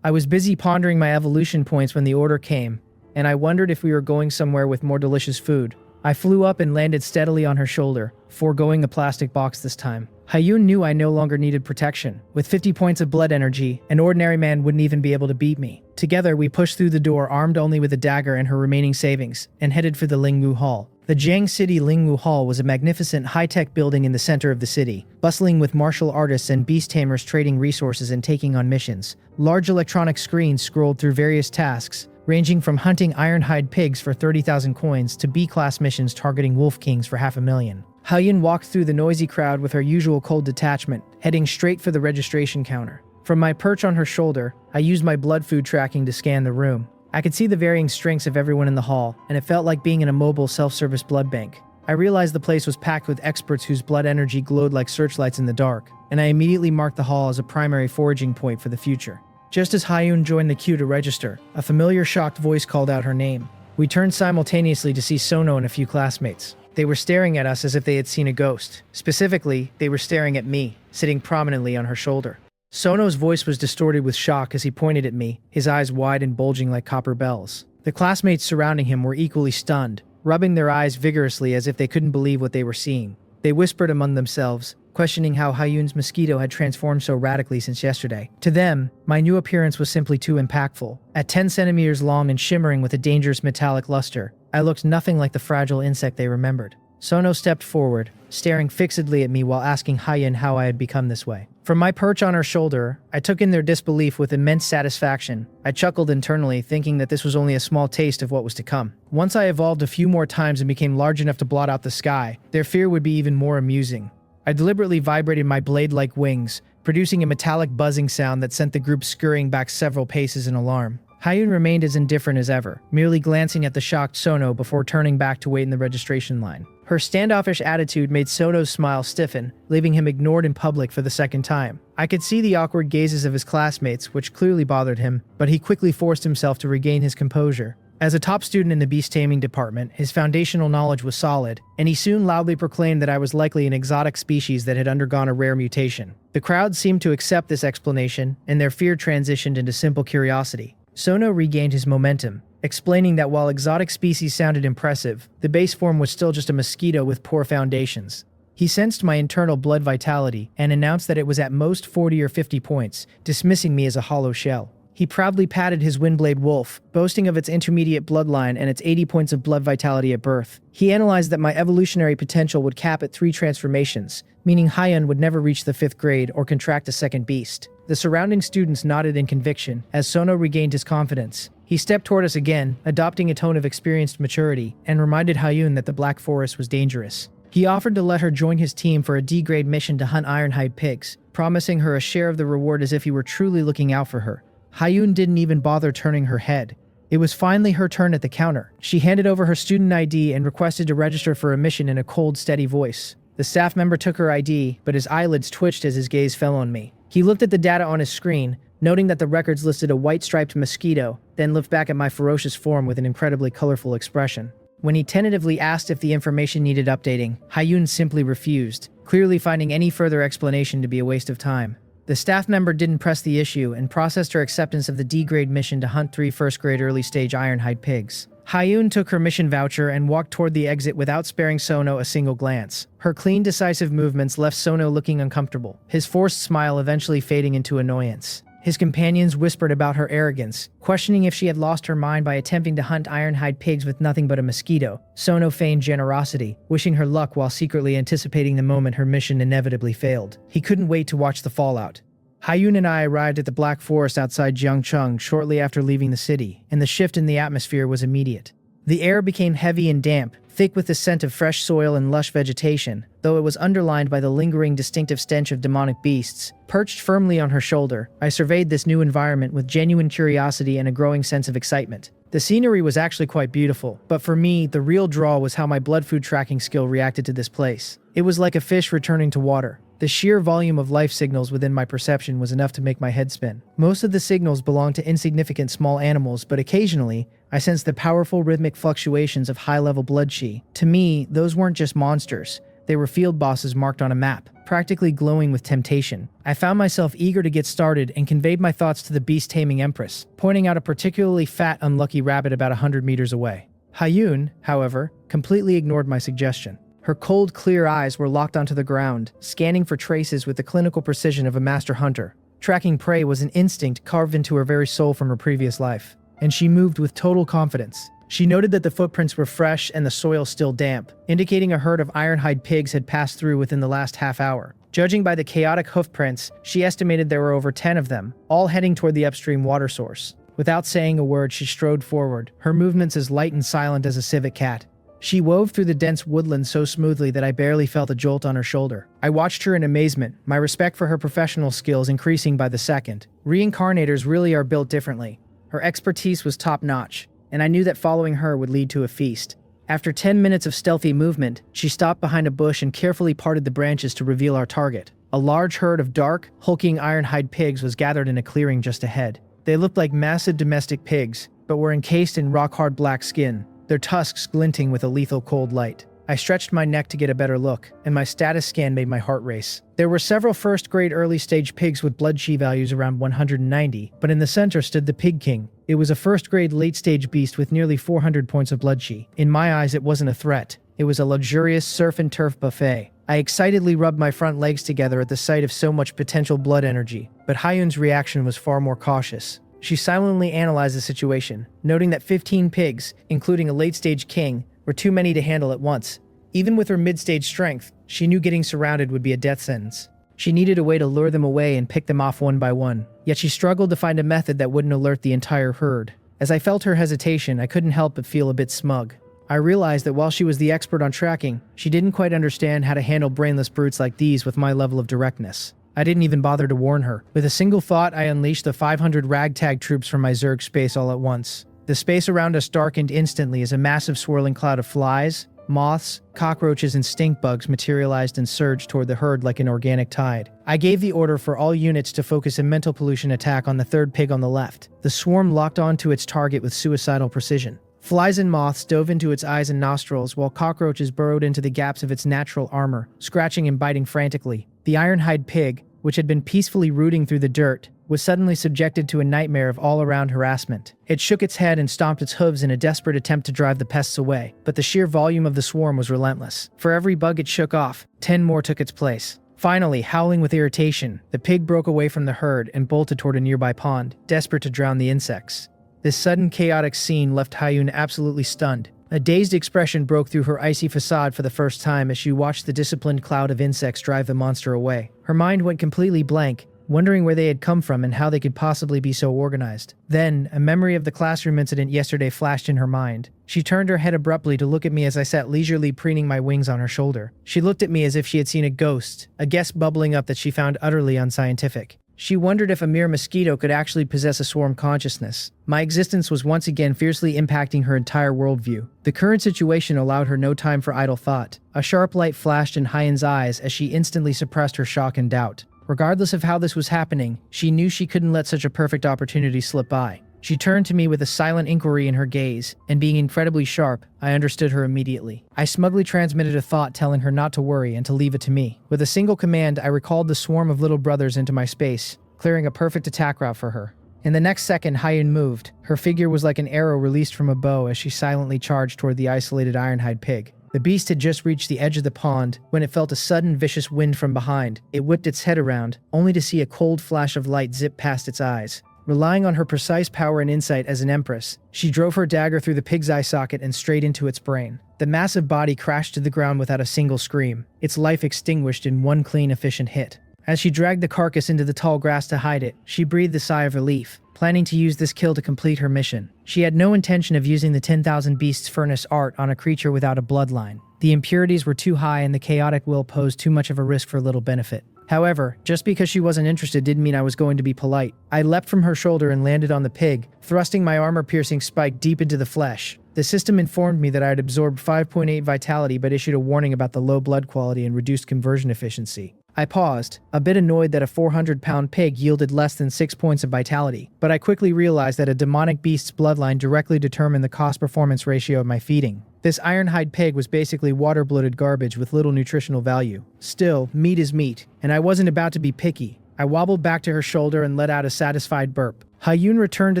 [SPEAKER 1] I was busy pondering my evolution points when the order came, and I wondered if we were going somewhere with more delicious food. I flew up and landed steadily on her shoulder, foregoing the plastic box this time. Hyun knew I no longer needed protection. With 50 points of blood energy, an ordinary man wouldn't even be able to beat me. Together, we pushed through the door armed only with a dagger and her remaining savings, and headed for the Lingwu Hall. The Jiang City Lingwu Hall was a magnificent high-tech building in the center of the city, bustling with martial artists and beast tamers trading resources and taking on missions. Large electronic screens scrolled through various tasks, ranging from hunting ironhide pigs for 30,000 coins to B-class missions targeting wolf kings for $500,000. Hyun walked through the noisy crowd with her usual cold detachment, heading straight for the registration counter. From my perch on her shoulder, I used my blood food tracking to scan the room. I could see the varying strengths of everyone in the hall, and it felt like being in a mobile self-service blood bank. I realized the place was packed with experts whose blood energy glowed like searchlights in the dark, and I immediately marked the hall as a primary foraging point for the future. Just as Hyun joined the queue to register, a familiar shocked voice called out her name. We turned simultaneously to see Sono and a few classmates. They were staring at us as if they had seen a ghost. Specifically, they were staring at me, sitting prominently on her shoulder. Sono's voice was distorted with shock as he pointed at me, his eyes wide and bulging like copper bells. The classmates surrounding him were equally stunned, rubbing their eyes vigorously as if they couldn't believe what they were seeing. They whispered among themselves, questioning how Hyun's Mosquito had transformed so radically since yesterday. To them, my new appearance was simply too impactful. At 10 centimeters long and shimmering with a dangerous metallic luster, I looked nothing like the fragile insect they remembered. Sono stepped forward, staring fixedly at me while asking Hyun how I had become this way. From my perch on her shoulder, I took in their disbelief with immense satisfaction. I chuckled internally, thinking that this was only a small taste of what was to come. Once I evolved a few more times and became large enough to blot out the sky, their fear would be even more amusing. I deliberately vibrated my blade-like wings, producing a metallic buzzing sound that sent the group scurrying back several paces in alarm. Hyun remained as indifferent as ever, merely glancing at the shocked Sono before turning back to wait in the registration line. Her standoffish attitude made Sono's smile stiffen, leaving him ignored in public for the second time. I could see the awkward gazes of his classmates, which clearly bothered him, but he quickly forced himself to regain his composure. As a top student in the beast-taming department, his foundational knowledge was solid, and he soon loudly proclaimed that I was likely an exotic species that had undergone a rare mutation. The crowd seemed to accept this explanation, and their fear transitioned into simple curiosity. Sono regained his momentum, explaining that while exotic species sounded impressive, the base form was still just a mosquito with poor foundations. He sensed my internal blood vitality and announced that it was at most 40 or 50 points, dismissing me as a hollow shell. He proudly patted his Windblade wolf, boasting of its intermediate bloodline and its 80 points of blood vitality at birth. He analyzed that my evolutionary potential would cap at 3 transformations, meaning Hyun would never reach the 5th grade or contract a second beast. The surrounding students nodded in conviction as Sono regained his confidence. He stepped toward us again, adopting a tone of experienced maturity, and reminded Hyun that the Black Forest was dangerous. He offered to let her join his team for a D-grade mission to hunt ironhide pigs, promising her a share of the reward as if he were truly looking out for her. Hyun didn't even bother turning her head. It was finally her turn at the counter. She handed over her student ID and requested to register for a mission in a cold, steady voice. The staff member took her ID, but his eyelids twitched as his gaze fell on me. He looked at the data on his screen, noting that the records listed a white-striped mosquito, then looked back at my ferocious form with an incredibly colorful expression. When he tentatively asked if the information needed updating, Hyun simply refused, clearly finding any further explanation to be a waste of time. The staff member didn't press the issue and processed her acceptance of the D-grade mission to hunt 3 first-grade early-stage ironhide pigs. Hyun took her mission voucher and walked toward the exit without sparing Sono a single glance. Her clean, decisive movements left Sono looking uncomfortable, his forced smile eventually fading into annoyance. His companions whispered about her arrogance, questioning if she had lost her mind by attempting to hunt ironhide pigs with nothing but a mosquito. Sono feigned generosity, wishing her luck while secretly anticipating the moment her mission inevitably failed. He couldn't wait to watch the fallout. Hyun and I arrived at the Black Forest outside Gyeongchung shortly after leaving the city, and the shift in the atmosphere was immediate. The air became heavy and damp, thick with the scent of fresh soil and lush vegetation, though it was underlined by the lingering distinctive stench of demonic beasts. Perched firmly on her shoulder, I surveyed this new environment with genuine curiosity and a growing sense of excitement. The scenery was actually quite beautiful, but for me, the real draw was how my blood food tracking skill reacted to this place. It was like a fish returning to water. The sheer volume of life signals within my perception was enough to make my head spin. Most of the signals belonged to insignificant small animals, but occasionally, I sensed the powerful rhythmic fluctuations of high-level blood chi. To me, those weren't just monsters. They were field bosses marked on a map, practically glowing with temptation. I found myself eager to get started and conveyed my thoughts to the Beast-Taming Empress, pointing out a particularly fat, unlucky rabbit about 100 meters away. Hyun, however, completely ignored my suggestion. Her cold, clear eyes were locked onto the ground, scanning for traces with the clinical precision of a master hunter. Tracking prey was an instinct carved into her very soul from her previous life, and she moved with total confidence. She noted that the footprints were fresh and the soil still damp, indicating a herd of ironhide pigs had passed through within the last half hour. Judging by the chaotic hoofprints, she estimated there were over 10 of them, all heading toward the upstream water source. Without saying a word, she strode forward, her movements as light and silent as a civet cat. She wove through the dense woodland so smoothly that I barely felt a jolt on her shoulder. I watched her in amazement, my respect for her professional skills increasing by the second. Reincarnators really are built differently. Her expertise was top-notch, and I knew that following her would lead to a feast. After 10 minutes of stealthy movement, she stopped behind a bush and carefully parted the branches to reveal our target. A large herd of dark, hulking ironhide pigs was gathered in a clearing just ahead. They looked like massive domestic pigs, but were encased in rock-hard black skin, their tusks glinting with a lethal cold light. I stretched my neck to get a better look, and my status scan made my heart race. There were several first-grade early-stage pigs with blood chi values around 190, but in the center stood the Pig King. It was a first-grade late-stage beast with nearly 400 points of blood chi. In my eyes, it wasn't a threat. It was a luxurious surf and turf buffet. I excitedly rubbed my front legs together at the sight of so much potential blood energy, but Hyun's reaction was far more cautious. She silently analyzed the situation, noting that 15 pigs, including a late-stage king, were too many to handle at once. Even with her mid-stage strength, she knew getting surrounded would be a death sentence. She needed a way to lure them away and pick them off one by one, yet she struggled to find a method that wouldn't alert the entire herd. As I felt her hesitation, I couldn't help but feel a bit smug. I realized that while she was the expert on tracking, she didn't quite understand how to handle brainless brutes like these with my level of directness. I didn't even bother to warn her. With a single thought, I unleashed the 500 ragtag troops from my Zerg space all at once. The space around us darkened instantly as a massive swirling cloud of flies, moths, cockroaches, and stink bugs materialized and surged toward the herd like an organic tide. I gave the order for all units to focus a mental pollution attack on the third pig on the left. The swarm locked onto its target with suicidal precision. Flies and moths dove into its eyes and nostrils, while cockroaches burrowed into the gaps of its natural armor, scratching and biting frantically. The ironhide pig, which had been peacefully rooting through the dirt, was suddenly subjected to a nightmare of all-around harassment. It shook its head and stomped its hooves in a desperate attempt to drive the pests away, but the sheer volume of the swarm was relentless. For every bug it shook off, 10 more took its place. Finally, howling with irritation, the pig broke away from the herd and bolted toward a nearby pond, desperate to drown the insects. This sudden chaotic scene left Hyun absolutely stunned. A dazed expression broke through her icy facade for the first time as she watched the disciplined cloud of insects drive the monster away. Her mind went completely blank, wondering where they had come from and how they could possibly be so organized. Then, a memory of the classroom incident yesterday flashed in her mind. She turned her head abruptly to look at me as I sat leisurely preening my wings on her shoulder. She looked at me as if she had seen a ghost, a guess bubbling up that she found utterly unscientific. She wondered if a mere mosquito could actually possess a swarm consciousness. My existence was once again fiercely impacting her entire worldview. The current situation allowed her no time for idle thought. A sharp light flashed in Hyun's eyes as she instantly suppressed her shock and doubt. Regardless of how this was happening, she knew she couldn't let such a perfect opportunity slip by. She turned to me with a silent inquiry in her gaze, and being incredibly sharp, I understood her immediately. I smugly transmitted a thought telling her not to worry and to leave it to me. With a single command, I recalled the swarm of little brothers into my space, clearing a perfect attack route for her. In the next second, Hyun moved. Her figure was like an arrow released from a bow as she silently charged toward the isolated ironhide pig. The beast had just reached the edge of the pond when it felt a sudden vicious wind from behind. It whipped its head around, only to see a cold flash of light zip past its eyes. Relying on her precise power and insight as an empress, she drove her dagger through the pig's eye socket and straight into its brain. The massive body crashed to the ground without a single scream, its life extinguished in one clean, efficient hit. As she dragged the carcass into the tall grass to hide it, she breathed a sigh of relief, planning to use this kill to complete her mission. She had no intention of using the 10,000 Beasts furnace art on a creature without a bloodline. The impurities were too high and the chaotic will posed too much of a risk for little benefit. However, just because she wasn't interested didn't mean I was going to be polite. I leapt from her shoulder and landed on the pig, thrusting my armor-piercing spike deep into the flesh. The system informed me that I had absorbed 5.8 vitality but issued a warning about the low blood quality and reduced conversion efficiency. I paused, a bit annoyed that a 400-pound pig yielded less than 6 points of vitality, but I quickly realized that a demonic beast's bloodline directly determined the cost-performance ratio of my feeding. This ironhide pig was basically water-bloated garbage with little nutritional value. Still, meat is meat, and I wasn't about to be picky. I wobbled back to her shoulder and let out a satisfied burp. Hyun returned to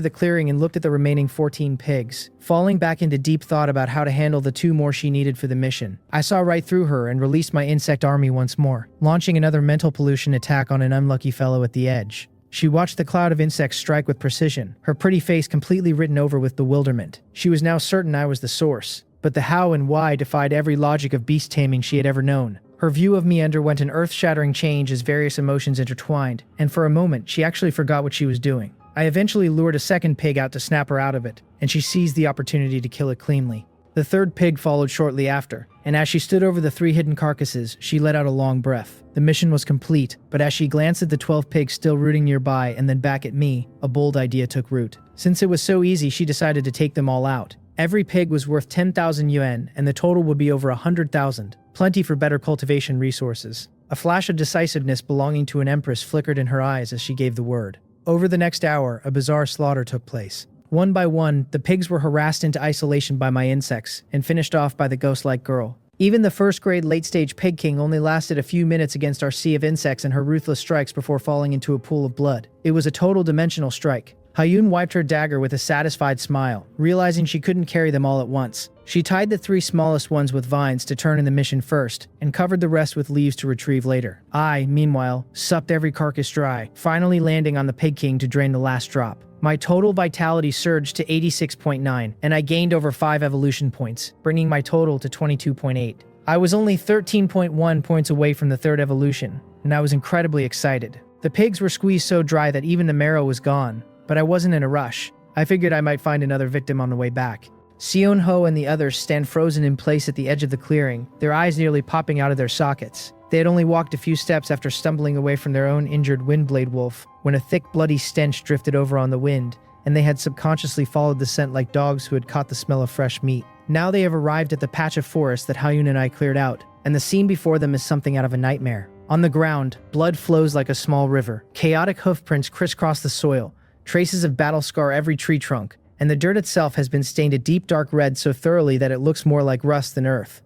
[SPEAKER 1] the clearing and looked at the remaining 14 pigs, falling back into deep thought about how to handle the 2 more she needed for the mission. I saw right through her and released my insect army once more, launching another mental pollution attack on an unlucky fellow at the edge. She watched the cloud of insects strike with precision, her pretty face completely written over with bewilderment. She was now certain I was the source, but the how and why defied every logic of beast taming she had ever known. Her view of me underwent an earth-shattering change as various emotions intertwined, and for a moment she actually forgot what she was doing. I eventually lured a second pig out to snap her out of it, and she seized the opportunity to kill it cleanly. The third pig followed shortly after, and as she stood over the 3 hidden carcasses, she let out a long breath. The mission was complete, but as she glanced at the 12 pigs still rooting nearby and then back at me, a bold idea took root. Since it was so easy, she decided to take them all out. Every pig was worth 10,000 yuan, and the total would be over 100,000. Plenty for better cultivation resources. A flash of decisiveness belonging to an empress flickered in her eyes as she gave the word. Over the next hour, a bizarre slaughter took place. One by one, the pigs were harassed into isolation by my insects, and finished off by the ghost-like girl. Even the first-grade late-stage pig king only lasted a few minutes against our sea of insects and her ruthless strikes before falling into a pool of blood. It was a total dimensional strike. Hyun wiped her dagger with a satisfied smile, realizing she couldn't carry them all at once. She tied the 3 smallest ones with vines to turn in the mission first, and covered the rest with leaves to retrieve later. I, meanwhile, supped every carcass dry, finally landing on the pig king to drain the last drop. My total vitality surged to 86.9, and I gained over 5 evolution points, bringing my total to 22.8. I was only 13.1 points away from the 3rd evolution, and I was incredibly excited. The pigs were squeezed so dry that even the marrow was gone. But I wasn't in a rush. I figured I might find another victim on the way back. Seon-ho and the others stand frozen in place at the edge of the clearing, their eyes nearly popping out of their sockets. They had only walked a few steps after stumbling away from their own injured windblade wolf, when a thick bloody stench drifted over on the wind, and they had subconsciously followed the scent like dogs who had caught the smell of fresh meat. Now they have arrived at the patch of forest that Hyun and I cleared out, and the scene before them is something out of a nightmare. On the ground, blood flows like a small river. Chaotic hoofprints crisscross the soil. Traces of battle scar every tree trunk, and the dirt itself has been stained a deep dark red so thoroughly that it looks more like rust than earth.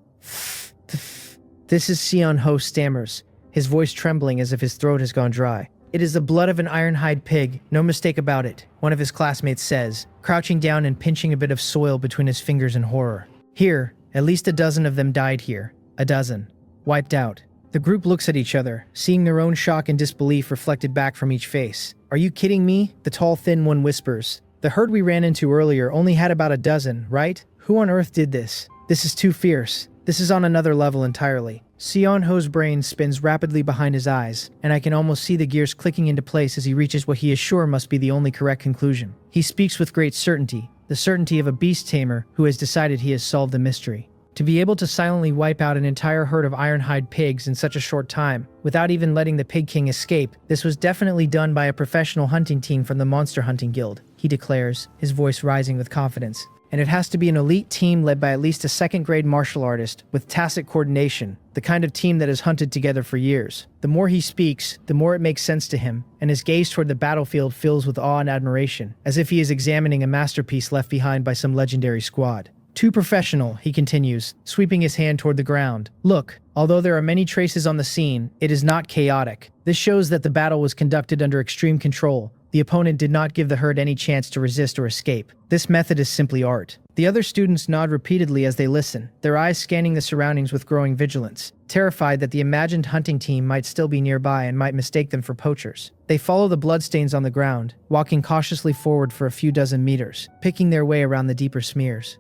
[SPEAKER 1] This is Seon-ho stammers, his voice trembling as if his throat has gone dry. It is the blood of an ironhide pig, no mistake about it, one of his classmates says, crouching down and pinching a bit of soil between his fingers in horror. Here, at least a dozen of them died here. A dozen. Wiped out. The group looks at each other, seeing their own shock and disbelief reflected back from each face. Are you kidding me? The tall, thin one whispers. The herd we ran into earlier only had about a dozen, right? Who on earth did this? This is too fierce. This is on another level entirely. Seon-ho's brain spins rapidly behind his eyes, and I can almost see the gears clicking into place as he reaches what he is sure must be the only correct conclusion. He speaks with great certainty, the certainty of a beast tamer who has decided he has solved the mystery. To be able to silently wipe out an entire herd of ironhide pigs in such a short time, without even letting the Pig King escape, this was definitely done by a professional hunting team from the Monster Hunting Guild, he declares, his voice rising with confidence. And it has to be an elite team led by at least a second-grade martial artist with tacit coordination, the kind of team that has hunted together for years. The more he speaks, the more it makes sense to him, and his gaze toward the battlefield fills with awe and admiration, as if he is examining a masterpiece left behind by some legendary squad. Too professional, he continues, sweeping his hand toward the ground. Look, although there are many traces on the scene, it is not chaotic. This shows that the battle was conducted under extreme control. The opponent did not give the herd any chance to resist or escape. This method is simply art. The other students nod repeatedly as they listen, their eyes scanning the surroundings with growing vigilance, terrified that the imagined hunting team might still be nearby and might mistake them for poachers. They follow the bloodstains on the ground, walking cautiously forward for a few dozen meters, picking their way around the deeper smears.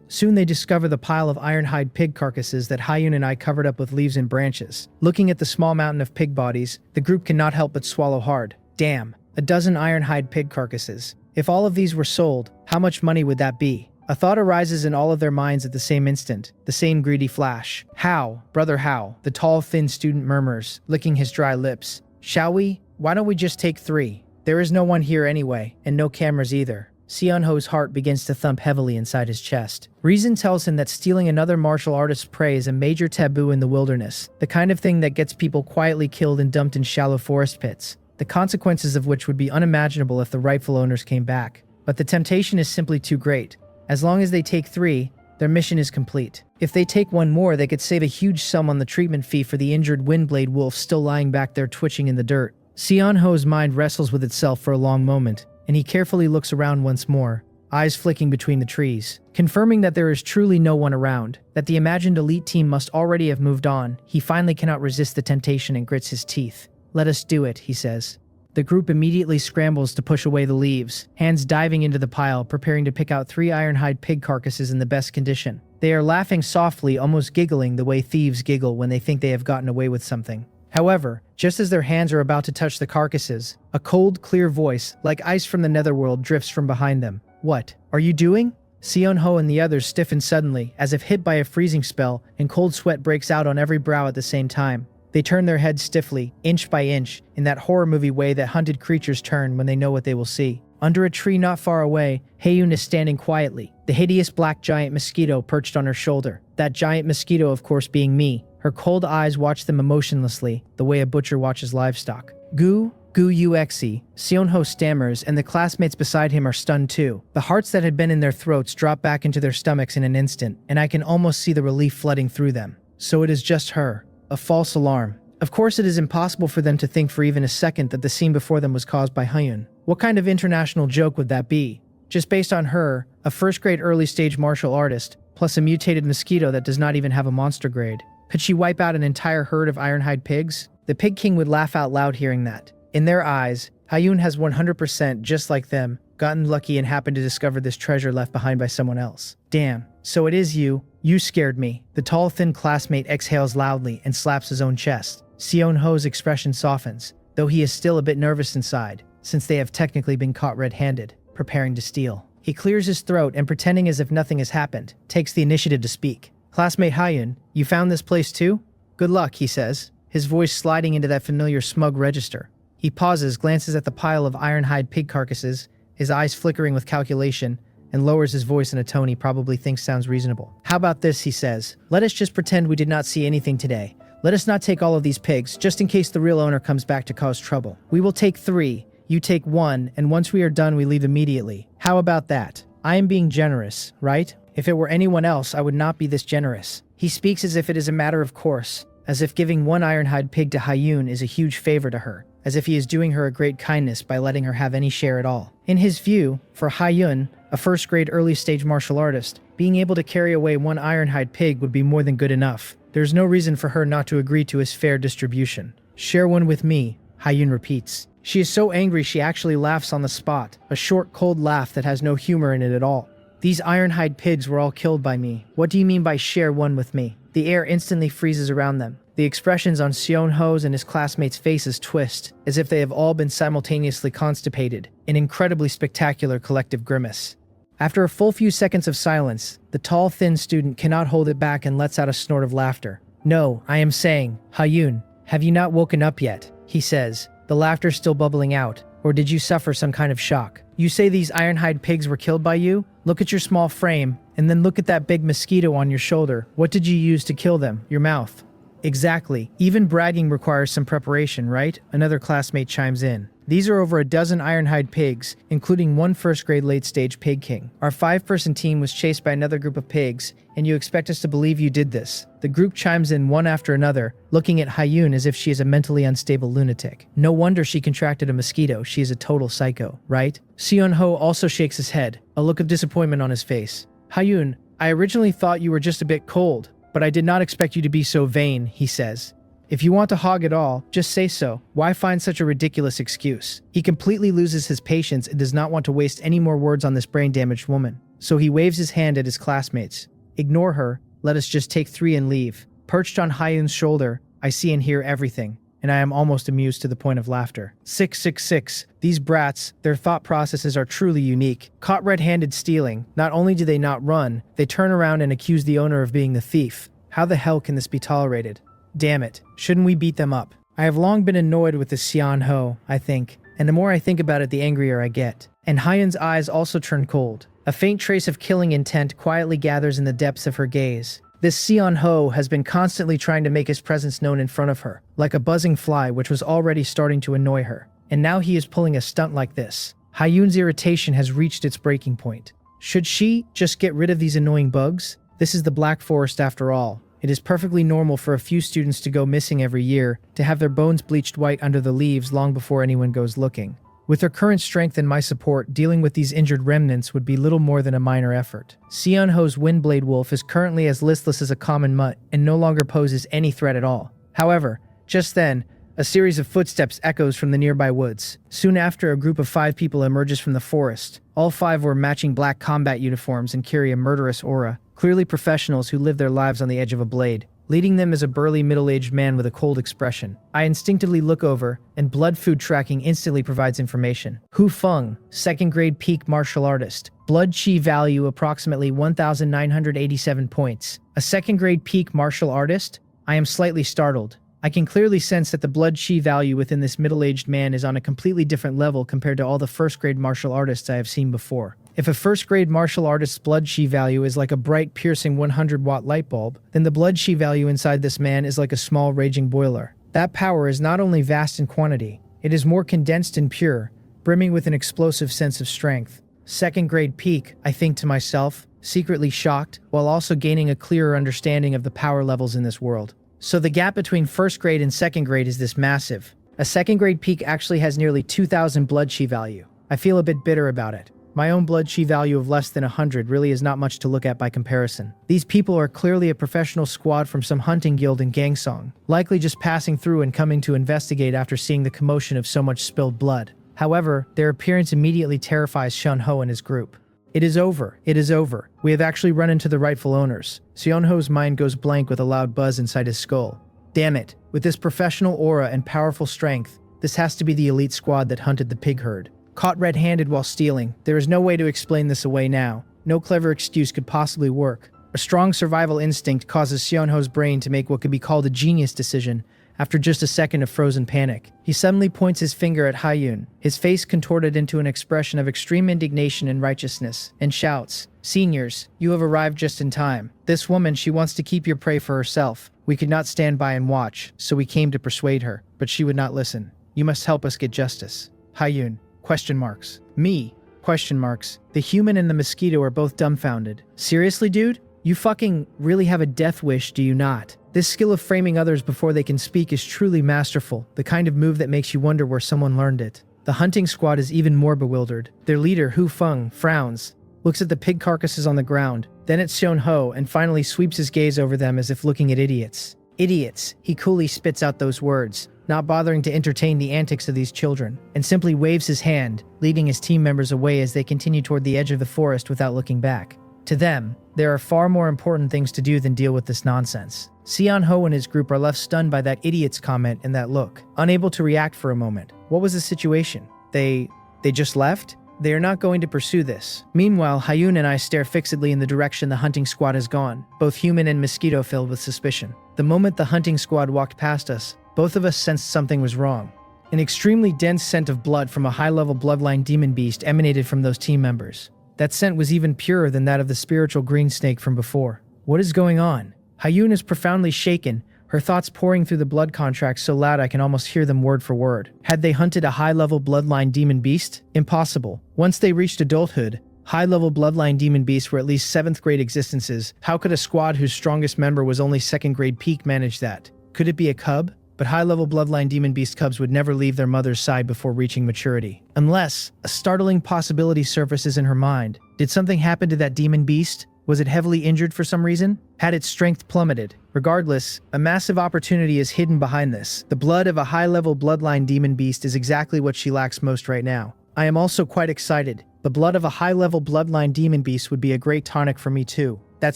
[SPEAKER 1] Soon they discover the pile of ironhide pig carcasses that Hyun and I covered up with leaves and branches. Looking at the small mountain of pig bodies, the group cannot help but swallow hard. Damn, a dozen ironhide pig carcasses. If all of these were sold, how much money would that be? A thought arises in all of their minds at the same instant, the same greedy flash. How, brother how, the tall, thin student murmurs, licking his dry lips. Shall we? Why don't we just take 3? There is no one here anyway, and no cameras either. Seon-ho's heart begins to thump heavily inside his chest. Reason tells him that stealing another martial artist's prey is a major taboo in the wilderness, the kind of thing that gets people quietly killed and dumped in shallow forest pits, the consequences of which would be unimaginable if the rightful owners came back. But the temptation is simply too great. As long as they take 3, their mission is complete. If they take 1 more, they could save a huge sum on the treatment fee for the injured windblade wolf still lying back there twitching in the dirt. Seon-ho's mind wrestles with itself for a long moment, and he carefully looks around once more, eyes flicking between the trees. Confirming that there is truly no one around, that the imagined elite team must already have moved on, he finally cannot resist the temptation and grits his teeth. Let us do it, he says. The group immediately scrambles to push away the leaves, hands diving into the pile, preparing to pick out 3 ironhide pig carcasses in the best condition. They are laughing softly, almost giggling the way thieves giggle when they think they have gotten away with something. However, just as their hands are about to touch the carcasses, a cold, clear voice, like ice from the netherworld, drifts from behind them. What are you doing? Seon-ho and the others stiffen suddenly, as if hit by a freezing spell, and cold sweat breaks out on every brow at the same time. They turn their heads stiffly, inch by inch, in that horror movie way that hunted creatures turn when they know what they will see. Under a tree not far away, Haeyoon is standing quietly, the hideous black giant mosquito perched on her shoulder. That giant mosquito, of course, being me. Her cold eyes watch them emotionlessly, the way a butcher watches livestock. Gu Uxe, Seon-ho stammers, and the classmates beside him are stunned too. The hearts that had been in their throats drop back into their stomachs in an instant, and I can almost see the relief flooding through them. So it is just her. A false alarm. Of course it is impossible for them to think for even a second that the scene before them was caused by Hyun. What kind of international joke would that be? Just based on her, a first-grade early-stage martial artist, plus a mutated mosquito that does not even have a monster grade. Could she wipe out an entire herd of ironhide pigs? The Pig King would laugh out loud hearing that. In their eyes, Hyun has 100%, just like them, gotten lucky and happened to discover this treasure left behind by someone else. Damn, so it is you. You scared me. The tall, thin classmate exhales loudly and slaps his own chest. Seon-ho's expression softens, though he is still a bit nervous inside, since they have technically been caught red-handed, preparing to steal. He clears his throat and, pretending as if nothing has happened, takes the initiative to speak. Classmate Hyun, you found this place too? Good luck, he says, his voice sliding into that familiar smug register. He pauses, glances at the pile of ironhide pig carcasses, his eyes flickering with calculation, and lowers his voice in a tone he probably thinks sounds reasonable. How about this, he says. Let us just pretend we did not see anything today. Let us not take all of these pigs, just in case the real owner comes back to cause trouble. We will take 3, you take 1, and once we are done we leave immediately. How about that? I am being generous, right? If it were anyone else, I would not be this generous. He speaks as if it is a matter of course, as if giving 1 ironhide pig to Hyun is a huge favor to her, as if he is doing her a great kindness by letting her have any share at all. In his view, for Hyun, a first-grade early-stage martial artist, being able to carry away 1 ironhide pig would be more than good enough. There's no reason for her not to agree to his fair distribution. Share one with me, Hyun repeats. She is so angry she actually laughs on the spot, a short, cold laugh that has no humor in it at all. These ironhide pigs were all killed by me. What do you mean by share one with me? The air instantly freezes around them. The expressions on Seon-ho's and his classmates' faces twist, as if they have all been simultaneously constipated, an incredibly spectacular collective grimace. After a full few seconds of silence, the tall, thin student cannot hold it back and lets out a snort of laughter. No, I am saying, Hyun, have you not woken up yet? He says, the laughter still bubbling out. Or did you suffer some kind of shock? You say these ironhide pigs were killed by you? Look at your small frame, and then look at that big mosquito on your shoulder. What did you use to kill them? Your mouth. Exactly. Even bragging requires some preparation, right? Another classmate chimes in. These are over a dozen ironhide pigs, including one first-grade late-stage pig king. Our 5-person team was chased by another group of pigs, and you expect us to believe you did this. The group chimes in one after another, looking at Hyun as if she is a mentally unstable lunatic. No wonder she contracted a mosquito. She is a total psycho, right? Seon-ho also shakes his head, a look of disappointment on his face. Hyun, I originally thought you were just a bit cold, but I did not expect you to be so vain, he says. If you want to hog it all, just say so. Why find such a ridiculous excuse? He completely loses his patience and does not want to waste any more words on this brain-damaged woman. So he waves his hand at his classmates. Ignore her, let us just take 3 and leave. Perched on Hyun's shoulder, I see and hear everything, and I am almost amused to the point of laughter. 666. These brats, their thought processes are truly unique. Caught red-handed stealing, not only do they not run, they turn around and accuse the owner of being the thief. How the hell can this be tolerated? Damn it, shouldn't we beat them up? I have long been annoyed with this Seon-ho, I think, and the more I think about it, the angrier I get. And Hyun's eyes also turn cold. A faint trace of killing intent quietly gathers in the depths of her gaze. This Seon-ho has been constantly trying to make his presence known in front of her, like a buzzing fly which was already starting to annoy her. And now he is pulling a stunt like this. Hyun's irritation has reached its breaking point. Should she just get rid of these annoying bugs? This is the Black Forest after all. It is perfectly normal for a few students to go missing every year, to have their bones bleached white under the leaves long before anyone goes looking. With her current strength and my support, dealing with these injured remnants would be little more than a minor effort. Seon-ho's Windblade Wolf is currently as listless as a common mutt and no longer poses any threat at all. However, just then, a series of footsteps echoes from the nearby woods. Soon after, a group of 5 people emerges from the forest. All 5 wear matching black combat uniforms and carry a murderous aura. Clearly professionals who live their lives on the edge of a blade. Leading them is a burly middle-aged man with a cold expression. I instinctively look over, and blood food tracking instantly provides information. Hu Feng, 2nd grade peak martial artist. Blood chi value approximately 1,987 points. A 2nd grade peak martial artist? I am slightly startled. I can clearly sense that the blood chi value within this middle-aged man is on a completely different level compared to all the 1st grade martial artists I have seen before. If a 1st grade martial artist's blood chi value is like a bright, piercing 100-watt light bulb, then the blood chi value inside this man is like a small, raging boiler. That power is not only vast in quantity, it is more condensed and pure, brimming with an explosive sense of strength. 2nd grade peak, I think to myself, secretly shocked, while also gaining a clearer understanding of the power levels in this world. So the gap between 1st grade and 2nd grade is this massive. A 2nd grade peak actually has nearly 2,000 blood chi value. I feel a bit bitter about it. My own blood chi value of less than 100 really is not much to look at by comparison. These people are clearly a professional squad from some hunting guild in Gangsong, likely just passing through and coming to investigate after seeing the commotion of so much spilled blood. However, their appearance immediately terrifies Seon-ho and his group. It is over. It is over. We have actually run into the rightful owners. Seon-ho's mind goes blank with a loud buzz inside his skull. Damn it. With this professional aura and powerful strength, this has to be the elite squad that hunted the pig herd. Caught red-handed while stealing. There is no way to explain this away now. No clever excuse could possibly work. A strong survival instinct causes Seon-ho's brain to make what could be called a genius decision after just a second of frozen panic. He suddenly points his finger at Hyun, his face contorted into an expression of extreme indignation and righteousness, and shouts, "Seniors, you have arrived just in time. This woman, she wants to keep your prey for herself. We could not stand by and watch, so we came to persuade her, but she would not listen. You must help us get justice." Hyun. Question marks. Me. Question marks. The human and the mosquito are both dumbfounded. Seriously, dude? You fucking really have a death wish, do you not? This skill of framing others before they can speak is truly masterful, the kind of move that makes you wonder where someone learned it. The hunting squad is even more bewildered. Their leader, Hu Feng, frowns, looks at the pig carcasses on the ground, Then it's Seon-ho and finally sweeps his gaze over them as if looking at idiots. Idiots, he coolly spits out those words, not bothering to entertain the antics of these children, and simply waves his hand, leading his team members away as they continue toward the edge of the forest without looking back. To them, there are far more important things to do than deal with this nonsense. Seon-ho and his group are left stunned by that idiot's comment and that look, unable to react for a moment. What was the situation? They just left? They are not going to pursue this. Meanwhile, Hyun and I stare fixedly in the direction the hunting squad has gone, both human and Mosquito filled with suspicion. The moment the hunting squad walked past us, both of us sensed something was wrong. An extremely dense scent of blood from a high-level bloodline demon beast emanated from those team members. That scent was even purer than that of the spiritual green snake from before. What is going on? Hyun is profoundly shaken, her thoughts pouring through the blood contracts so loud I can almost hear them word for word. Had they hunted a high-level bloodline demon beast? Impossible. Once they reached adulthood, high-level bloodline demon beasts were at least 7th grade existences. How could a squad whose strongest member was only 2nd grade peak manage that? Could it be a cub? But high-level bloodline demon beast cubs would never leave their mother's side before reaching maturity. Unless a startling possibility surfaces in her mind. Did something happen to that demon beast? Was it heavily injured for some reason? Had its strength plummeted? Regardless, a massive opportunity is hidden behind this. The blood of a high-level bloodline demon beast is exactly what she lacks most right now. I am also quite excited. The blood of a high-level bloodline demon beast would be a great tonic for me too. That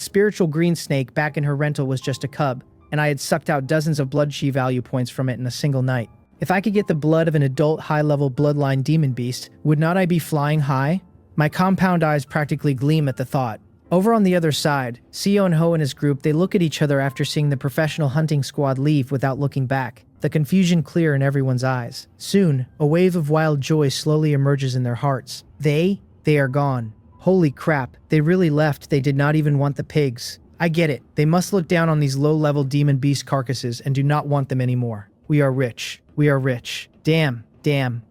[SPEAKER 1] spiritual green snake back in her rental was just a cub, and I had sucked out dozens of blood chi value points from it in a single night. If I could get the blood of an adult high-level bloodline demon beast, would not I be flying high? My compound eyes practically gleam at the thought. Over on the other side, Seon-ho and his group, they look at each other after seeing the professional hunting squad leave without looking back, the confusion clear in everyone's eyes. Soon, a wave of wild joy slowly emerges in their hearts. They are gone. Holy crap, they really left. They did not even want the pigs. I get it. They must look down on these low-level demon beast carcasses and do not want them anymore. We are rich. We are rich. Damn,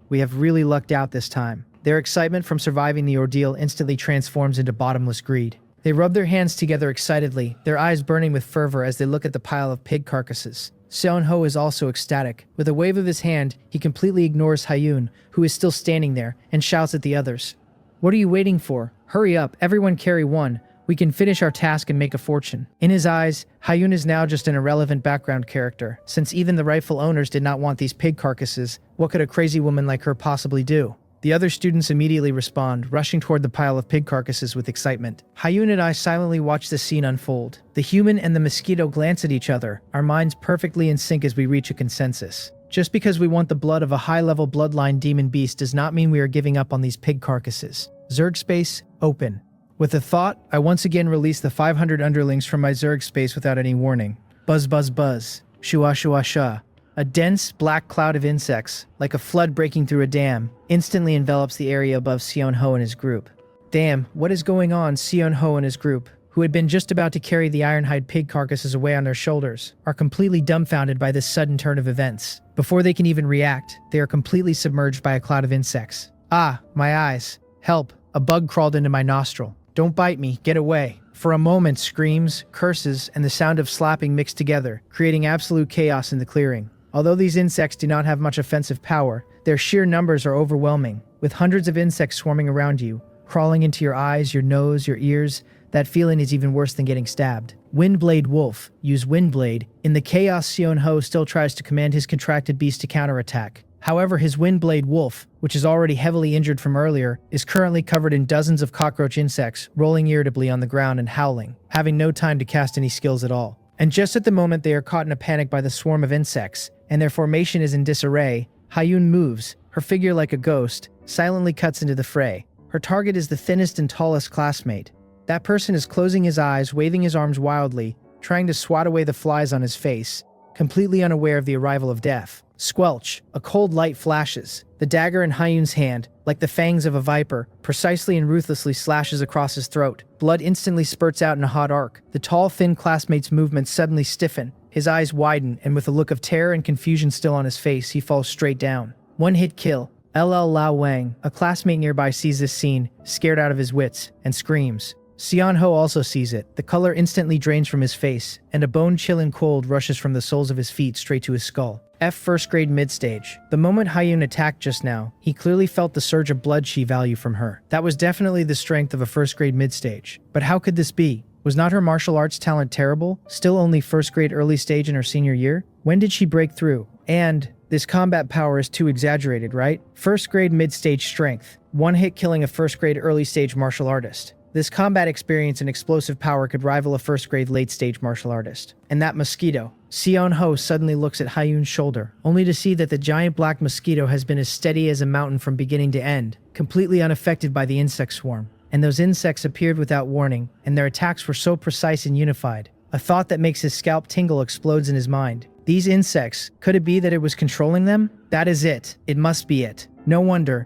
[SPEAKER 1] we have really lucked out this time. Their excitement from surviving the ordeal instantly transforms into bottomless greed. They rub their hands together excitedly, their eyes burning with fervor as they look at the pile of pig carcasses. Seon-ho is also ecstatic. With a wave of his hand, he completely ignores Hyun, who is still standing there, and shouts at the others. What are you waiting for? Hurry up, everyone carry one. We can finish our task and make a fortune. In his eyes, Hyun is now just an irrelevant background character. Since even the rightful owners did not want these pig carcasses, what could a crazy woman like her possibly do? The other students immediately respond, rushing toward the pile of pig carcasses with excitement. Hyun and I silently watch the scene unfold. The human and the mosquito glance at each other, our minds perfectly in sync as we reach a consensus. Just because we want the blood of a high-level bloodline demon beast does not mean we are giving up on these pig carcasses. Zerg space, open. With a thought, I once again release the 500 underlings from my Zerg space without any warning. Buzz buzz buzz. Shua shua shua. A dense, black cloud of insects, like a flood breaking through a dam, instantly envelops the area above Seon-ho and his group. Damn, what is going on? Seon-ho and his group, who had been just about to carry the ironhide pig carcasses away on their shoulders, are completely dumbfounded by this sudden turn of events. Before they can even react, they are completely submerged by a cloud of insects. Ah, my eyes. Help, a bug crawled into my nostril. Don't bite me, get away. For a moment, screams, curses, and the sound of slapping mixed together, creating absolute chaos in the clearing. Although these insects do not have much offensive power, their sheer numbers are overwhelming. With hundreds of insects swarming around you, crawling into your eyes, your nose, your ears, that feeling is even worse than getting stabbed. Windblade Wolf. Use Windblade. In the chaos, Seon-ho still tries to command his contracted beast to counterattack. However, his Windblade Wolf, which is already heavily injured from earlier, is currently covered in dozens of cockroach insects, rolling irritably on the ground and howling, having no time to cast any skills at all. And just at the moment they are caught in a panic by the swarm of insects, and their formation is in disarray, Hyun moves, her figure like a ghost, silently cuts into the fray. Her target is the thinnest and tallest classmate. That person is closing his eyes, waving his arms wildly, trying to swat away the flies on his face, completely unaware of the arrival of death. Squelch, a cold light flashes. The dagger in Hyun's hand, like the fangs of a viper, precisely and ruthlessly slashes across his throat. Blood instantly spurts out in a hot arc. The tall, thin classmate's movements suddenly stiffen. His eyes widen, and with a look of terror and confusion still on his face, he falls straight down. One-hit kill. LL Lao Wang, a classmate nearby, sees this scene, scared out of his wits, and screams. Seon-ho also sees it. The color instantly drains from his face, and a bone-chilling cold rushes from the soles of his feet straight to his skull. F first grade mid-stage. The moment Hyun attacked just now, he clearly felt the surge of blood chi value from her. That was definitely the strength of a first grade mid-stage. But how could this be? Was not her martial arts talent terrible? Still only first grade early stage in her senior year? When did she break through? And this combat power is too exaggerated, right? First grade mid-stage strength. One hit killing a first grade early stage martial artist. This combat experience and explosive power could rival a first grade late stage martial artist. And that mosquito. Seon-ho suddenly looks at Hyun's shoulder, only to see that the giant black mosquito has been as steady as a mountain from beginning to end, completely unaffected by the insect swarm. And those insects appeared without warning, and their attacks were so precise and unified. A thought that makes his scalp tingle explodes in his mind. These insects, could it be that it was controlling them? That is it. It must be it. No wonder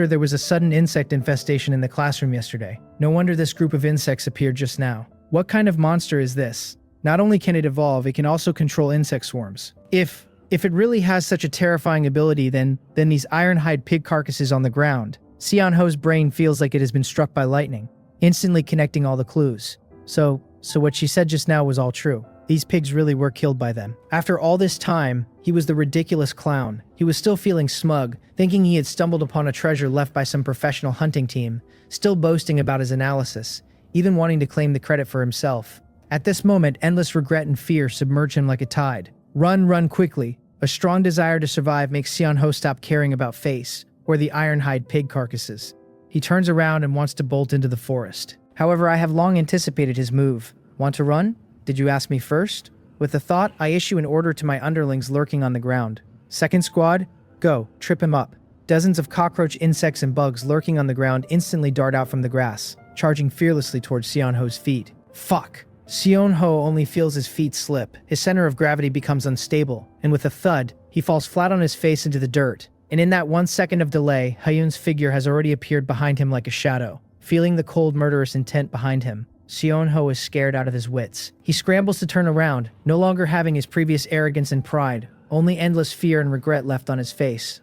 [SPEAKER 1] there was a sudden insect infestation in the classroom yesterday. No wonder this group of insects appeared just now. What kind of monster is this? Not only can it evolve, it can also control insect swarms. If it really has such a terrifying ability, then these ironhide pig carcasses on the ground. Seon-ho's brain feels like it has been struck by lightning, instantly connecting all the clues. So what she said just now was all true. These pigs really were killed by them. After all this time, he was the ridiculous clown. He was still feeling smug, thinking he had stumbled upon a treasure left by some professional hunting team, still boasting about his analysis, even wanting to claim the credit for himself. At this moment, endless regret and fear submerge him like a tide. Run quickly. A strong desire to survive makes Seon-ho stop caring about face, or the ironhide pig carcasses. He turns around and wants to bolt into the forest. However, I have long anticipated his move. Want to run? Did you ask me first? With the thought, I issue an order to my underlings lurking on the ground. Second squad, go, trip him up. Dozens of cockroach insects and bugs lurking on the ground instantly dart out from the grass, charging fearlessly towards Seon-ho's feet. Fuck! Seon-ho only feels his feet slip. His center of gravity becomes unstable, and with a thud, he falls flat on his face into the dirt. And in that 1 second of delay, Hyun's figure has already appeared behind him like a shadow. Feeling the cold, murderous intent behind him, Seon-ho is scared out of his wits. He scrambles to turn around, no longer having his previous arrogance and pride, only endless fear and regret left on his face.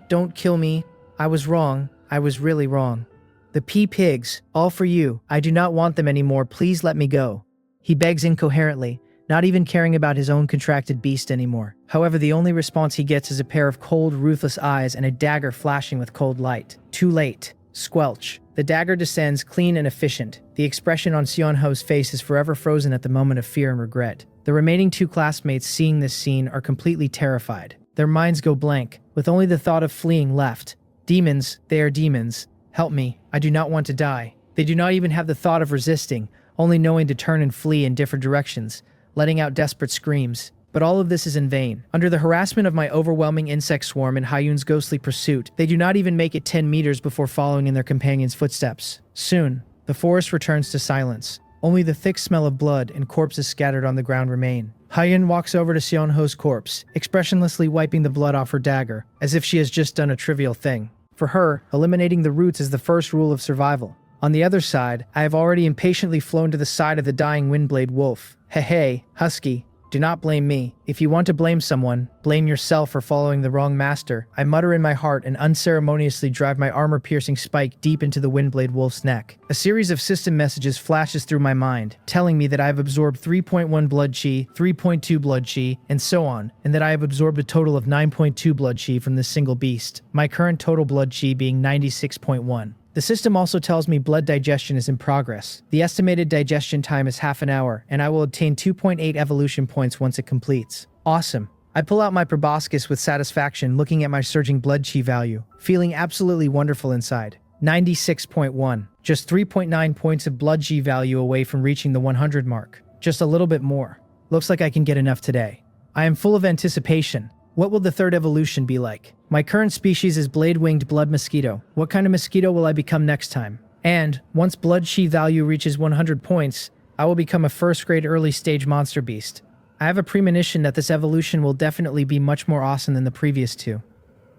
[SPEAKER 1] Don't kill me. I was wrong. I was really wrong. The pigs, all for you. I do not want them anymore. Please let me go. He begs incoherently, not even caring about his own contracted beast anymore. However, the only response he gets is a pair of cold, ruthless eyes and a dagger flashing with cold light. Too late. Squelch. The dagger descends clean and efficient. The expression on Seon-ho's face is forever frozen at the moment of fear and regret. The remaining two classmates seeing this scene are completely terrified. Their minds go blank, with only the thought of fleeing left. Demons, they are demons. Help me, I do not want to die. They do not even have the thought of resisting, only knowing to turn and flee in different directions, letting out desperate screams. But all of this is in vain. Under the harassment of my overwhelming insect swarm and Hyun's ghostly pursuit, they do not even make it 10 meters before following in their companion's footsteps. Soon, the forest returns to silence. Only the thick smell of blood and corpses scattered on the ground remain. Hyun walks over to Seon-ho's corpse, expressionlessly wiping the blood off her dagger, as if she has just done a trivial thing. For her, eliminating the roots is the first rule of survival. On the other side, I have already impatiently flown to the side of the dying windblade wolf. Hey, husky. Do not blame me. If you want to blame someone, blame yourself for following the wrong master. I mutter in my heart and unceremoniously drive my armor-piercing spike deep into the windblade wolf's neck. A series of system messages flashes through my mind, telling me that I have absorbed 3.1 blood chi, 3.2 blood chi, and so on, and that I have absorbed a total of 9.2 blood chi from this single beast, my current total blood chi being 96.1. The system also tells me blood digestion is in progress. The estimated digestion time is half an hour, and I will obtain 2.8 evolution points once it completes. Awesome. I pull out my proboscis with satisfaction, looking at my surging blood chi value, feeling absolutely wonderful inside. 96.1. Just 3.9 points of blood chi value away from reaching the 100 mark. Just a little bit more. Looks like I can get enough today. I am full of anticipation. What will the third evolution be like? My current species is blade-winged blood mosquito. What kind of mosquito will I become next time? And, once blood chi value reaches 100 points, I will become a first-grade early-stage monster beast. I have a premonition that this evolution will definitely be much more awesome than the previous two.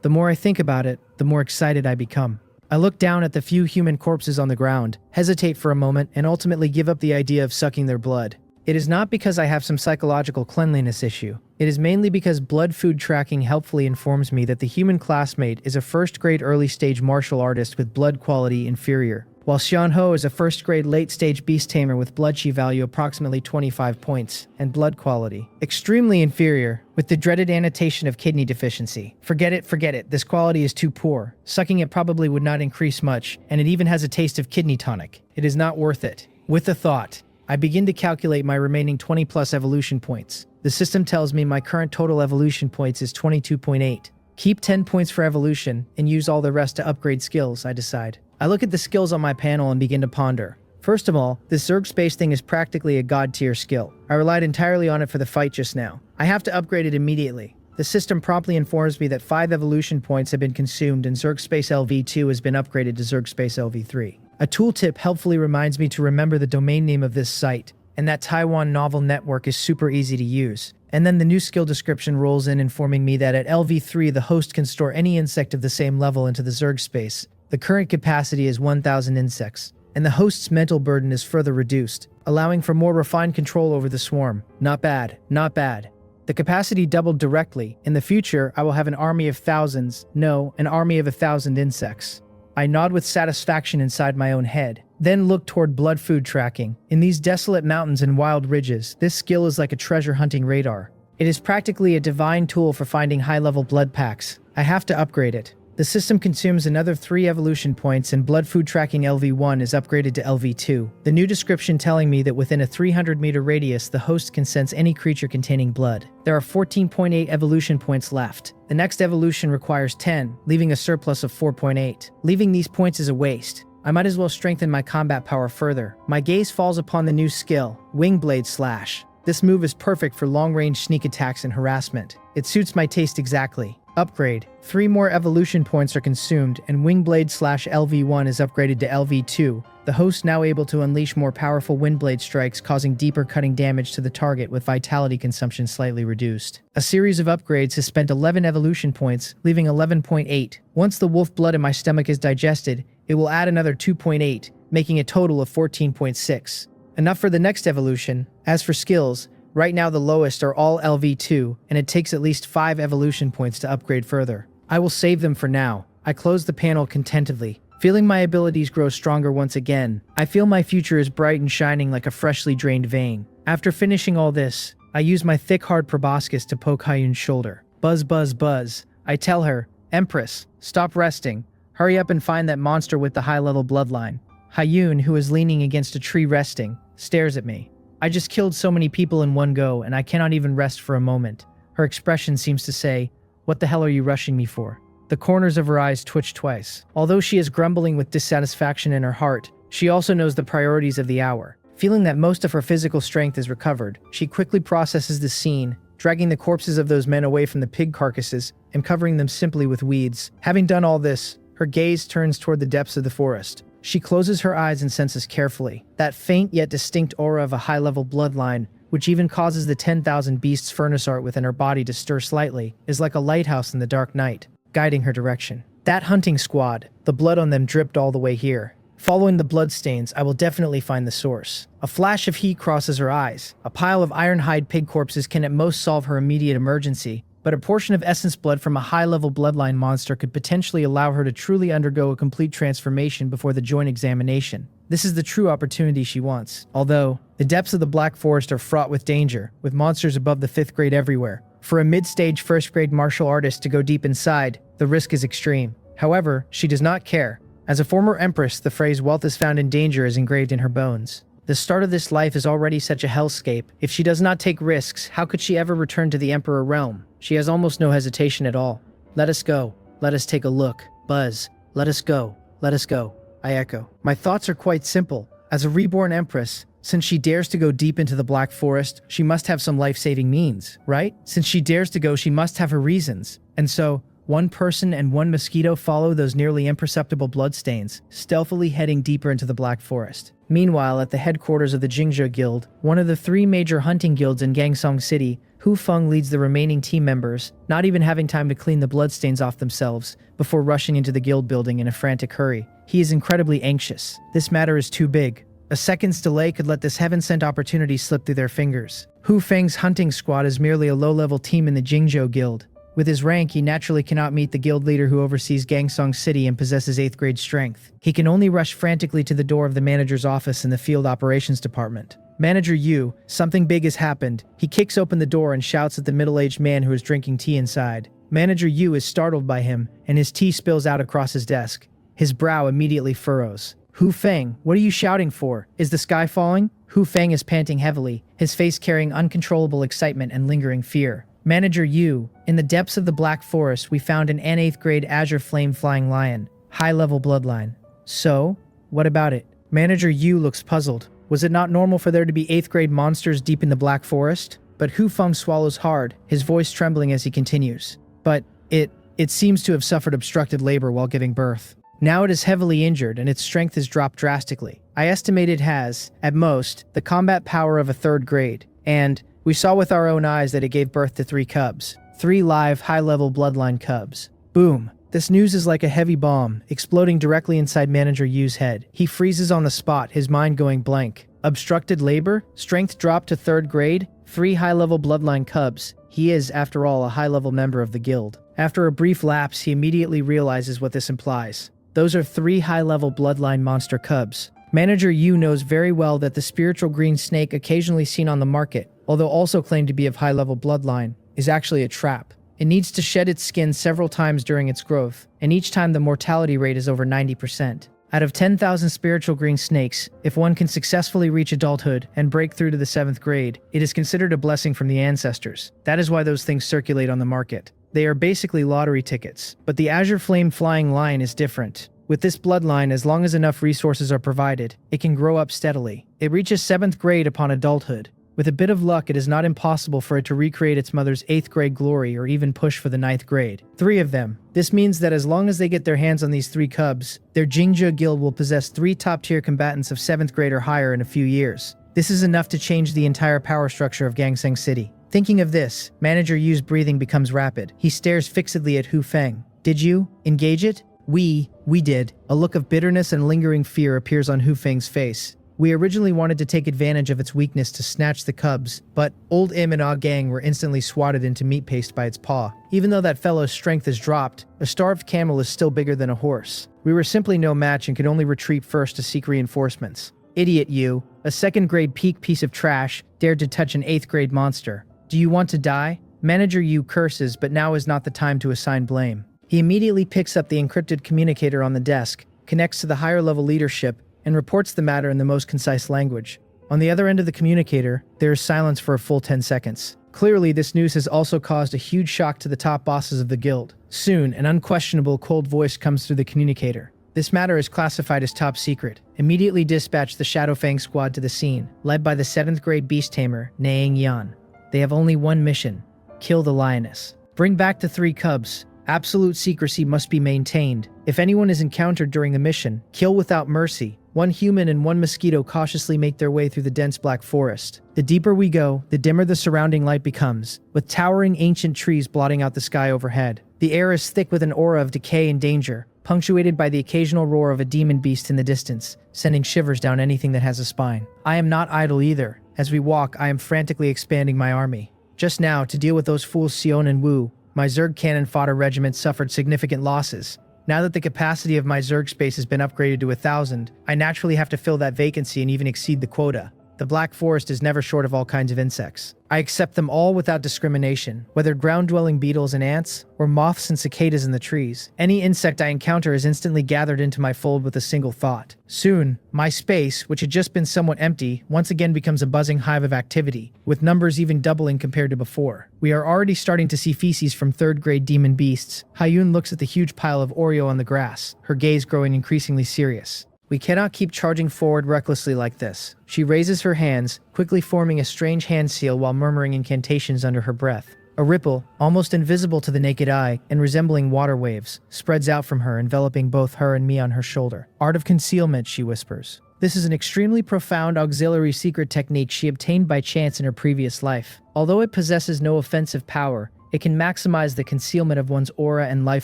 [SPEAKER 1] The more I think about it, the more excited I become. I look down at the few human corpses on the ground, hesitate for a moment, and ultimately give up the idea of sucking their blood. It is not because I have some psychological cleanliness issue. It is mainly because blood food tracking helpfully informs me that the human classmate is a first-grade early-stage martial artist with blood quality inferior. while Xianho is a first-grade late-stage beast tamer with blood chi value approximately 25 points, and blood quality extremely inferior, with the dreaded annotation of kidney deficiency. Forget it, this quality is too poor. Sucking it probably would not increase much, and it even has a taste of kidney tonic. It is not worth it. With the thought, I begin to calculate my remaining 20 plus evolution points. The system tells me my current total evolution points is 22.8. Keep 10 points for evolution, and use all the rest to upgrade skills, I decide. I look at the skills on my panel and begin to ponder. First of all, this Zerg space thing is practically a god tier skill. I relied entirely on it for the fight just now. I have to upgrade it immediately. The system promptly informs me that 5 evolution points have been consumed and Zerg Space LV2 has been upgraded to Zerg Space LV3. A tooltip helpfully reminds me to remember the domain name of this site, and that Taiwan novel network is super easy to use. And then the new skill description rolls in informing me that at LV3 the host can store any insect of the same level into the Zerg space. The current capacity is 1,000 insects, and the host's mental burden is further reduced, allowing for more refined control over the swarm. Not bad, not bad. The capacity doubled directly. In the future, I will have an army of thousands, no, an army of 1,000 insects. I nod with satisfaction inside my own head, then look toward blood food tracking. In these desolate mountains and wild ridges, this skill is like a treasure hunting radar. It is practically a divine tool for finding high-level blood packs. I have to upgrade it. The system consumes another 3 evolution points and blood food tracking LV1 is upgraded to LV2. The new description telling me that within a 300-meter radius the host can sense any creature containing blood. There are 14.8 evolution points left. The next evolution requires 10, leaving a surplus of 4.8. Leaving these points is a waste. I might as well strengthen my combat power further. My gaze falls upon the new skill, Wing Blade Slash. This move is perfect for long-range sneak attacks and harassment. It suits my taste exactly. Upgrade. 3 more evolution points are consumed, and Wingblade Slash LV1 is upgraded to LV2. The host now able to unleash more powerful windblade strikes, causing deeper cutting damage to the target with vitality consumption slightly reduced. A series of upgrades has spent 11 evolution points, leaving 11.8. Once the wolf blood in my stomach is digested, it will add another 2.8, making a total of 14.6. Enough for the next evolution. As for skills, right now the lowest are all LV2, and it takes at least 5 evolution points to upgrade further. I will save them for now. I close the panel contentedly, feeling my abilities grow stronger once again. I feel my future is bright and shining like a freshly drained vein. After finishing all this, I use my thick hard proboscis to poke Hyun's shoulder. Buzz buzz buzz. I tell her, Empress, stop resting. Hurry up and find that monster with the high-level bloodline. Hyun, who is leaning against a tree resting, stares at me. I just killed so many people in one go, and I cannot even rest for a moment. Her expression seems to say, "What the hell are you rushing me for?" The corners of her eyes twitch twice. Although she is grumbling with dissatisfaction in her heart, she also knows the priorities of the hour. Feeling that most of her physical strength is recovered, she quickly processes the scene, dragging the corpses of those men away from the pig carcasses and covering them simply with weeds. Having done all this, her gaze turns toward the depths of the forest. She closes her eyes and senses carefully. That faint yet distinct aura of a high-level bloodline, which even causes the 10,000 beasts furnace art within her body to stir slightly, is like a lighthouse in the dark night, guiding her direction. That hunting squad, the blood on them dripped all the way here. Following the bloodstains, I will definitely find the source. A flash of heat crosses her eyes. A pile of ironhide pig corpses can at most solve her immediate emergency, but a portion of essence blood from a high-level bloodline monster could potentially allow her to truly undergo a complete transformation before the joint examination. This is the true opportunity she wants. Although, the depths of the Black Forest are fraught with danger, with monsters above the 5th grade everywhere. For a mid-stage 1st grade martial artist to go deep inside, the risk is extreme. However, she does not care. As a former empress, the phrase "wealth is found in danger" is engraved in her bones. The start of this life is already such a hellscape. If she does not take risks, how could she ever return to the Emperor realm? She has almost no hesitation at all. Let us go. Let us take a look. Buzz. Let us go. Let us go. I echo. My thoughts are quite simple. As a reborn empress, since she dares to go deep into the Black Forest, she must have some life-saving means, right? Since she dares to go, she must have her reasons. And so, one person and one mosquito follow those nearly imperceptible bloodstains, stealthily heading deeper into the Black Forest. Meanwhile, at the headquarters of the Jingzhou Guild, one of the 3 major hunting guilds in Gangsong City, Hu Feng leads the remaining team members, not even having time to clean the bloodstains off themselves, before rushing into the guild building in a frantic hurry. He is incredibly anxious. This matter is too big. A second's delay could let this heaven-sent opportunity slip through their fingers. Hu Feng's hunting squad is merely a low-level team in the Jingzhou Guild. With his rank, he naturally cannot meet the guild leader who oversees Gangsong City and possesses 8th grade strength. He can only rush frantically to the door of the manager's office in the field operations department. Manager Yu, something big has happened. He kicks open the door and shouts at the middle-aged man who is drinking tea inside. Manager Yu is startled by him, and his tea spills out across his desk. His brow immediately furrows. Hu Feng, what are you shouting for? Is the sky falling? Hu Feng is panting heavily, his face carrying uncontrollable excitement and lingering fear. Manager Yu, in the depths of the Black Forest, we found an 8th grade Azure Flame Flying Lion, high-level bloodline. So, what about it? Manager Yu looks puzzled. Was it not normal for there to be 8th grade monsters deep in the Black Forest? But Hu Feng swallows hard, his voice trembling as he continues. But it seems to have suffered obstructed labor while giving birth. Now it is heavily injured and its strength has dropped drastically. I estimate it has, at most, the combat power of a 3rd grade. And we saw with our own eyes that it gave birth to 3 cubs. 3 live, high-level bloodline cubs. Boom. This news is like a heavy bomb, exploding directly inside Manager Yu's head. He freezes on the spot, his mind going blank. Obstructed labor? Strength dropped to 3rd grade? 3 high-level bloodline cubs. He is, after all, a high-level member of the guild. After a brief lapse, he immediately realizes what this implies. Those are 3 high-level bloodline monster cubs. Manager Yu knows very well that the spiritual green snake occasionally seen on the market, although also claimed to be of high-level bloodline, is actually a trap. It needs to shed its skin several times during its growth, and each time the mortality rate is over 90%. Out of 10,000 spiritual green snakes, if one can successfully reach adulthood and break through to the 7th grade, it is considered a blessing from the ancestors. That is why those things circulate on the market. They are basically lottery tickets. But the Azure Flame Flying Lion is different. With this bloodline, as long as enough resources are provided, it can grow up steadily. It reaches 7th grade upon adulthood. With a bit of luck, it is not impossible for it to recreate its mother's 8th grade glory or even push for the 9th grade. 3 of them. This means that as long as they get their hands on these 3 cubs, their Jingzhe guild will possess 3 top-tier combatants of 7th grade or higher in a few years. This is enough to change the entire power structure of Gangseng City. Thinking of this, Manager Yu's breathing becomes rapid. He stares fixedly at Hu Feng. Did you engage it? We did. A look of bitterness and lingering fear appears on Hu Feng's face. We originally wanted to take advantage of its weakness to snatch the cubs, but old Im and Ah Gang were instantly swatted into meat paste by its paw. Even though that fellow's strength has dropped, a starved camel is still bigger than a horse. We were simply no match and could only retreat first to seek reinforcements. Idiot you, a 2nd grade peak piece of trash, dared to touch an 8th grade monster. Do you want to die? Manager Yu curses, but now is not the time to assign blame. He immediately picks up the encrypted communicator on the desk, connects to the higher level leadership, and reports the matter in the most concise language. On the other end of the communicator, there is silence for a full 10 seconds. Clearly, this news has also caused a huge shock to the top bosses of the guild. Soon, an unquestionable cold voice comes through the communicator. This matter is classified as top secret. Immediately dispatch the Shadowfang squad to the scene, led by the 7th grade beast tamer, Naeng Yan. They have only one mission: kill the lioness. Bring back the 3 cubs. Absolute secrecy must be maintained. If anyone is encountered during the mission, kill without mercy. 1 human and 1 mosquito cautiously make their way through the dense black forest. The deeper we go, the dimmer the surrounding light becomes, with towering ancient trees blotting out the sky overhead. The air is thick with an aura of decay and danger, punctuated by the occasional roar of a demon beast in the distance, sending shivers down anything that has a spine. I am not idle either. As we walk, I am frantically expanding my army. Just now, to deal with those fools Sion and Wu, my Zerg cannon fodder regiment suffered significant losses. Now that the capacity of my Zerg space has been upgraded to 1,000, I naturally have to fill that vacancy and even exceed the quota. The Black Forest is never short of all kinds of insects. I accept them all without discrimination, whether ground-dwelling beetles and ants, or moths and cicadas in the trees. Any insect I encounter is instantly gathered into my fold with a single thought. Soon, my space, which had just been somewhat empty, once again becomes a buzzing hive of activity, with numbers even doubling compared to before. We are already starting to see feces from 3rd grade demon beasts. Hayun looks at the huge pile of Oreo on the grass, her gaze growing increasingly serious. We cannot keep charging forward recklessly like this. She raises her hands, quickly forming a strange hand seal while murmuring incantations under her breath. A ripple, almost invisible to the naked eye and resembling water waves, spreads out from her, enveloping both her and me on her shoulder. Art of concealment, she whispers. This is an extremely profound auxiliary secret technique she obtained by chance in her previous life. Although it possesses no offensive power, it can maximize the concealment of one's aura and life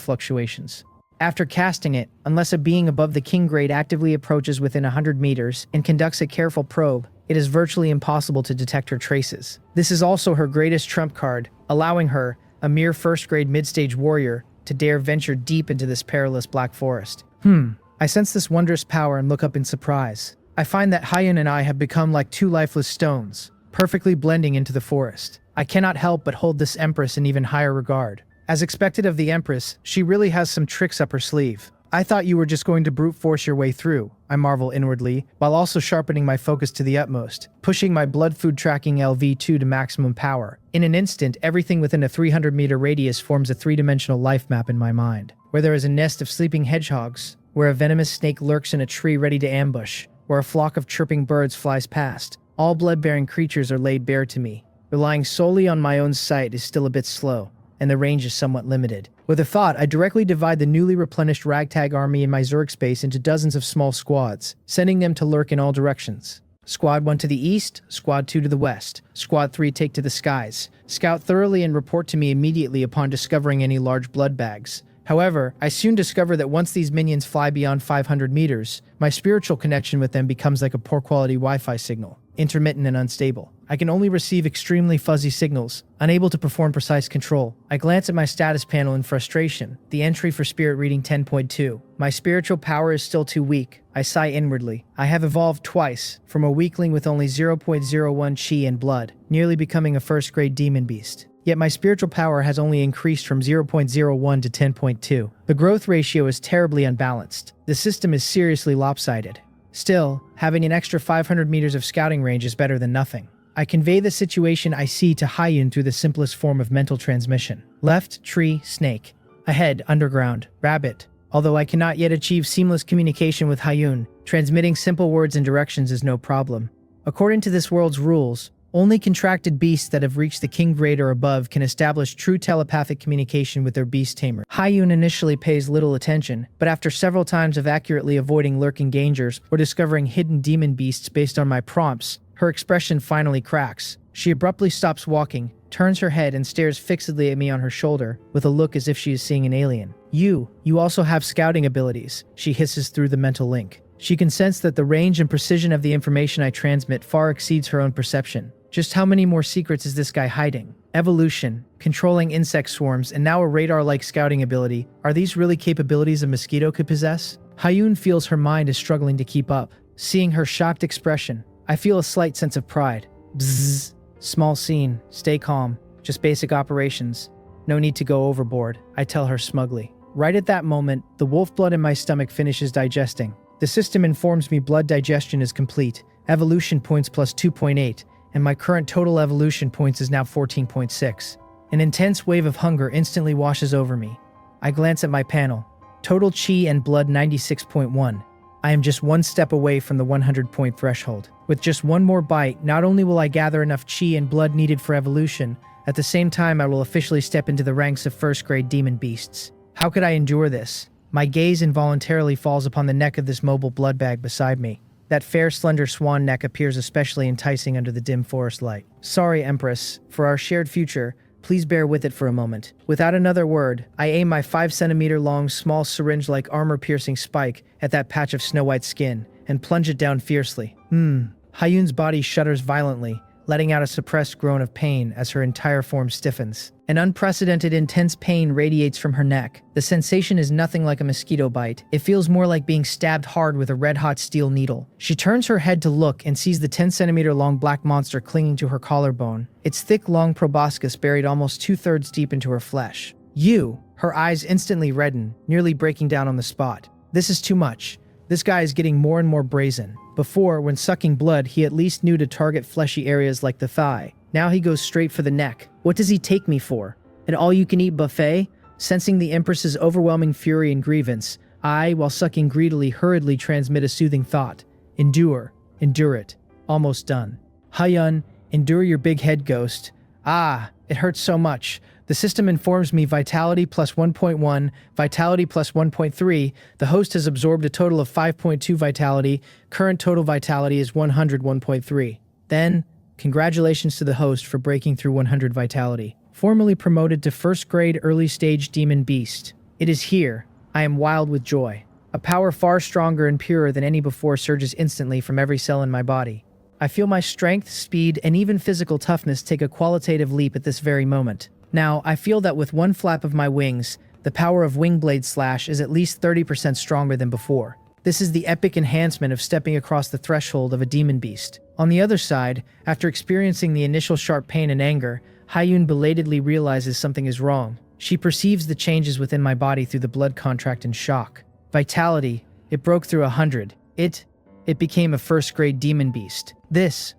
[SPEAKER 1] fluctuations. After casting it, unless a being above the king grade actively approaches within 100 meters and conducts a careful probe, it is virtually impossible to detect her traces. This is also her greatest trump card, allowing her, a mere first-grade mid-stage warrior, to dare venture deep into this perilous black forest. I sense this wondrous power and look up in surprise. I find that Hyun and I have become like two lifeless stones, perfectly blending into the forest. I cannot help but hold this Empress in even higher regard. As expected of the Empress, she really has some tricks up her sleeve. I thought you were just going to brute force your way through, I marvel inwardly, while also sharpening my focus to the utmost, pushing my blood food tracking LV2 to maximum power. In an instant, everything within a 300-meter radius forms a three-dimensional life map in my mind, where there is a nest of sleeping hedgehogs, where a venomous snake lurks in a tree ready to ambush, where a flock of chirping birds flies past. All blood-bearing creatures are laid bare to me. Relying solely on my own sight is still a bit slow, and the range is somewhat limited. With a thought, I directly divide the newly replenished ragtag army in my Zerg space into dozens of small squads, sending them to lurk in all directions. Squad 1 to the east, Squad 2 to the west, Squad 3 take to the skies. Scout thoroughly and report to me immediately upon discovering any large blood bags. However, I soon discover that once these minions fly beyond 500 meters, my spiritual connection with them becomes like a poor-quality Wi-Fi signal, intermittent and unstable. I can only receive extremely fuzzy signals, unable to perform precise control. I glance at my status panel in frustration, the entry for spirit reading 10.2. My spiritual power is still too weak. I sigh inwardly. I have evolved twice, from a weakling with only 0.01 chi and blood, nearly becoming a first-grade demon beast. Yet my spiritual power has only increased from 0.01 to 10.2. The growth ratio is terribly unbalanced. The system is seriously lopsided. Still, having an extra 500 meters of scouting range is better than nothing. I convey the situation I see to Hyun through the simplest form of mental transmission. Left, tree, snake. Ahead, underground, rabbit. Although I cannot yet achieve seamless communication with Hyun, transmitting simple words and directions is no problem. According to this world's rules, only contracted beasts that have reached the king grade or above can establish true telepathic communication with their beast tamer. Hyun initially pays little attention, but after several times of accurately avoiding lurking dangers or discovering hidden demon beasts based on my prompts, her expression finally cracks. She abruptly stops walking, turns her head and stares fixedly at me on her shoulder, with a look as if she is seeing an alien. You also have scouting abilities, she hisses through the mental link. She can sense that the range and precision of the information I transmit far exceeds her own perception. Just how many more secrets is this guy hiding? Evolution, controlling insect swarms, and now a radar-like scouting ability. Are these really capabilities a Mosquito could possess? Hyun feels her mind is struggling to keep up. Seeing her shocked expression, I feel a slight sense of pride. Bzzz. Small scene. Stay calm. Just basic operations. No need to go overboard, I tell her smugly. Right at that moment, the wolf blood in my stomach finishes digesting. The system informs me blood digestion is complete. Evolution points plus 2.8, and my current total evolution points is now 14.6. An intense wave of hunger instantly washes over me. I glance at my panel. Total chi and blood 96.1. I am just one step away from the 100-point threshold. With just one more bite, not only will I gather enough chi and blood needed for evolution, at the same time I will officially step into the ranks of first-grade demon beasts. How could I endure this? My gaze involuntarily falls upon the neck of this mobile blood bag beside me. That fair, slender swan neck appears especially enticing under the dim forest light. Sorry, Empress. For our shared future, please bear with it for a moment. Without another word, I aim my 5-centimeter-long, small syringe-like armor-piercing spike at that patch of snow-white skin and plunge it down fiercely. Hyun's body shudders violently, letting out a suppressed groan of pain as her entire form stiffens. An unprecedented intense pain radiates from her neck. The sensation is nothing like a mosquito bite. It feels more like being stabbed hard with a red-hot steel needle. She turns her head to look and sees the 10-centimeter-long black monster clinging to her collarbone, its thick, long proboscis buried almost 2/3 deep into her flesh. Her eyes instantly redden, nearly breaking down on the spot. This is too much. This guy is getting more and more brazen. Before, when sucking blood, he at least knew to target fleshy areas like the thigh. Now he goes straight for the neck. What does he take me for? An all-you-can-eat buffet? Sensing the Empress's overwhelming fury and grievance, I, while sucking greedily, hurriedly transmit a soothing thought. Endure. Endure it. Almost done. Hyun, endure your big head, ghost. Ah, it hurts so much. The system informs me vitality plus 1.1, vitality plus 1.3. The host has absorbed a total of 5.2 vitality. Current total vitality is 101.3. Then, congratulations to the host for breaking through 100 vitality. Formally promoted to first grade early stage demon beast. It is here. I am wild with joy. A power far stronger and purer than any before surges instantly from every cell in my body. I feel my strength, speed, and even physical toughness take a qualitative leap at this very moment. Now, I feel that with one flap of my wings, the power of wing blade slash is at least 30% stronger than before. This is the epic enhancement of stepping across the threshold of a demon beast. On the other side, after experiencing the initial sharp pain and anger, Hyun belatedly realizes something is wrong. She perceives the changes within my body through the blood contract in shock. Vitality, it broke through 100. It became a first-grade demon beast.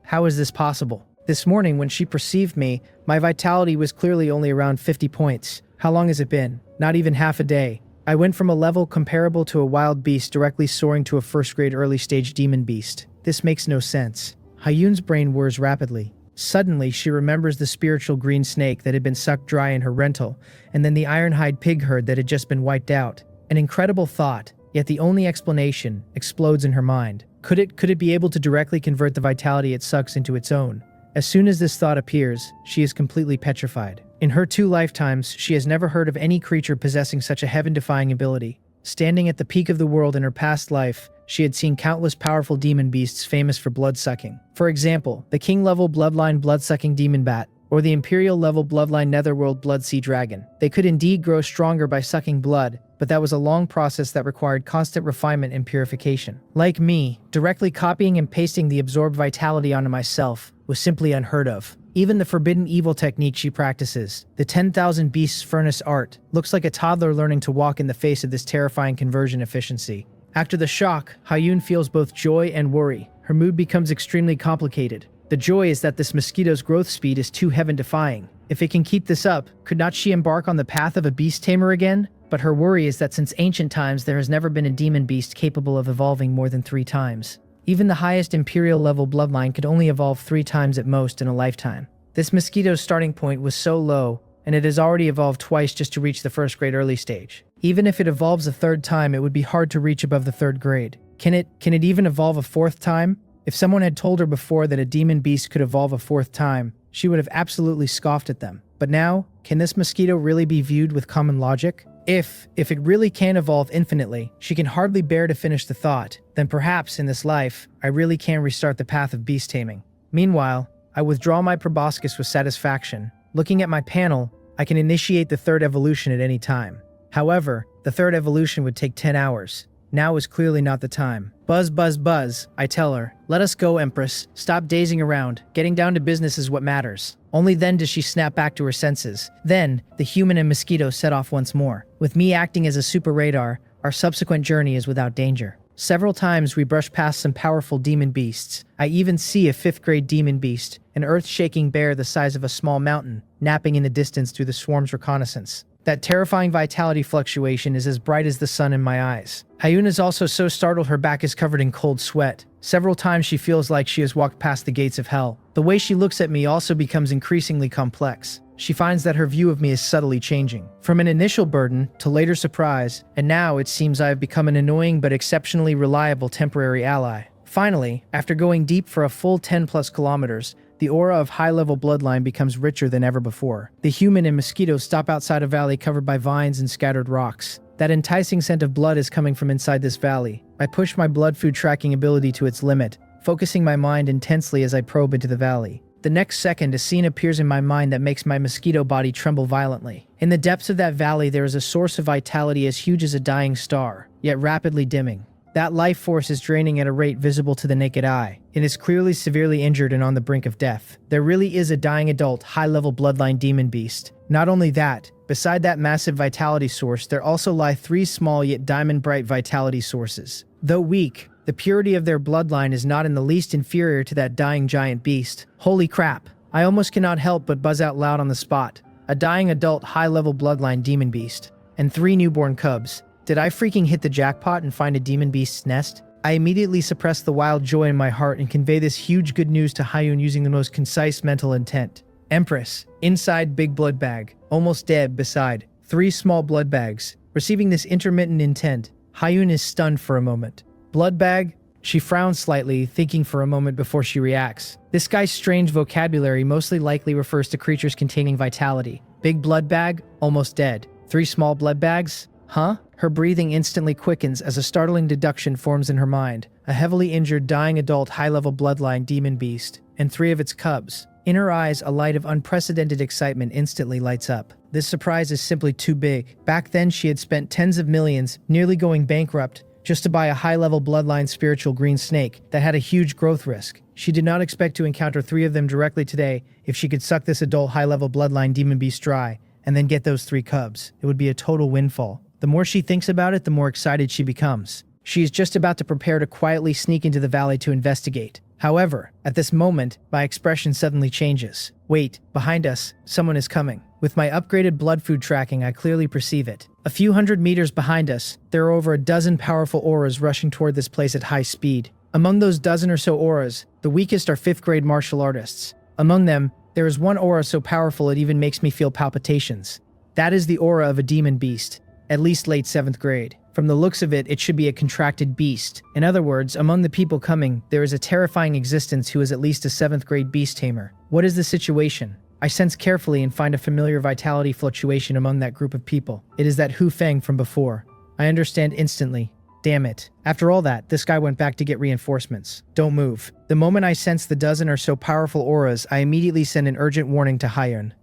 [SPEAKER 1] How is this possible? This morning, when she perceived me, my vitality was clearly only around 50 points. How long has it been? Not even half a day. I went from a level comparable to a wild beast directly soaring to a first-grade early-stage demon beast. This makes no sense. Hyun's brain whirs rapidly. Suddenly, she remembers the spiritual green snake that had been sucked dry in her rental, and then the ironhide pig herd that had just been wiped out. An incredible thought, yet the only explanation explodes in her mind. Could it be able to directly convert the vitality it sucks into its own? As soon as this thought appears, she is completely petrified. In her 2 lifetimes, she has never heard of any creature possessing such a heaven-defying ability. Standing at the peak of the world in her past life, she had seen countless powerful demon beasts famous for blood-sucking. For example, the king-level bloodline blood-sucking demon bat, or the imperial-level bloodline netherworld blood sea dragon. They could indeed grow stronger by sucking blood, but that was a long process that required constant refinement and purification. Like me, directly copying and pasting the absorbed vitality onto myself was simply unheard of. Even the forbidden evil technique she practices, the 10,000 Beasts Furnace art, looks like a toddler learning to walk in the face of this terrifying conversion efficiency. After the shock, Hyun feels both joy and worry. Her mood becomes extremely complicated. The joy is that this mosquito's growth speed is too heaven-defying. If it can keep this up, could not she embark on the path of a beast tamer again? But her worry is that since ancient times there has never been a demon beast capable of evolving more than 3 times. Even the highest imperial-level bloodline could only evolve 3 times at most in a lifetime. This mosquito's starting point was so low, and it has already evolved twice just to reach the first-grade early stage. Even if it evolves a 3rd time, it would be hard to reach above the 3rd grade. Can it even evolve a 4th time? If someone had told her before that a demon beast could evolve a 4th time, she would have absolutely scoffed at them. But now, can this mosquito really be viewed with common logic? If it really can evolve infinitely, she can hardly bear to finish the thought, then perhaps in this life, I really can restart the path of beast taming. Meanwhile, I withdraw my proboscis with satisfaction. Looking at my panel, I can initiate the 3rd evolution at any time. However, the 3rd evolution would take 10 hours. Now is clearly not the time. Buzz, buzz, buzz, I tell her. Let us go, Empress. Stop dazing around. Getting down to business is what matters. Only then does she snap back to her senses. Then, the human and mosquito set off once more. With me acting as a super radar, our subsequent journey is without danger. Several times we brush past some powerful demon beasts. I even see a 5th-grade demon beast, an earth-shaking bear the size of a small mountain, napping in the distance through the swarm's reconnaissance. That terrifying vitality fluctuation is as bright as the sun in my eyes. Hyun is also so startled her back is covered in cold sweat. Several times she feels like she has walked past the gates of hell. The way she looks at me also becomes increasingly complex. She finds that her view of me is subtly changing. From an initial burden to later surprise, and now it seems I have become an annoying but exceptionally reliable temporary ally. Finally, after going deep for a full 10+ kilometers, the aura of high-level bloodline becomes richer than ever before. The human and mosquito stop outside a valley covered by vines and scattered rocks. That enticing scent of blood is coming from inside this valley. I push my blood food tracking ability to its limit, focusing my mind intensely as I probe into the valley. The next second, a scene appears in my mind that makes my mosquito body tremble violently. In the depths of that valley, there is a source of vitality as huge as a dying star, yet rapidly dimming. That life force is draining at a rate visible to the naked eye. It is clearly severely injured and on the brink of death. There really is a dying adult, high-level bloodline demon beast. Not only that, beside that massive vitality source, there also lie 3 small yet diamond-bright vitality sources. Though weak, the purity of their bloodline is not in the least inferior to that dying giant beast. Holy crap! I almost cannot help but buzz out loud on the spot. A dying adult, high-level bloodline demon beast. And 3 newborn cubs. Did I freaking hit the jackpot and find a demon beast's nest? I immediately suppress the wild joy in my heart and convey this huge good news to Hyun using the most concise mental intent. Empress, inside big blood bag, almost dead beside, 3 small blood bags. Receiving this intermittent intent, Hyun is stunned for a moment. Blood bag? She frowns slightly, thinking for a moment before she reacts. This guy's strange vocabulary mostly likely refers to creatures containing vitality. Big blood bag? Almost dead. 3 small blood bags? Huh? Her breathing instantly quickens as a startling deduction forms in her mind. A heavily injured, dying adult high-level bloodline demon beast, and 3 of its cubs. In her eyes, a light of unprecedented excitement instantly lights up. This surprise is simply too big. Back then, she had spent tens of millions, nearly going bankrupt, just to buy a high-level bloodline spiritual green snake that had a huge growth risk. She did not expect to encounter 3 of them directly today if she could suck this adult high-level bloodline demon beast dry and then get those 3 cubs. It would be a total windfall. The more she thinks about it, the more excited she becomes. She is just about to prepare to quietly sneak into the valley to investigate. However, at this moment, my expression suddenly changes. Wait, behind us, someone is coming. With my upgraded blood food tracking, I clearly perceive it. A few hundred meters behind us, there are over a dozen powerful auras rushing toward this place at high speed. Among those dozen or so auras, the weakest are 5th grade martial artists. Among them, there is one aura so powerful it even makes me feel palpitations. That is the aura of a demon beast, at least late 7th grade. From the looks of it, it should be a contracted beast. In other words, among the people coming, there is a terrifying existence who is at least a 7th grade beast tamer. What is the situation? I sense carefully and find a familiar vitality fluctuation among that group of people. It is that Hu Feng from before. I understand instantly. Damn it. After all that, this guy went back to get reinforcements. Don't move. The moment I sense the dozen or so powerful auras, I immediately send an urgent warning to Hayun.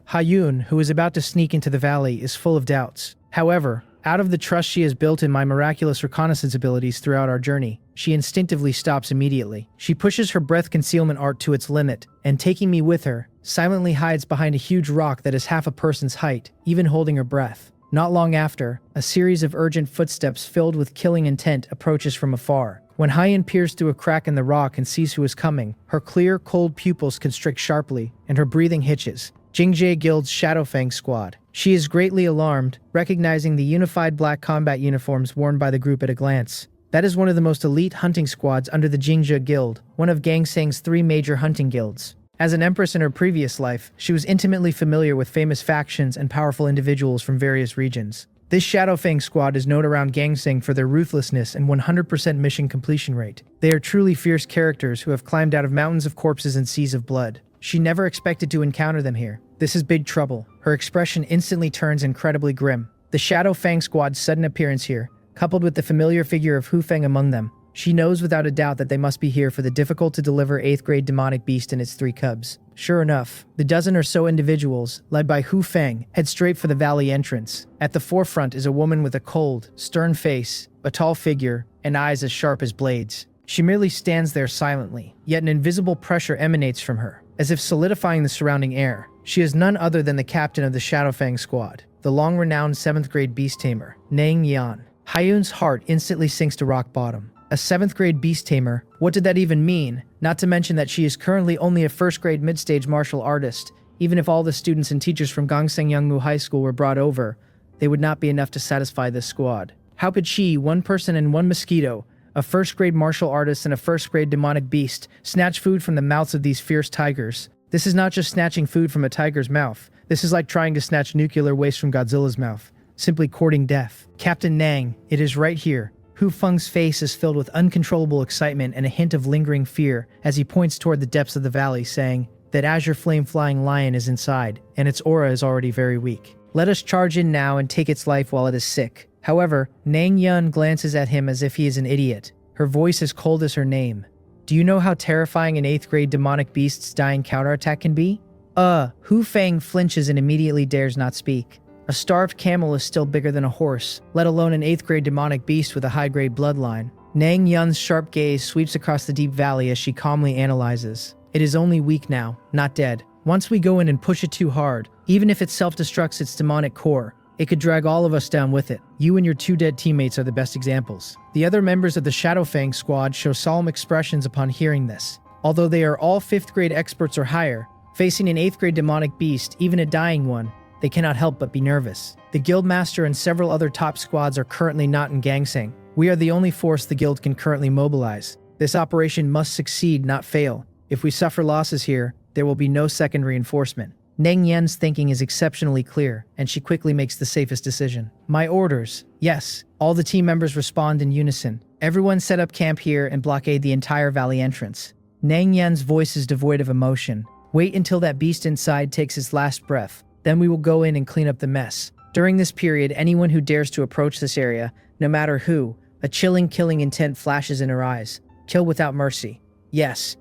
[SPEAKER 1] Hayun, who is about to sneak into the valley, is full of doubts. However, out of the trust she has built in my miraculous reconnaissance abilities throughout our journey, she instinctively stops immediately. She pushes her breath concealment art to its limit, and taking me with her, silently hides behind a huge rock that is half a person's height, even holding her breath. Not long after, a series of urgent footsteps filled with killing intent approaches from afar. When Hayun peers through a crack in the rock and sees who is coming, her clear, cold pupils constrict sharply, and her breathing hitches. Jingjae Guild's Shadowfang squad. She is greatly alarmed, recognizing the unified black combat uniforms worn by the group at a glance. That is one of the most elite hunting squads under the Jingjae Guild, one of Gangsang's 3 major hunting guilds. As an empress in her previous life, she was intimately familiar with famous factions and powerful individuals from various regions. This Shadowfang squad is known around Gangsang for their ruthlessness and 100% mission completion rate. They are truly fierce characters who have climbed out of mountains of corpses and seas of blood. She never expected to encounter them here. This is big trouble. Her expression instantly turns incredibly grim. The Shadowfang squad's sudden appearance here, coupled with the familiar figure of Hu Feng among them, she knows without a doubt that they must be here for the difficult-to-deliver 8th grade demonic beast and its 3 cubs. Sure enough, the dozen or so individuals, led by Hu Feng, head straight for the valley entrance. At the forefront is a woman with a cold, stern face, a tall figure, and eyes as sharp as blades. She merely stands there silently, yet an invisible pressure emanates from her, as if solidifying the surrounding air. She is none other than the captain of the Shadowfang squad, the long-renowned 7th grade beast tamer, Nang Yan. Hayun's heart instantly sinks to rock bottom. A 7th grade beast tamer? What did that even mean? Not to mention that she is currently only a 1st grade mid-stage martial artist. Even if all the students and teachers from Gangsang Youngmu High School were brought over, they would not be enough to satisfy this squad. How could she, one person and one mosquito, a 1st grade martial artist and a 1st grade demonic beast, snatch food from the mouths of these fierce tigers? This is not just snatching food from a tiger's mouth. This is like trying to snatch nuclear waste from Godzilla's mouth. Simply courting death. Captain Nang, it is right here. Hu Feng's face is filled with uncontrollable excitement and a hint of lingering fear as he points toward the depths of the valley, saying, "That azure flame-flying lion is inside, and its aura is already very weak. Let us charge in now and take its life while it is sick." However, Nang Yun glances at him as if he is an idiot. Her voice is cold as her name. Do you know how terrifying an 8th grade demonic beast's dying counterattack can be? Hu Feng flinches and immediately dares not speak. A starved camel is still bigger than a horse, let alone an 8th grade demonic beast with a high-grade bloodline. Nang Yun's sharp gaze sweeps across the deep valley as she calmly analyzes. It is only weak now, not dead. Once we go in and push it too hard, even if it self-destructs its demonic core, it could drag all of us down with it. You and your 2 dead teammates are the best examples. The other members of the Shadowfang squad show solemn expressions upon hearing this. Although they are all 5th grade experts or higher, facing an 8th grade demonic beast, even a dying one, they cannot help but be nervous. The Guildmaster and several other top squads are currently not in Gangsang. We are the only force the guild can currently mobilize. This operation must succeed, not fail. If we suffer losses here, there will be no second reinforcement. Nang Yan's thinking is exceptionally clear, and she quickly makes the safest decision. My orders. Yes. All the team members respond in unison. Everyone set up camp here and blockade the entire valley entrance. Nang Yan's voice is devoid of emotion. Wait until that beast inside takes its last breath. Then we will go in and clean up the mess. During this period, anyone who dares to approach this area, no matter who, a chilling killing intent flashes in her eyes. Kill without mercy. Yes.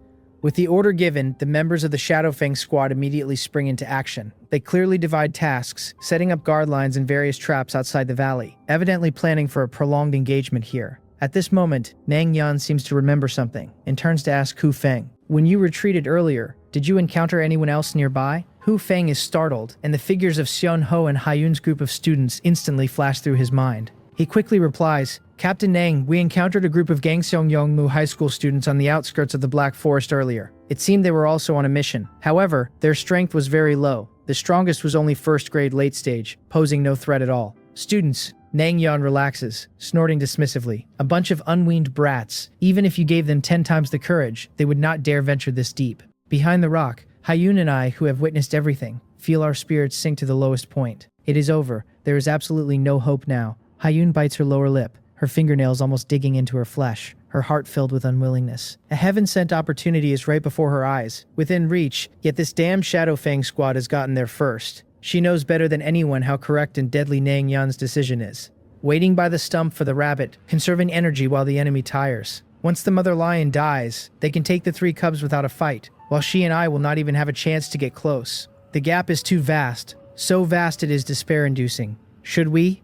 [SPEAKER 1] With the order given, the members of the Shadowfang squad immediately spring into action. They clearly divide tasks, setting up guard lines and various traps outside the valley, evidently planning for a prolonged engagement here. At this moment, Nang Yan seems to remember something, and turns to ask Hu Feng, "When you retreated earlier, did you encounter anyone else nearby?" Hu Feng is startled, and the figures of Xion Ho and Haiyun's group of students instantly flash through his mind. He quickly replies, "Captain Nang, we encountered a group of Gangseong Yongmu high school students on the outskirts of the Black Forest earlier. It seemed they were also on a mission. However, their strength was very low. The strongest was only first grade late stage, posing no threat at all. Students." Nang Yan relaxes, snorting dismissively. "A bunch of unweaned brats. Even if you gave them 10 times the courage, they would not dare venture this deep." Behind the rock, Haiyun and I, who have witnessed everything, feel our spirits sink to the lowest point. It is over. There is absolutely no hope now. Haiyun bites her lower lip, her fingernails almost digging into her flesh, her heart filled with unwillingness. A heaven-sent opportunity is right before her eyes, within reach, yet this damn Shadowfang squad has gotten there first. She knows better than anyone how correct and deadly Nang Yan's decision is. Waiting by the stump for the rabbit, conserving energy while the enemy tires. Once the mother lion dies, they can take the 3 cubs without a fight, while she and I will not even have a chance to get close. The gap is too vast, so vast it is despair-inducing. Should we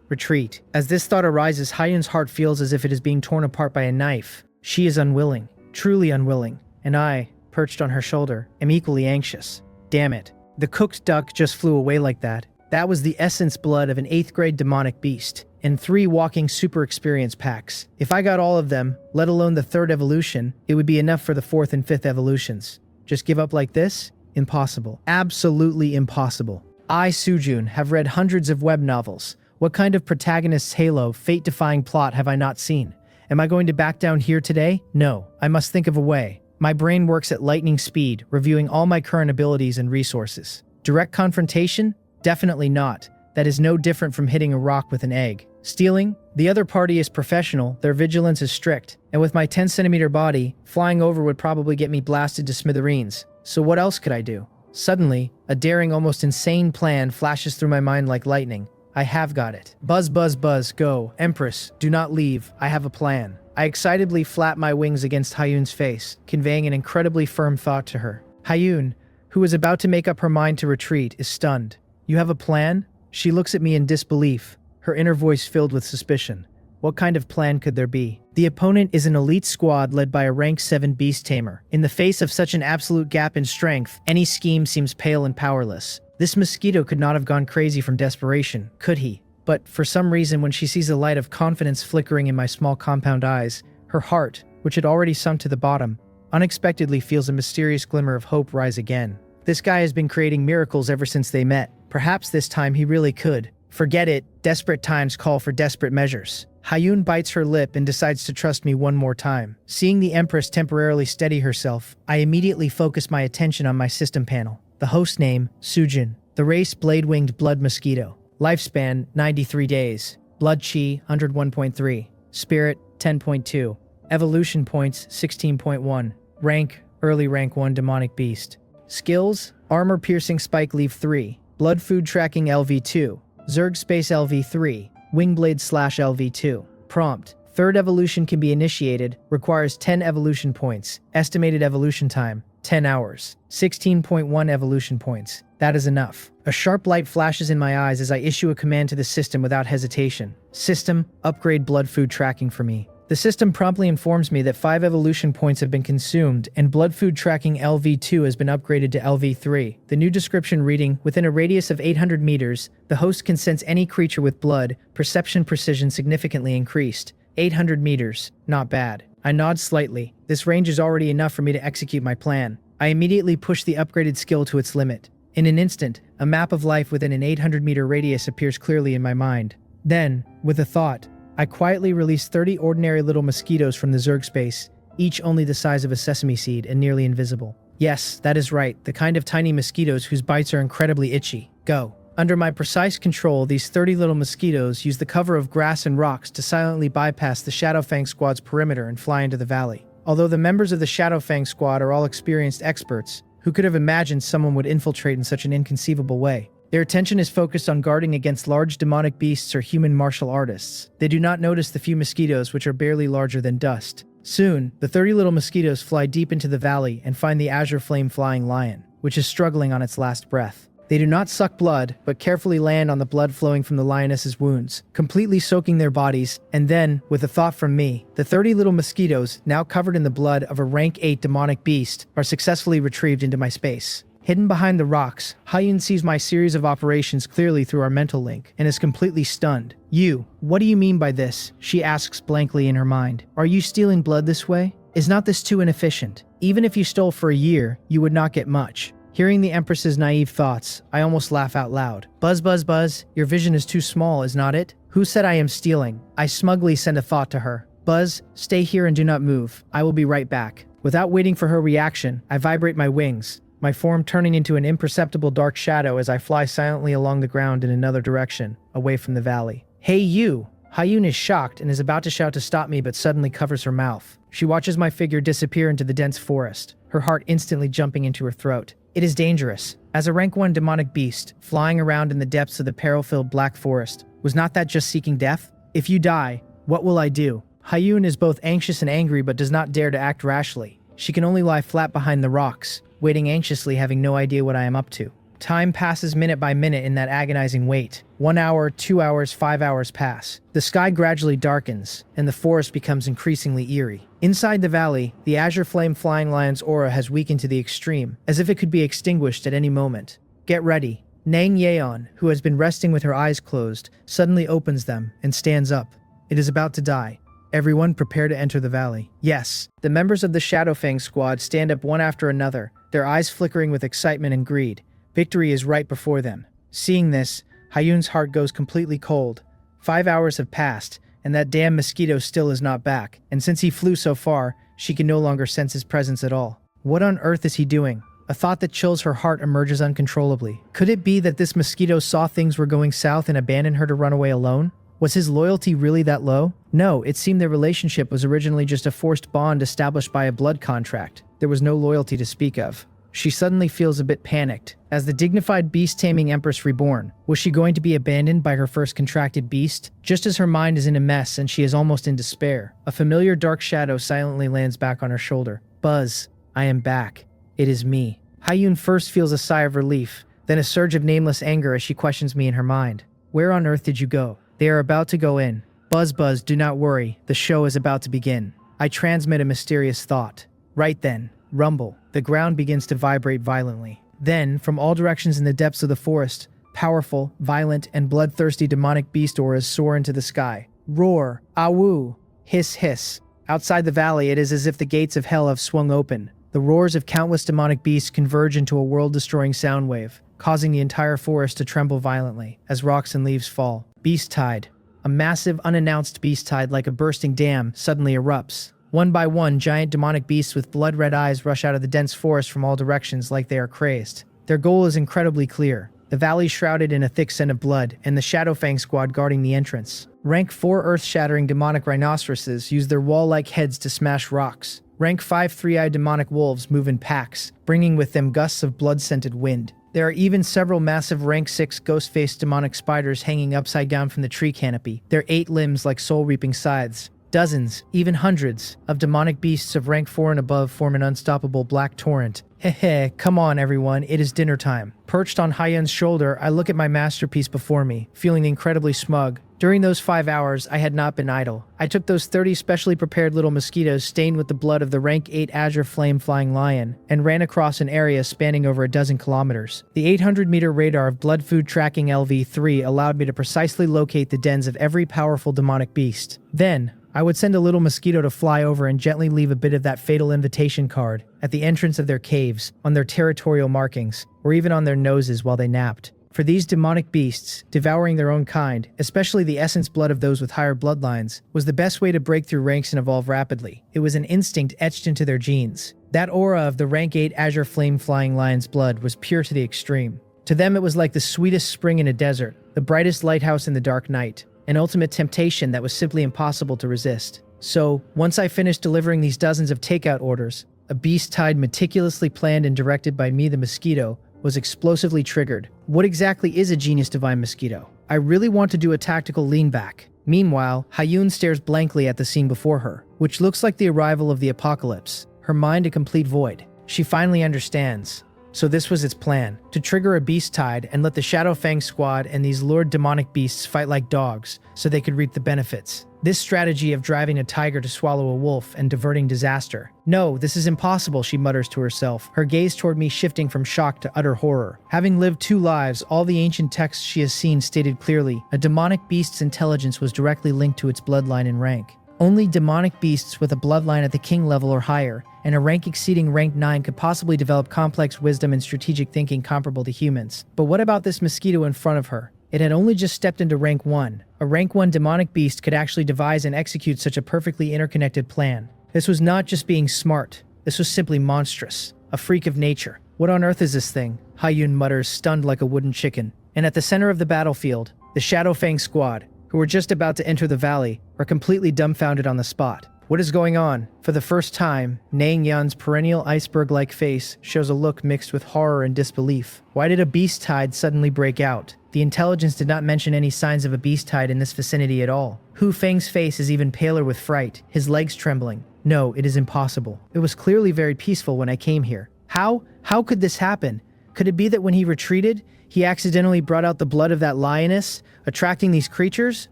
[SPEAKER 1] retreat? As this thought arises, Haiyun's heart feels as if it is being torn apart by a knife. She is unwilling, truly unwilling, and I, perched on her shoulder, am equally anxious. Damn it. The cooked duck just flew away like that. That was the essence blood of an 8th grade demonic beast, and 3 walking super experience packs. If I got all of them, let alone the 3rd evolution, it would be enough for the 4th and 5th evolutions. Just give up like this? Impossible. Absolutely impossible. I, Sujun, have read hundreds of web novels. What kind of protagonist's halo, fate-defying plot have I not seen? Am I going to back down here today? No. I must think of a way. My brain works at lightning speed, reviewing all my current abilities and resources. Direct confrontation? Definitely not. That is no different from hitting a rock with an egg. Stealing? The other party is professional, their vigilance is strict, and with my 10-centimeter body, flying over would probably get me blasted to smithereens. So what else could I do? Suddenly, a daring, almost insane plan flashes through my mind like lightning. I have got it. Buzz, buzz, buzz, go. Empress, do not leave. I have a plan. I excitedly flap my wings against Haiyun's face, conveying an incredibly firm thought to her. Haiyun, who is about to make up her mind to retreat, is stunned. "You have a plan?" She looks at me in disbelief, her inner voice filled with suspicion. What kind of plan could there be? The opponent is an elite squad led by a rank 7 Beast-Tamer. In the face of such an absolute gap in strength, any scheme seems pale and powerless. This Mosquito could not have gone crazy from desperation, could he? But for some reason, when she sees the light of confidence flickering in my small compound eyes, her heart, which had already sunk to the bottom, unexpectedly feels a mysterious glimmer of hope rise again. This guy has been creating miracles ever since they met. Perhaps this time he really could. Forget it, desperate times call for desperate measures. Haiyun bites her lip and decides to trust me one more time. Seeing the Empress temporarily steady herself, I immediately focus my attention on my system panel. The host name, Sujin. The race, blade-winged blood mosquito. Lifespan, 93 days. Blood chi, 101.3. Spirit, 10.2. Evolution points, 16.1. Rank, early rank 1 demonic beast. Skills, armor piercing spike leaf 3. Blood food tracking LV2. Zerg space LV3. Wingblade slash LV2. Prompt, 3rd evolution can be initiated, requires 10 evolution points. Estimated evolution time, 10 hours. 16.1 evolution points. That is enough. A sharp light flashes in my eyes as I issue a command to the system without hesitation. System, upgrade blood food tracking for me. The system promptly informs me that 5 evolution points have been consumed, and blood food tracking LV2 has been upgraded to LV3. The new description reading, within a radius of 800 meters, the host can sense any creature with blood, perception precision significantly increased. 800 meters, not bad. I nod slightly. This range is already enough for me to execute my plan. I immediately push the upgraded skill to its limit. In an instant, a map of life within an 800-meter radius appears clearly in my mind. Then, with a thought, I quietly release 30 ordinary little mosquitoes from the Zerg space, each only the size of a sesame seed and nearly invisible. Yes, that is right, the kind of tiny mosquitoes whose bites are incredibly itchy. Go. Under my precise control, these 30 little mosquitoes use the cover of grass and rocks to silently bypass the Shadowfang squad's perimeter and fly into the valley. Although the members of the Shadowfang squad are all experienced experts, who could have imagined someone would infiltrate in such an inconceivable way? Their attention is focused on guarding against large demonic beasts or human martial artists. They do not notice the few mosquitoes which are barely larger than dust. Soon, the 30 little mosquitoes fly deep into the valley and find the azure flame flying lion, which is struggling on its last breath. They do not suck blood, but carefully land on the blood flowing from the lioness's wounds, completely soaking their bodies, and then, with a thought from me, the 30 little mosquitoes, now covered in the blood of a rank 8 demonic beast, are successfully retrieved into my space. Hidden behind the rocks, Hyun sees my series of operations clearly through our mental link, and is completely stunned. "You, what do you mean by this?" she asks blankly in her mind. "Are you stealing blood this way? Is not this too inefficient? Even if you stole for a year, you would not get much." Hearing the Empress's naive thoughts, I almost laugh out loud. "Buzz, buzz, buzz, your vision is too small, is not it? Who said I am stealing?" I smugly send a thought to her. "Buzz, stay here and do not move. I will be right back." Without waiting for her reaction, I vibrate my wings, my form turning into an imperceptible dark shadow as I fly silently along the ground in another direction, away from the valley. "Hey you!" Hyun is shocked and is about to shout to stop me but suddenly covers her mouth. She watches my figure disappear into the dense forest, her heart instantly jumping into her throat. It is dangerous. As a rank 1 demonic beast, flying around in the depths of the peril-filled black forest, was not that just seeking death? If you die, what will I do? Hyun is both anxious and angry but does not dare to act rashly. She can only lie flat behind the rocks, waiting anxiously, having no idea what I am up to. Time passes minute by minute in that agonizing wait. 1 hour, 2 hours, 5 hours pass. The sky gradually darkens, and the forest becomes increasingly eerie. Inside the valley, the azure flame flying lion's aura has weakened to the extreme, as if it could be extinguished at any moment. Get ready. Nang Yeon, who has been resting with her eyes closed, suddenly opens them and stands up. It is about to die. Everyone prepare to enter the valley. Yes, the members of the Shadowfang squad stand up one after another, their eyes flickering with excitement and greed. Victory is right before them. Seeing this, Hyun's heart goes completely cold. 5 hours have passed, and that damn mosquito still is not back, and since he flew so far, she can no longer sense his presence at all. What on earth is he doing? A thought that chills her heart emerges uncontrollably. Could it be that this mosquito saw things were going south and abandoned her to run away alone? Was his loyalty really that low? No, it seemed their relationship was originally just a forced bond established by a blood contract. There was no loyalty to speak of. She suddenly feels a bit panicked. As the dignified Beast-Taming Empress Reborn, was she going to be abandoned by her first contracted beast? Just as her mind is in a mess and she is almost in despair, a familiar dark shadow silently lands back on her shoulder. "Buzz, I am back. It is me." Hyun first feels a sigh of relief, then a surge of nameless anger as she questions me in her mind. "Where on earth did you go?" "They are about to go in. Buzz, Buzz, do not worry. The show is about to begin." I transmit a mysterious thought. Right then, rumble. The ground begins to vibrate violently. Then, from all directions in the depths of the forest, powerful, violent, and bloodthirsty demonic beast auras soar into the sky. Roar, awoo, hiss, hiss. Outside the valley, it is as if the gates of hell have swung open. The roars of countless demonic beasts converge into a world-destroying sound wave, causing the entire forest to tremble violently as rocks and leaves fall. Beast tide. A massive, unannounced beast tide like a bursting dam suddenly erupts. One by one, giant demonic beasts with blood-red eyes rush out of the dense forest from all directions like they are crazed. Their goal is incredibly clear. The valley shrouded in a thick scent of blood, and the Shadowfang squad guarding the entrance. Rank 4 earth-shattering demonic rhinoceroses use their wall-like heads to smash rocks. Rank 5 three-eyed demonic wolves move in packs, bringing with them gusts of blood-scented wind. There are even several massive rank 6 ghost-faced demonic spiders hanging upside down from the tree canopy, their 8 limbs like soul-reaping scythes. Dozens, even hundreds, of demonic beasts of rank 4 and above form an unstoppable black torrent. Heh, come on everyone, it is dinner time. Perched on Hyun's shoulder, I look at my masterpiece before me, feeling incredibly smug. During those 5 hours, I had not been idle. I took those 30 specially prepared little mosquitoes stained with the blood of the rank 8 azure flame flying lion, and ran across an area spanning over a dozen kilometers. The 800-meter radar of blood food tracking LV-3 allowed me to precisely locate the dens of every powerful demonic beast. Then, I would send a little mosquito to fly over and gently leave a bit of that fatal invitation card at the entrance of their caves, on their territorial markings, or even on their noses while they napped. For these demonic beasts, devouring their own kind, especially the essence blood of those with higher bloodlines, was the best way to break through ranks and evolve rapidly. It was an instinct etched into their genes. That aura of the rank 8 azure flame flying lion's blood was pure to the extreme. To them it was like the sweetest spring in a desert, the brightest lighthouse in the dark night, an ultimate temptation that was simply impossible to resist. So, once I finished delivering these dozens of takeout orders, a beast tide meticulously planned and directed by me the mosquito was explosively triggered. What exactly is a genius divine mosquito? I really want to do a tactical lean back. Meanwhile, Hyun stares blankly at the scene before her. which looks like the arrival of the apocalypse, her mind a complete void. She finally understands. So this was its plan, to trigger a beast tide and let the Shadowfang squad and these lured demonic beasts fight like dogs so they could reap the benefits. This strategy of driving a tiger to swallow a wolf and diverting disaster. No, this is impossible, she mutters to herself, her gaze toward me shifting from shock to utter horror. Having lived 2 lives, all the ancient texts she has seen stated clearly, a demonic beast's intelligence was directly linked to its bloodline and rank. Only demonic beasts with a bloodline at the king level or higher, and a rank exceeding rank 9 could possibly develop complex wisdom and strategic thinking comparable to humans. But what about this mosquito in front of her? It had only just stepped into rank 1. A rank 1 demonic beast could actually devise and execute such a perfectly interconnected plan. This was not just being smart, this was simply monstrous. A freak of nature. What on earth is this thing? Haiyun mutters, stunned like a wooden chicken. And at the center of the battlefield, the Shadowfang squad, who were just about to enter the valley, are completely dumbfounded on the spot. What is going on? For the first time, Nang Yan's perennial iceberg-like face shows a look mixed with horror and disbelief. Why did a beast tide suddenly break out? The intelligence did not mention any signs of a beast tide in this vicinity at all. Hu Feng's face is even paler with fright, his legs trembling. No, it is impossible. It was clearly very peaceful when I came here. How could this happen? Could it be that when he retreated, he accidentally brought out the blood of that lioness, attracting these creatures?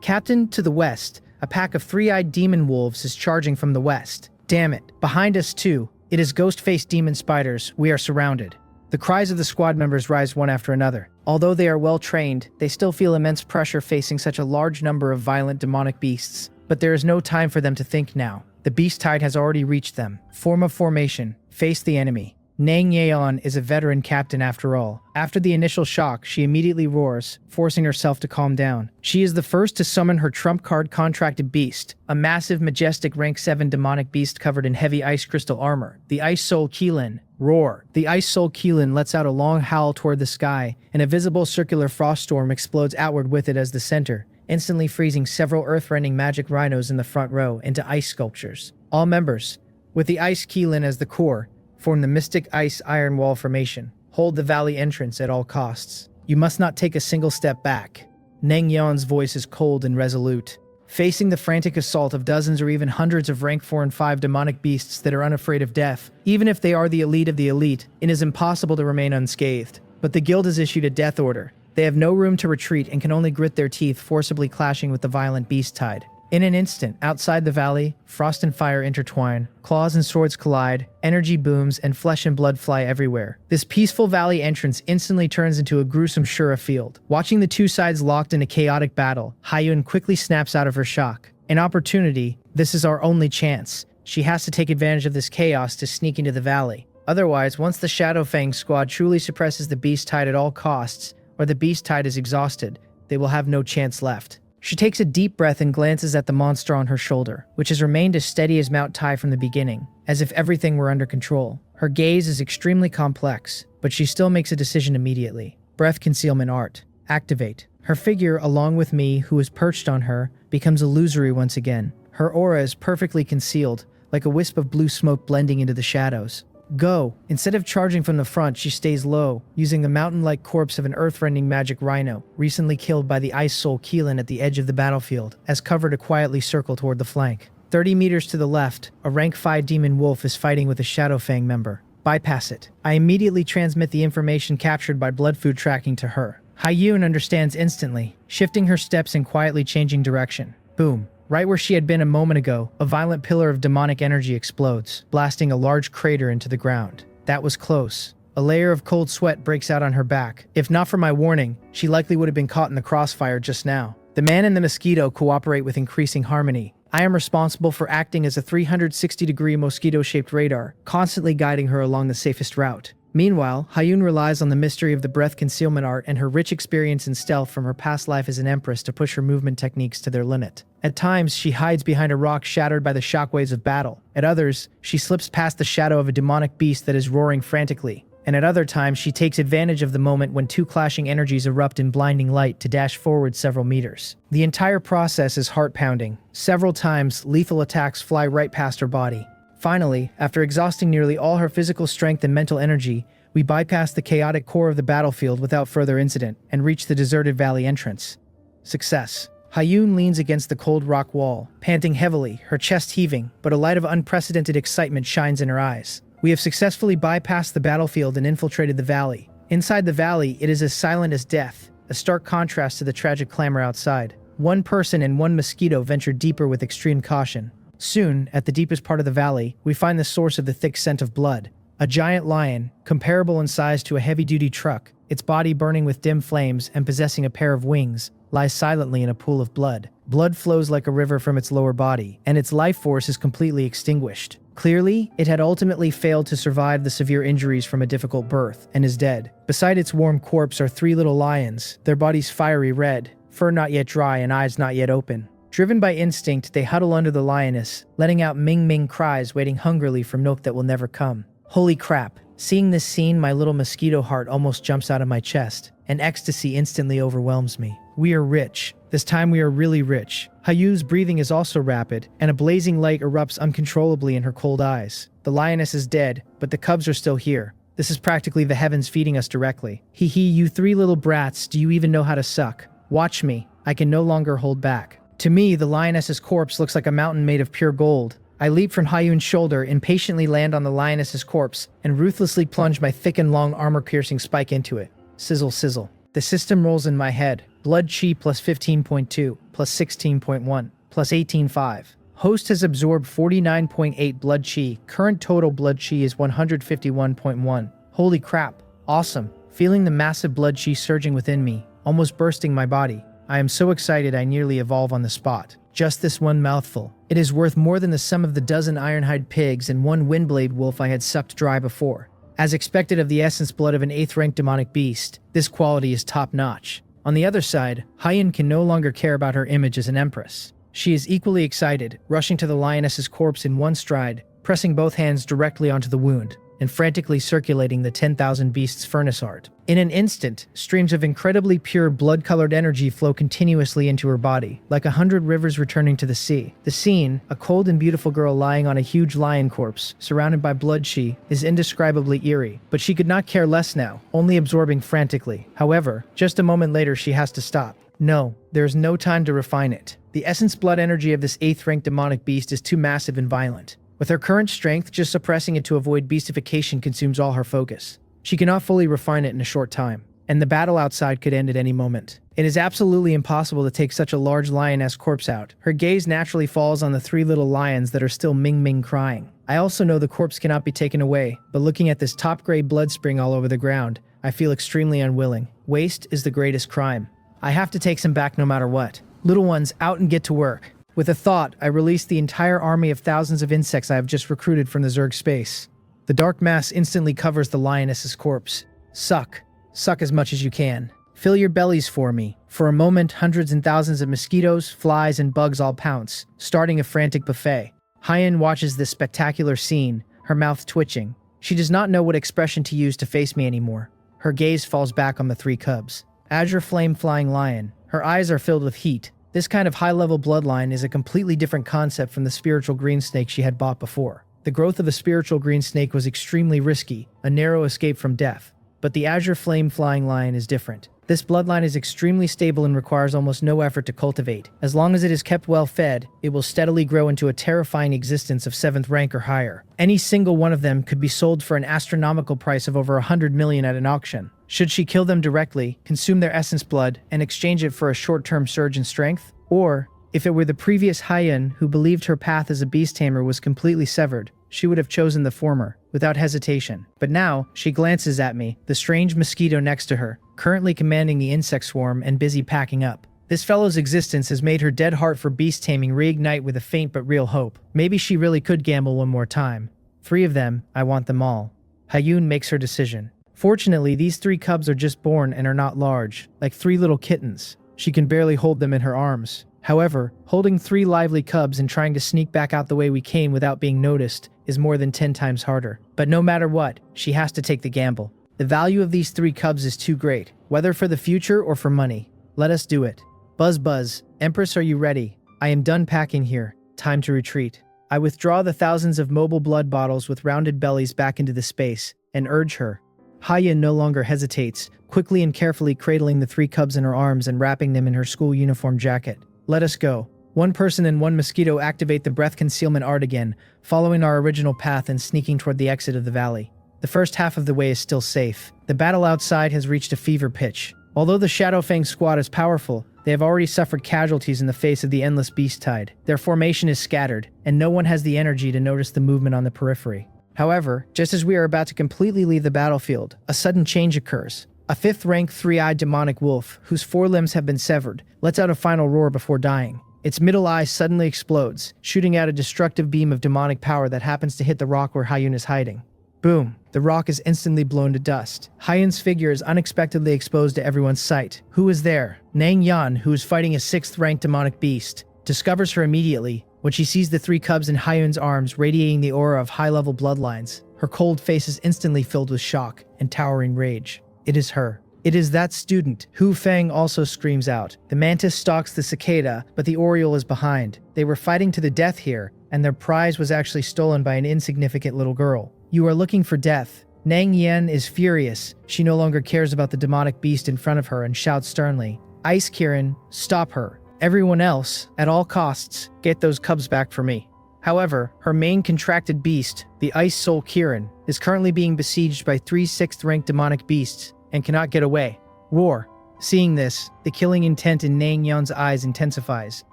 [SPEAKER 1] Captain, to the west, a pack of 3-eyed demon wolves is charging from the west. Damn it. Behind us too. It is ghost-faced demon spiders. We are surrounded. The cries of the squad members rise one after another. Although they are well trained, they still feel immense pressure facing such a large number of violent demonic beasts. But there is no time for them to think now. The beast tide has already reached them. Form of formation. Face the enemy. Nang Yeon is a veteran captain after all. After the initial shock, she immediately roars, forcing herself to calm down. She is the first to summon her trump card contracted beast, a massive, majestic rank 7 demonic beast covered in heavy ice crystal armor, the Ice Soul Keelin. Roar. The Ice Soul Keelin lets out a long howl toward the sky, and a visible circular frost storm explodes outward with it as the center, instantly freezing several earth-rending magic rhinos in the front row into ice sculptures. All members, with the Ice Keelin as the core, form the Mystic Ice Iron Wall formation. Hold the valley entrance at all costs. You must not take a single step back. Nang Yeon's voice is cold and resolute. Facing the frantic assault of dozens or even hundreds of rank 4 and 5 demonic beasts that are unafraid of death, even if they are the elite of the elite, it is impossible to remain unscathed. But the guild has issued a death order. They have no room to retreat and can only grit their teeth, forcibly clashing with the violent beast tide. In an instant, outside the valley, frost and fire intertwine, claws and swords collide, energy booms, and flesh and blood fly everywhere. This peaceful valley entrance instantly turns into a gruesome Shura field. Watching the two sides locked in a chaotic battle, Haiyun quickly snaps out of her shock. An opportunity. This is our only chance. She has to take advantage of this chaos to sneak into the valley. Otherwise, once the Shadowfang squad truly suppresses the beast tide at all costs, or the beast tide is exhausted, they will have no chance left. She takes a deep breath and glances at the monster on her shoulder, which has remained as steady as Mount Tai from the beginning, as if everything were under control. Her gaze is extremely complex, but she still makes a decision immediately. Breath concealment art. Activate. Her figure, along with me, who is perched on her, becomes illusory once again. Her aura is perfectly concealed, like a wisp of blue smoke blending into the shadows. Go. Instead of charging from the front, she stays low, using the mountain-like corpse of an earth-rending magic rhino, recently killed by the Ice Soul Keelin at the edge of the battlefield, as cover to quietly circle toward the flank. 30 meters to the left, a rank 5 demon wolf is fighting with a Shadowfang member. Bypass it. I immediately transmit the information captured by blood food tracking to her. Haiyun understands instantly, shifting her steps and quietly changing direction. Boom. Right where she had been a moment ago, a violent pillar of demonic energy explodes, blasting a large crater into the ground. That was close. A layer of cold sweat breaks out on her back. If not for my warning, she likely would have been caught in the crossfire just now. The man and the mosquito cooperate with increasing harmony. I am responsible for acting as a 360-degree mosquito-shaped radar, constantly guiding her along the safest route. Meanwhile, Haiyun relies on the mystery of the breath concealment art and her rich experience in stealth from her past life as an empress to push her movement techniques to their limit. At times, she hides behind a rock shattered by the shockwaves of battle. At others, she slips past the shadow of a demonic beast that is roaring frantically. And at other times, she takes advantage of the moment when two clashing energies erupt in blinding light to dash forward several meters. The entire process is heart-pounding. Several times, lethal attacks fly right past her body. Finally, after exhausting nearly all her physical strength and mental energy, we bypass the chaotic core of the battlefield without further incident and reach the deserted valley entrance. Success. Hayun leans against the cold rock wall, panting heavily, her chest heaving, but a light of unprecedented excitement shines in her eyes. We have successfully bypassed the battlefield and infiltrated the valley. Inside the valley, it is as silent as death, a stark contrast to the tragic clamor outside. One person and one mosquito venture deeper with extreme caution. Soon, at the deepest part of the valley, we find the source of the thick scent of blood. A giant lion, comparable in size to a heavy-duty truck, its body burning with dim flames and possessing a pair of wings, lies silently in a pool of blood. Blood flows like a river from its lower body, and its life force is completely extinguished. Clearly, it had ultimately failed to survive the severe injuries from a difficult birth, and is dead. Beside its warm corpse are three little lions, their bodies fiery red, fur not yet dry and eyes not yet open. Driven by instinct, they huddle under the lioness, letting out ming-ming cries, waiting hungrily for milk that will never come. Holy crap. Seeing this scene, my little mosquito heart almost jumps out of my chest, and ecstasy instantly overwhelms me. We are rich. This time we are really rich. Hayun's breathing is also rapid, and a blazing light erupts uncontrollably in her cold eyes. The lioness is dead, but the cubs are still here. This is practically the heavens feeding us directly. Hee hee, you three little brats, do you even know how to suck? Watch me. I can no longer hold back. To me, the lioness's corpse looks like a mountain made of pure gold. I leap from Hayun's shoulder, impatiently land on the lioness's corpse, and ruthlessly plunge my thick and long armor-piercing spike into it. Sizzle, sizzle. The system rolls in my head. Blood chi plus 15.2, plus 16.1, plus 18.5. Host has absorbed 49.8 blood chi. Current total blood chi is 151.1. Holy crap. Awesome. Feeling the massive blood chi surging within me, almost bursting my body. I am so excited I nearly evolve on the spot. Just this one mouthful. It is worth more than the sum of the dozen ironhide pigs and one windblade wolf I had sucked dry before. As expected of the essence blood of an 8th rank demonic beast, this quality is top-notch. On the other side, Hayun can no longer care about her image as an empress. She is equally excited, rushing to the lioness's corpse in one stride, pressing both hands directly onto the wound, and frantically circulating the 10,000 beasts furnace art. In an instant, streams of incredibly pure blood-colored energy flow continuously into her body, like 100 rivers returning to the sea. The scene, a cold and beautiful girl lying on a huge lion corpse, surrounded by blood chi, is indescribably eerie, but she could not care less now, only absorbing frantically. However, just a moment later she has to stop. No, there is no time to refine it. The essence blood energy of this 8th rank demonic beast is too massive and violent. With her current strength, just suppressing it to avoid beastification consumes all her focus. She cannot fully refine it in a short time, and the battle outside could end at any moment. It is absolutely impossible to take such a large lioness corpse out. Her gaze naturally falls on the three little lions that are still ming-ming crying. I also know the corpse cannot be taken away, but looking at this top-grade blood spring all over the ground, I feel extremely unwilling. Waste is the greatest crime. I have to take some back no matter what. Little ones, out and get to work. With a thought, I release the entire army of thousands of insects I have just recruited from the Zerg space. The dark mass instantly covers the lioness's corpse. Suck. Suck as much as you can. Fill your bellies for me. For a moment, hundreds and thousands of mosquitoes, flies, and bugs all pounce, starting a frantic buffet. Hayun watches this spectacular scene, her mouth twitching. She does not know what expression to use to face me anymore. Her gaze falls back on the three cubs. Azure flame flying lion. Her eyes are filled with heat. This kind of high-level bloodline is a completely different concept from the spiritual green snake she had bought before. The growth of a spiritual green snake was extremely risky, a narrow escape from death. But the azure flame flying lion is different. This bloodline is extremely stable and requires almost no effort to cultivate. As long as it is kept well fed, it will steadily grow into a terrifying existence of 7th rank or higher. Any single one of them could be sold for an astronomical price of over 100 million at an auction. Should she kill them directly, consume their essence blood, and exchange it for a short-term surge in strength? Or, if it were the previous Hayun who believed her path as a beast tamer was completely severed, she would have chosen the former, without hesitation. But now, she glances at me, the strange mosquito next to her, currently commanding the insect swarm and busy packing up. This fellow's existence has made her dead heart for beast taming reignite with a faint but real hope. Maybe she really could gamble one more time. 3 of them, I want them all. Hayun makes her decision. Fortunately, these 3 cubs are just born and are not large, like 3 little kittens. She can barely hold them in her arms. However, holding 3 lively cubs and trying to sneak back out the way we came without being noticed is more than 10 times harder. But no matter what, she has to take the gamble. The value of these 3 cubs is too great, whether for the future or for money. Let us do it. Buzz buzz, Empress, are you ready? I am done packing here. Time to retreat. I withdraw the thousands of mobile blood bottles with rounded bellies back into the space, and urge her. Hayun no longer hesitates, quickly and carefully cradling the 3 cubs in her arms and wrapping them in her school uniform jacket. Let us go. One person and one mosquito activate the breath concealment art again, following our original path and sneaking toward the exit of the valley. The first half of the way is still safe. The battle outside has reached a fever pitch. Although the Shadowfang squad is powerful, they have already suffered casualties in the face of the endless beast tide. Their formation is scattered, and no one has the energy to notice the movement on the periphery. However, just as we are about to completely leave the battlefield, a sudden change occurs. A 5th rank 3-eyed demonic wolf, whose 4 limbs have been severed, lets out a final roar before dying. Its middle eye suddenly explodes, shooting out a destructive beam of demonic power that happens to hit the rock where Hyun is hiding. Boom! The rock is instantly blown to dust. Hyun's figure is unexpectedly exposed to everyone's sight. Who is there? Nang Yan, who is fighting a 6th ranked demonic beast, discovers her immediately when she sees the 3 cubs in Hyun's arms radiating the aura of high-level bloodlines. Her cold face is instantly filled with shock and towering rage. It is her. It is that student. Hu Feng also screams out. The mantis stalks the cicada, but the oriole is behind. They were fighting to the death here, and their prize was actually stolen by an insignificant little girl. You are looking for death. Nang Yan is furious. She no longer cares about the demonic beast in front of her and shouts sternly, "Ice Kirin, stop her. Everyone else, at all costs, get those cubs back for me." However, her main contracted beast, the Ice Soul Kirin, is currently being besieged by 3 6th ranked demonic beasts and cannot get away. Roar. Seeing this, the killing intent in Nang Yan's eyes intensifies,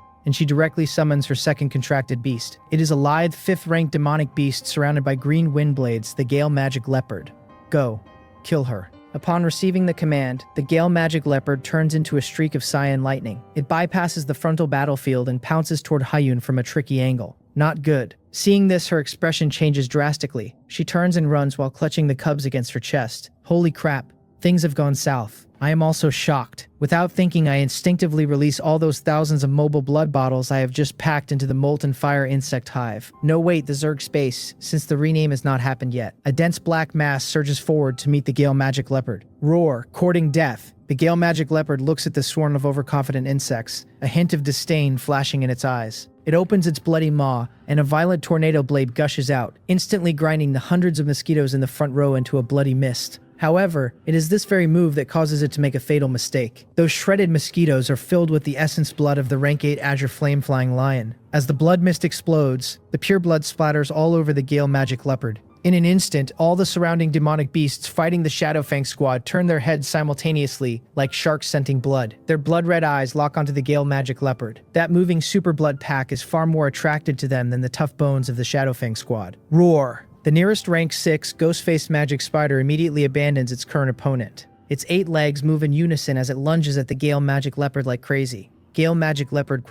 [SPEAKER 1] and she directly summons her 2nd contracted beast. It is a lithe 5th ranked demonic beast surrounded by green wind blades, the Gale Magic Leopard. Go. Kill her. Upon receiving the command, the Gale Magic Leopard turns into a streak of cyan lightning. It bypasses the frontal battlefield and pounces toward Hyun from a tricky angle. Not good. Seeing this, her expression changes drastically. She turns and runs while clutching the cubs against her chest. Holy crap. Things have gone south. I am also shocked. Without thinking, I instinctively release all those thousands of mobile blood bottles I have just packed into the molten fire insect hive. No, wait, the Zerg space, since the rename has not happened yet. A dense black mass surges forward to meet the Gale Magic Leopard. Roar, courting death. The Gale Magic Leopard looks at the swarm of overconfident insects, a hint of disdain flashing in its eyes. It opens its bloody maw, and a violent tornado blade gushes out, instantly grinding the hundreds of mosquitoes in the front row into a bloody mist. However, it is this very move that causes it to make a fatal mistake. Those shredded mosquitoes are filled with the essence blood of the rank 8 Azure Flame-Flying Lion. As the blood mist explodes, the pure blood splatters all over the Gale Magic Leopard. In an instant, all the surrounding demonic beasts fighting the Shadowfang squad turn their heads simultaneously, like sharks scenting blood. Their blood-red eyes lock onto the Gale Magic Leopard. That moving super blood pack is far more attracted to them than the tough bones of the Shadowfang squad. Roar! The nearest rank 6 ghost-faced magic spider immediately abandons its current opponent. Its 8 legs move in unison as it lunges at the Gale Magic Leopard like crazy. Gale Magic Leopard ?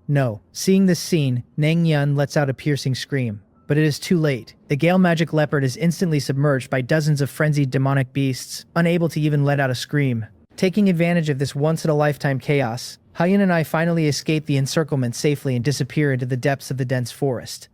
[SPEAKER 1] No. Seeing this scene, Nang Yan lets out a piercing scream. But it is too late. The Gale Magic Leopard is instantly submerged by dozens of frenzied demonic beasts, unable to even let out a scream. Taking advantage of this once-in-a-lifetime chaos, Hyun and I finally escape the encirclement safely and disappear into the depths of the dense forest.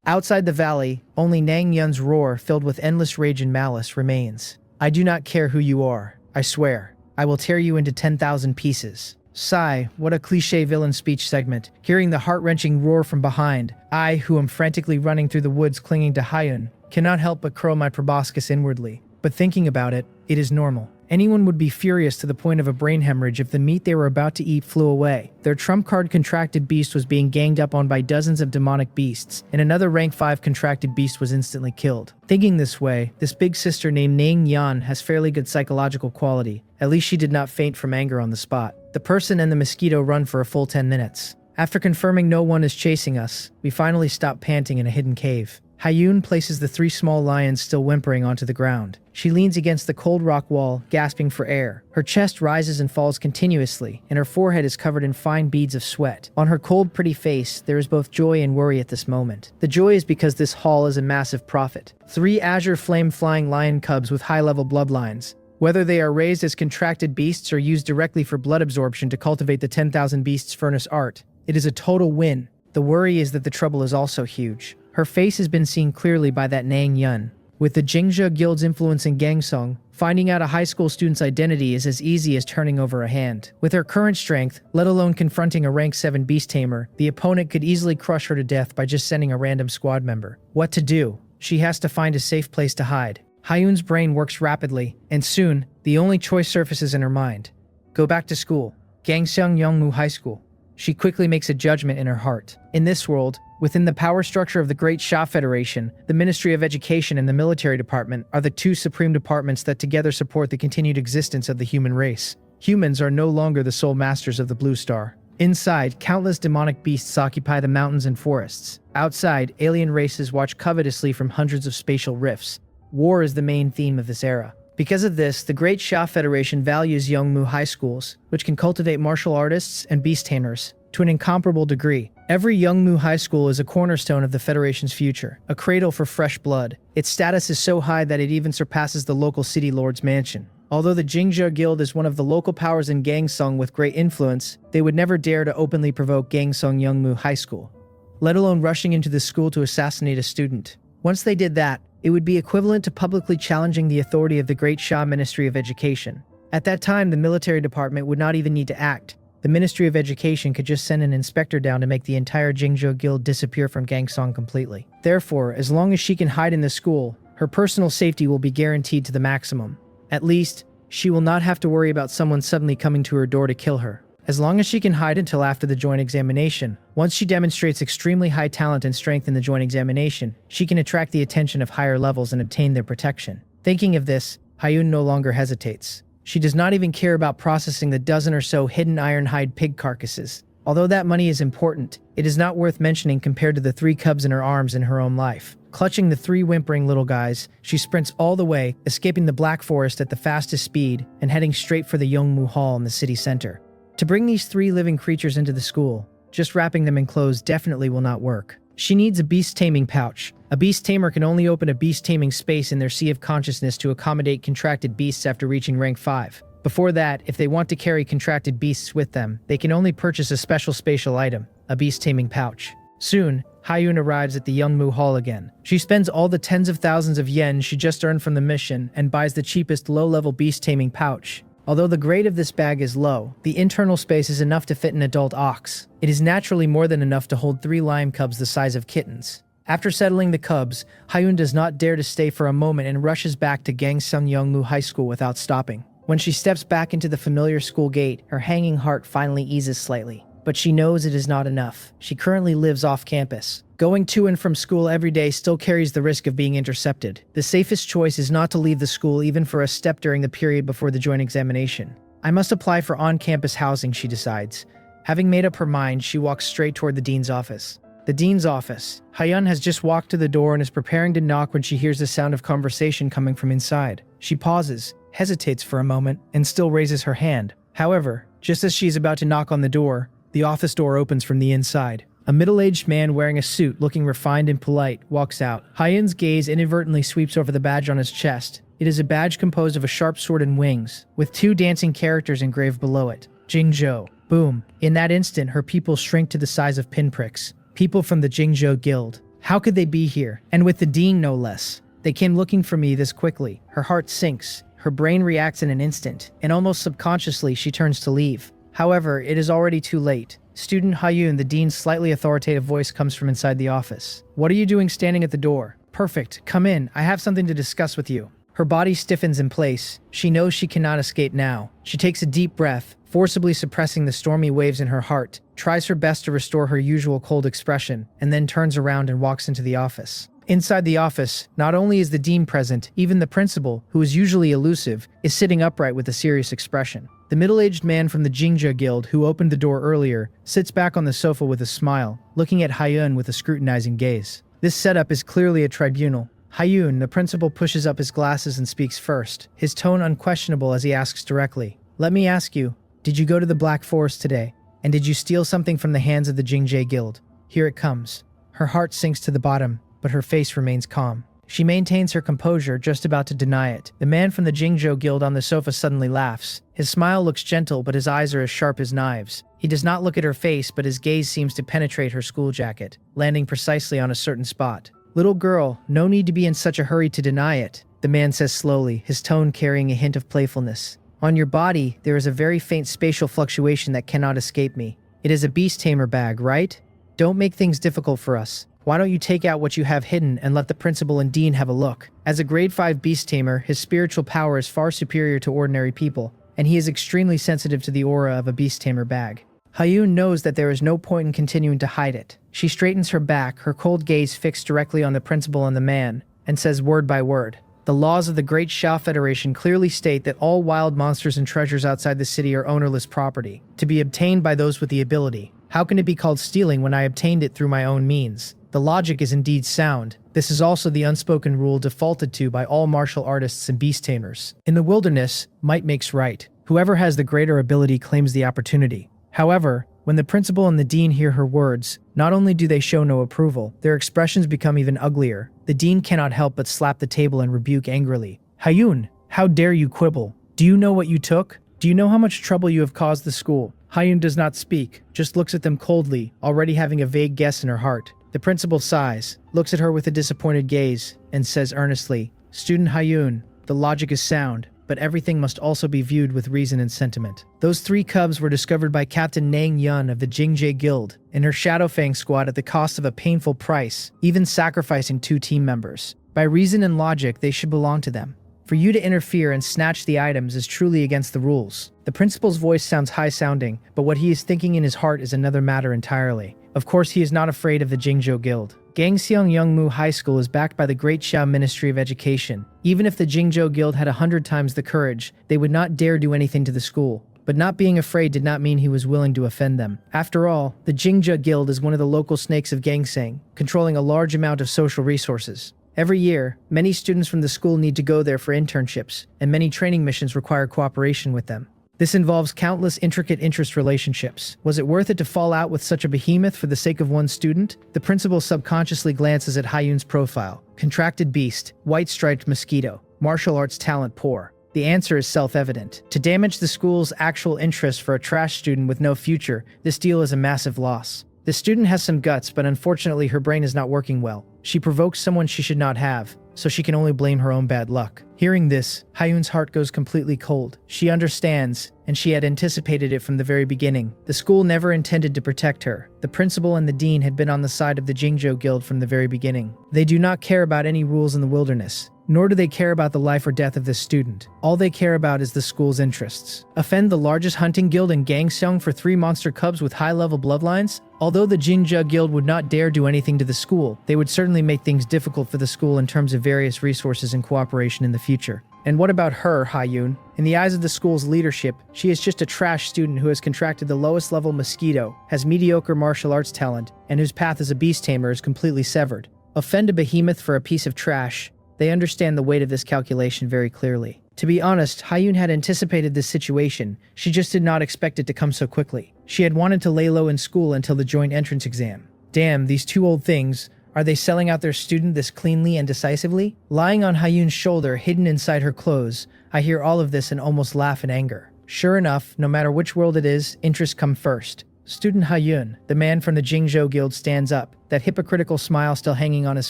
[SPEAKER 1] Outside the valley, only Nang Yan's roar, filled with endless rage and malice, remains. I do not care who you are. I swear. I will tear you into 10,000 pieces. Sigh, what a cliché villain speech segment. Hearing the heart-wrenching roar from behind, I, who am frantically running through the woods clinging to Hyun, cannot help but curl my proboscis inwardly. But thinking about it, it is normal. Anyone would be furious to the point of a brain hemorrhage if the meat they were about to eat flew away. Their trump card contracted beast was being ganged up on by dozens of demonic beasts, and another rank 5 contracted beast was instantly killed. Thinking this way, this big sister named Nang Yan has fairly good psychological quality. At least she did not faint from anger on the spot. The person and the mosquito run for a full 10 minutes. After confirming no one is chasing us, we finally stop panting in a hidden cave. Hyun places the 3 small lions still whimpering onto the ground. She leans against the cold rock wall, gasping for air. Her chest rises and falls continuously, and her forehead is covered in fine beads of sweat. On her cold, pretty face, there is both joy and worry at this moment. The joy is because this haul is a massive profit. 3 Azure Flame-Flying Lion cubs with high-level bloodlines. Whether they are raised as contracted beasts or used directly for blood absorption to cultivate the 10,000 Beasts Furnace art, it is a total win. The worry is that the trouble is also huge. Her face has been seen clearly by that Nang Yun. With the Jingzhe Guild's influence in Gangsong, finding out a high school student's identity is as easy as turning over a hand. With her current strength, let alone confronting a rank 7 beast tamer, the opponent could easily crush her to death by just sending a random squad member. What to do? She has to find a safe place to hide. Hyun's brain works rapidly, and soon, the only choice surfaces in her mind. Go back to school. Gangseong Yongmu High School. She quickly makes a judgment in her heart. In this world, within the power structure of the Great Sha Federation, the Ministry of Education and the Military Department are the two supreme departments that together support the continued existence of the human race. Humans are no longer the sole masters of the Blue Star. Inside, countless demonic beasts occupy the mountains and forests. Outside, alien races watch covetously from hundreds of spatial rifts. War is the main theme of this era. Because of this, the Great Sha Federation values Yongmu high schools, which can cultivate martial artists and beast tamers, to an incomparable degree. Every Yongmu high school is a cornerstone of the Federation's future, a cradle for fresh blood. Its status is so high that it even surpasses the local city lord's mansion. Although the Jingzhou Guild is one of the local powers in Gangsung with great influence, they would never dare to openly provoke Gangsung Yongmu High School, let alone rushing into the school to assassinate a student. Once they did that, it would be equivalent to publicly challenging the authority of the Great Sha Ministry of Education. At that time, the military department would not even need to act. The Ministry of Education could just send an inspector down to make the entire Jingzhou Guild disappear from Gangsong completely. Therefore, as long as she can hide in the school, her personal safety will be guaranteed to the maximum. At least, she will not have to worry about someone suddenly coming to her door to kill her. As long as she can hide until after the joint examination, once she demonstrates extremely high talent and strength in the joint examination, she can attract the attention of higher levels and obtain their protection. Thinking of this, Hyun no longer hesitates. She does not even care about processing the dozen or so hidden iron-hide pig carcasses. Although that money is important, it is not worth mentioning compared to the 3 cubs in her arms in her own life. Clutching the 3 whimpering little guys, she sprints all the way, escaping the Black Forest at the fastest speed and heading straight for the Yongmu Hall in the city center. To bring these 3 living creatures into the school, just wrapping them in clothes definitely will not work. She needs a beast-taming pouch. A beast tamer can only open a beast-taming space in their sea of consciousness to accommodate contracted beasts after reaching rank 5. Before that, if they want to carry contracted beasts with them, they can only purchase a special spatial item, a beast-taming pouch. Soon, Hyun arrives at the Yongmu Hall again. She spends all the tens of thousands of yen she just earned from the mission and buys the cheapest low-level beast-taming pouch. Although the grade of this bag is low, the internal space is enough to fit an adult ox. It is naturally more than enough to hold 3 lion cubs the size of kittens. After settling the cubs, Hyun does not dare to stay for a moment and rushes back to Gangsung Yongmu High School without stopping. When she steps back into the familiar school gate, her hanging heart finally eases slightly. But she knows it is not enough. She currently lives off campus. Going to and from school every day still carries the risk of being intercepted. The safest choice is not to leave the school even for a step during the period before the joint examination. I must apply for on-campus housing, she decides. Having made up her mind, she walks straight toward the dean's office. The dean's office. Hyun has just walked to the door and is preparing to knock when she hears the sound of conversation coming from inside. She pauses, hesitates for a moment, and still raises her hand. However, just as she is about to knock on the door, the office door opens from the inside. A middle-aged man wearing a suit, looking refined and polite, walks out. Hyun's gaze inadvertently sweeps over the badge on his chest. It is a badge composed of a sharp sword and wings, with 2 dancing characters engraved below it. Jingzhou. Boom. In that instant, her pupils shrink to the size of pinpricks. People from the Jingzhou Guild. How could they be here? And with the dean, no less. They came looking for me this quickly. Her heart sinks. Her brain reacts in an instant, and almost subconsciously, she turns to leave. However, it is already too late. Student Hyun, the dean's slightly authoritative voice comes from inside the office. What are you doing standing at the door? Perfect. Come in. I have something to discuss with you. Her body stiffens in place. She knows she cannot escape now. She takes a deep breath, forcibly suppressing the stormy waves in her heart, tries her best to restore her usual cold expression, and then turns around and walks into the office. Inside the office, not only is the dean present, even the principal, who is usually elusive, is sitting upright with a serious expression. The middle-aged man from the Jingzhou Guild, who opened the door earlier, sits back on the sofa with a smile, looking at Hyun with a scrutinizing gaze. This setup is clearly a tribunal. Hyun, the principal, pushes up his glasses and speaks first, his tone unquestionable as he asks directly, "Let me ask you, did you go to the Black Forest today? And did you steal something from the hands of the Jingzhou Guild?" Here it comes. Her heart sinks to the bottom, but her face remains calm. She maintains her composure, just about to deny it. The man from the Jingzhou Guild on the sofa suddenly laughs. His smile looks gentle, but his eyes are as sharp as knives. He does not look at her face, but his gaze seems to penetrate her school jacket, landing precisely on a certain spot. "Little girl, no need to be in such a hurry to deny it," the man says slowly, his tone carrying a hint of playfulness. "On your body, there is a very faint spatial fluctuation that cannot escape me. It is a beast tamer bag, right? Don't make things difficult for us. Why don't you take out what you have hidden and let the principal and dean have a look?" As a grade 5 beast tamer, his spiritual power is far superior to ordinary people, and he is extremely sensitive to the aura of a beast-tamer bag. Hyun knows that there is no point in continuing to hide it. She straightens her back, her cold gaze fixed directly on the principal and the man, and says word by word, "The laws of the Great Sha Federation clearly state that all wild monsters and treasures outside the city are ownerless property, to be obtained by those with the ability. How can it be called stealing when I obtained it through my own means? The logic is indeed sound. This is also the unspoken rule defaulted to by all martial artists and beast tamers. In the wilderness, might makes right. Whoever has the greater ability claims the opportunity." However, when the principal and the dean hear her words, not only do they show no approval, their expressions become even uglier. The dean cannot help but slap the table and rebuke angrily. "Hyun, how dare you quibble? Do you know what you took? Do you know how much trouble you have caused the school?" Hyun does not speak, just looks at them coldly, already having a vague guess in her heart. The principal sighs, looks at her with a disappointed gaze, and says earnestly, "Student Hyun, the logic is sound, but everything must also be viewed with reason and sentiment. Those 3 cubs were discovered by Captain Nang Yun of the Jingjae Guild and her Shadowfang squad at the cost of a painful price, even sacrificing 2 team members. By reason and logic, they should belong to them. For you to interfere and snatch the items is truly against the rules." The principal's voice sounds high-sounding, but what he is thinking in his heart is another matter entirely. Of course, he is not afraid of the Jingzhou Guild. Gangseong Youngmu High School is backed by the Great Sha Ministry of Education. Even if the Jingzhou Guild had 100 times the courage, they would not dare do anything to the school. But not being afraid did not mean he was willing to offend them. After all, the Jingzhou Guild is one of the local snakes of Gangsang, controlling a large amount of social resources. Every year, many students from the school need to go there for internships, and many training missions require cooperation with them. This involves countless intricate interest relationships. Was it worth it to fall out with such a behemoth for the sake of one student? The principal subconsciously glances at Hyun's profile. Contracted beast, white-striped mosquito, martial arts talent poor. The answer is self-evident. To damage the school's actual interest for a trash student with no future, this deal is a massive loss. The student has some guts, but unfortunately her brain is not working well. She provokes someone she should not have, so she can only blame her own bad luck. Hearing this, Hyun's heart goes completely cold. She understands, and she had anticipated it from the very beginning. The school never intended to protect her. The principal and the dean had been on the side of the Jingzhou Guild from the very beginning. They do not care about any rules in the wilderness, nor do they care about the life or death of this student. All they care about is the school's interests. Offend the largest hunting guild in Gangseong for 3 monster cubs with high-level bloodlines? Although the Jinja Guild would not dare do anything to the school, they would certainly make things difficult for the school in terms of various resources and cooperation in the future. And what about her, Hyun? In the eyes of the school's leadership, she is just a trash student who has contracted the lowest level mosquito, has mediocre martial arts talent, and whose path as a beast tamer is completely severed. Offend a behemoth for a piece of trash. They understand the weight of this calculation very clearly. To be honest, Hyun had anticipated this situation, she just did not expect it to come so quickly. She had wanted to lay low in school until the joint entrance exam. Damn, these 2 old things. Are they selling out their student this cleanly and decisively? Lying on Hyun's shoulder, hidden inside her clothes, I hear all of this and almost laugh in anger. Sure enough, no matter which world it is, interests come first. Student Hyun, the man from the Jingzhou Guild, stands up, that hypocritical smile still hanging on his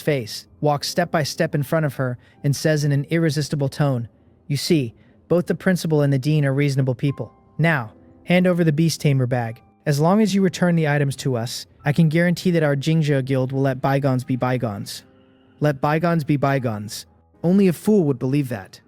[SPEAKER 1] face, walks step by step in front of her, and says in an irresistible tone, "You see, both the principal and the dean are reasonable people. Now, hand over the beast tamer bag. As long as you return the items to us, I can guarantee that our Jingzhou Guild will let bygones be bygones." Let bygones be bygones. Only a fool would believe that.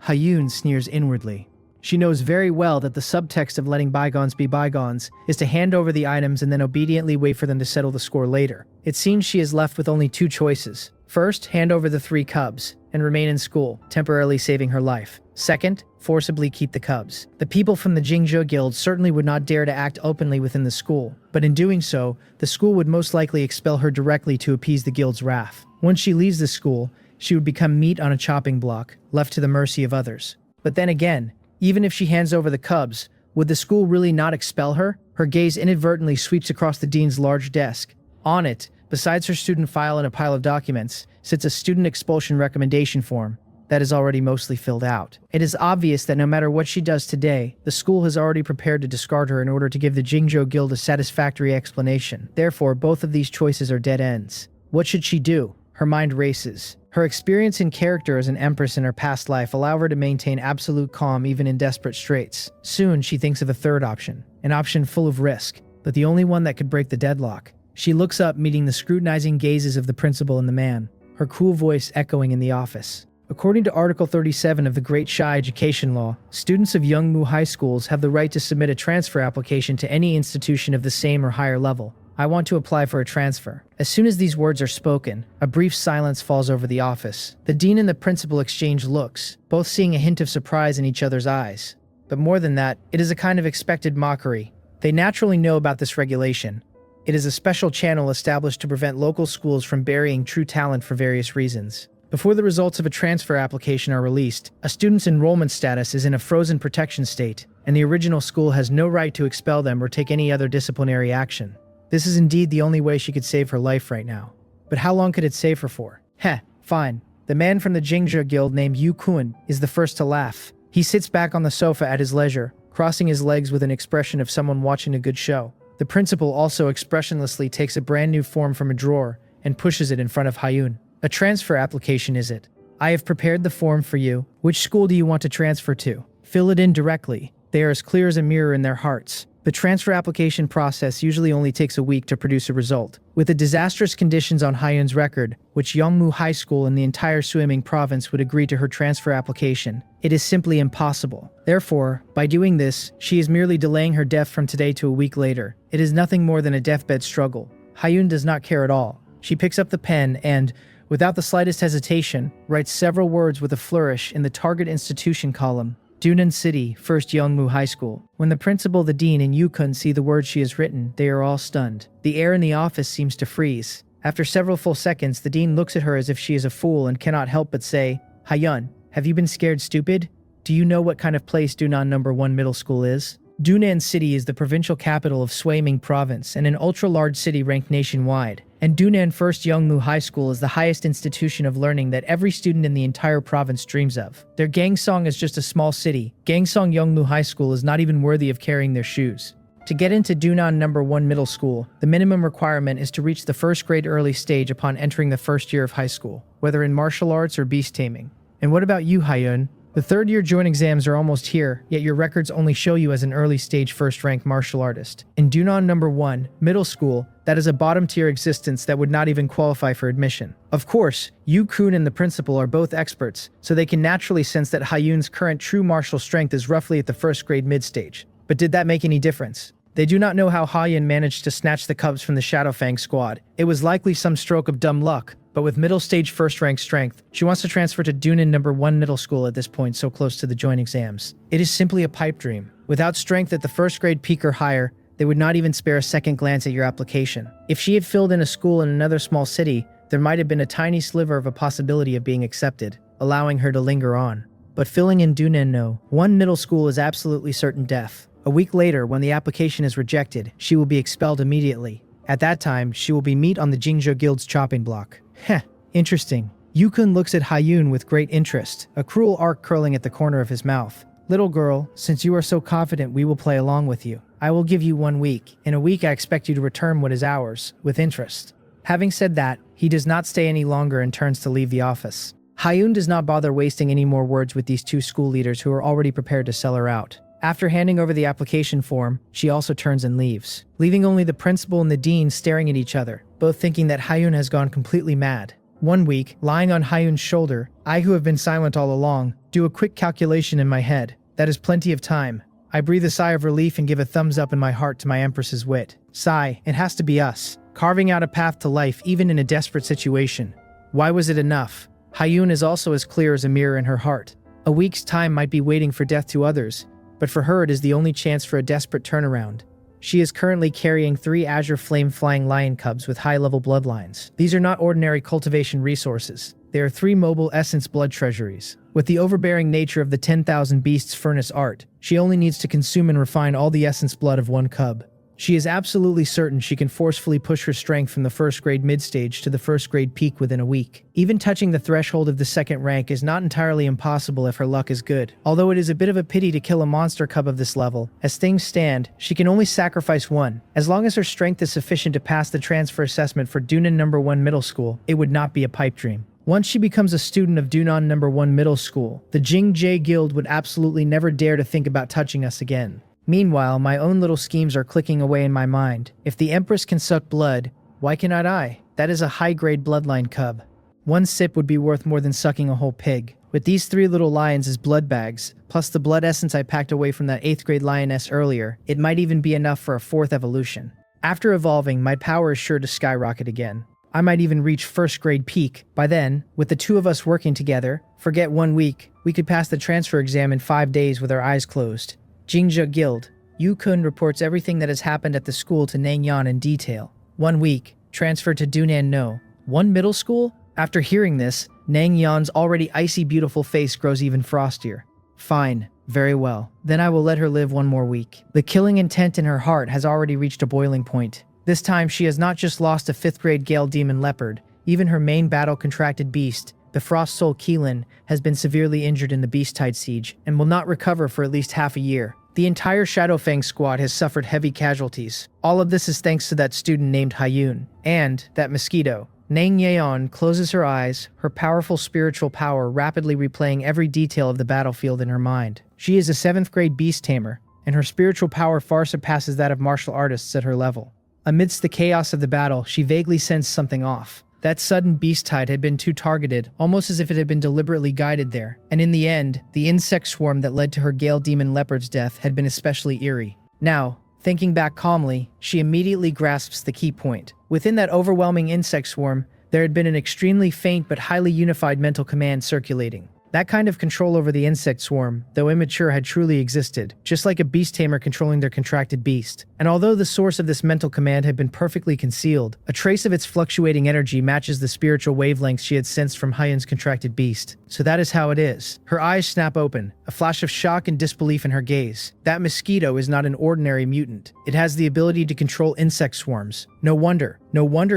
[SPEAKER 1] Hyun sneers inwardly. She knows very well that the subtext of letting bygones be bygones is to hand over the items and then obediently wait for them to settle the score later. It seems she is left with only 2 choices. First, hand over the 3 cubs and remain in school, temporarily saving her life. Second, forcibly keep the cubs. The people from the Jingzhou Guild certainly would not dare to act openly within the school, but in doing so, the school would most likely expel her directly to appease the guild's wrath. Once she leaves the school, she would become meat on a chopping block, left to the mercy of others. But then again, even if she hands over the cubs, would the school really not expel her? Her gaze inadvertently sweeps across the dean's large desk. On it, besides her student file and a pile of documents, sits a student expulsion recommendation form that is already mostly filled out. It is obvious that no matter what she does today, the school has already prepared to discard her in order to give the Jingzhou Guild a satisfactory explanation. Therefore, both of these choices are dead ends. What should she do? Her mind races. Her experience and character as an empress in her past life allow her to maintain absolute calm even in desperate straits. Soon, she thinks of a third option, an option full of risk, but the only one that could break the deadlock. She looks up, meeting the scrutinizing gazes of the principal and the man, her cool voice echoing in the office. According to Article 37 of the Great Sha Education Law, students of Youngmu High Schools have the right to submit a transfer application to any institution of the same or higher level. I want to apply for a transfer. As soon as these words are spoken, a brief silence falls over the office. The dean and the principal exchange looks, both seeing a hint of surprise in each other's eyes. But more than that, it is a kind of expected mockery. They naturally know about this regulation. It is a special channel established to prevent local schools from burying true talent for various reasons. Before the results of a transfer application are released, a student's enrollment status is in a frozen protection state, and the original school has no right to expel them or take any other disciplinary action. This is indeed the only way she could save her life right now. But how long could it save her for? Heh, fine. The man from the Jingzhe Guild named Yu Kun is the first to laugh. He sits back on the sofa at his leisure, crossing his legs with an expression of someone watching a good show. The principal also expressionlessly takes a brand new form from a drawer and pushes it in front of Hyun. A transfer application, is it? I have prepared the form for you. Which school do you want to transfer to? Fill it in directly. They are as clear as a mirror in their hearts. The transfer application process usually only takes a week to produce a result. With the disastrous conditions on Hyun's record, which Youngmu High School and the entire Swimming province would agree to her transfer application, it is simply impossible. Therefore, by doing this, she is merely delaying her death from today to a week later. It is nothing more than a deathbed struggle. Hyun does not care at all. She picks up the pen and, without the slightest hesitation, writes several words with a flourish in the target institution column. Dunan City, 1st Youngmu High School. When the principal, the dean, and Yukun see the words she has written, they are all stunned. The air in the office seems to freeze. After several full seconds, the dean looks at her as if she is a fool and cannot help but say, Hyun, have you been scared stupid? Do you know what kind of place Dunan No. 1 Middle School is? Dunan City is the provincial capital of Swimming Province and an ultra-large city ranked nationwide. And Dunan 1st Youngmu High School is the highest institution of learning that every student in the entire province dreams of. Their Gangsong is just a small city. Gangsong Youngmu High School is not even worthy of carrying their shoes. To get into Dunan No. 1 Middle School, the minimum requirement is to reach the first grade early stage upon entering the first year of high school, whether in martial arts or beast taming. And what about you, Hyun? The third-year joint exams are almost here, yet your records only show you as an early-stage first-rank martial artist. In Dunan No. 1, Middle School, that is a bottom-tier existence that would not even qualify for admission. Of course, Yu Kun and the principal are both experts, so they can naturally sense that Hyun's current true martial strength is roughly at the first-grade mid-stage. But did that make any difference? They do not know how Hyun managed to snatch the cubs from the Shadowfang squad. It was likely some stroke of dumb luck. But with middle-stage first-rank strength, she wants to transfer to Dunan No. 1 Middle School at this point so close to the joint exams. It is simply a pipe dream. Without strength at the first-grade peak or higher, they would not even spare a second glance at your application. If she had filled in a school in another small city, there might have been a tiny sliver of a possibility of being accepted, allowing her to linger on. But filling in Dunan No. 1 Middle School is absolutely certain death. A week later, when the application is rejected, she will be expelled immediately. At that time, she will be meat on the Jingzhe Guild's chopping block. Heh, interesting. Yukun looks at Hyun with great interest, a cruel arc curling at the corner of his mouth. Little girl, since you are so confident, we will play along with you. I will give you 1 week. In a week, I expect you to return what is ours, with interest. Having said that, he does not stay any longer and turns to leave the office. Hyun does not bother wasting any more words with these two school leaders who are already prepared to sell her out. After handing over the application form, she also turns and leaves, leaving only the principal and the dean staring at each other, both thinking that Hyun has gone completely mad. 1 week, lying on Hyun's shoulder, I who have been silent all along, do a quick calculation in my head. That is plenty of time. I breathe a sigh of relief and give a thumbs up in my heart to my Empress's wit. Sigh, it has to be us, carving out a path to life even in a desperate situation. Why was it enough? Hyun is also as clear as a mirror in her heart. A week's time might be waiting for death to others, but for her it is the only chance for a desperate turnaround. She is currently carrying 3 azure flame-flying lion cubs with high-level bloodlines. These are not ordinary cultivation resources. They are 3 mobile essence blood treasuries. With the overbearing nature of the 10,000 Beasts furnace art, she only needs to consume and refine all the essence blood of 1 cub. She is absolutely certain she can forcefully push her strength from the first-grade mid-stage to the first-grade peak within a week. Even touching the threshold of the 2nd rank is not entirely impossible if her luck is good, although it is a bit of a pity to kill a monster cub of this level. As things stand, she can only sacrifice 1. As long as her strength is sufficient to pass the transfer assessment for Dunan No. 1 Middle School, it would not be a pipe dream. Once she becomes a student of Dunan No. 1 Middle School, the Jingzhe Guild would absolutely never dare to think about touching us again. Meanwhile, my own little schemes are clicking away in my mind. If the Empress can suck blood, why cannot I? That is a high-grade bloodline cub. One sip would be worth more than sucking a whole pig. With these 3 little lions as blood bags, plus the blood essence I packed away from that 8th grade lioness earlier, it might even be enough for a 4th evolution. After evolving, my power is sure to skyrocket again. I might even reach 1st grade peak. By then, with the 2 of us working together, forget 1 week, we could pass the transfer exam in 5 days with our eyes closed. Jingja Guild. Yu-kun reports everything that has happened at the school to Nangyan in detail. 1 week, transferred to Dunan No. 1 middle school? After hearing this, Nang Yan's already icy beautiful face grows even frostier. Fine, very well. Then I will let her live 1 more week. The killing intent in her heart has already reached a boiling point. This time she has not just lost a 5th grade Gale Demon Leopard, even her main battle contracted beast, the Frost Soul Keelan, has been severely injured in the Beast-Tide siege, and will not recover for at least half a year. The entire Shadowfang squad has suffered heavy casualties. All of this is thanks to that student named Hayun, and that Mosquito. Nang Yeon closes her eyes, her powerful spiritual power rapidly replaying every detail of the battlefield in her mind. She is a 7th grade beast tamer, and her spiritual power far surpasses that of martial artists at her level. Amidst the chaos of the battle, she vaguely sensed something off. That sudden beast tide had been too targeted, almost as if it had been deliberately guided there. And in the end, the insect swarm that led to her Gale Demon Leopard's death had been especially eerie. Now, thinking back calmly, she immediately grasps the key point. Within that overwhelming insect swarm, there had been an extremely faint but highly unified mental command circulating. That kind of control over the insect swarm, though immature, had truly existed, just like a beast tamer controlling their contracted beast. And although the source of this mental command had been perfectly concealed, a trace of its fluctuating energy matches the spiritual wavelengths she had sensed from Hyun's contracted beast. So that is how it is. Her eyes snap open, a flash of shock and disbelief in her gaze. That mosquito is not an ordinary mutant. It has the ability to control insect swarms. No wonder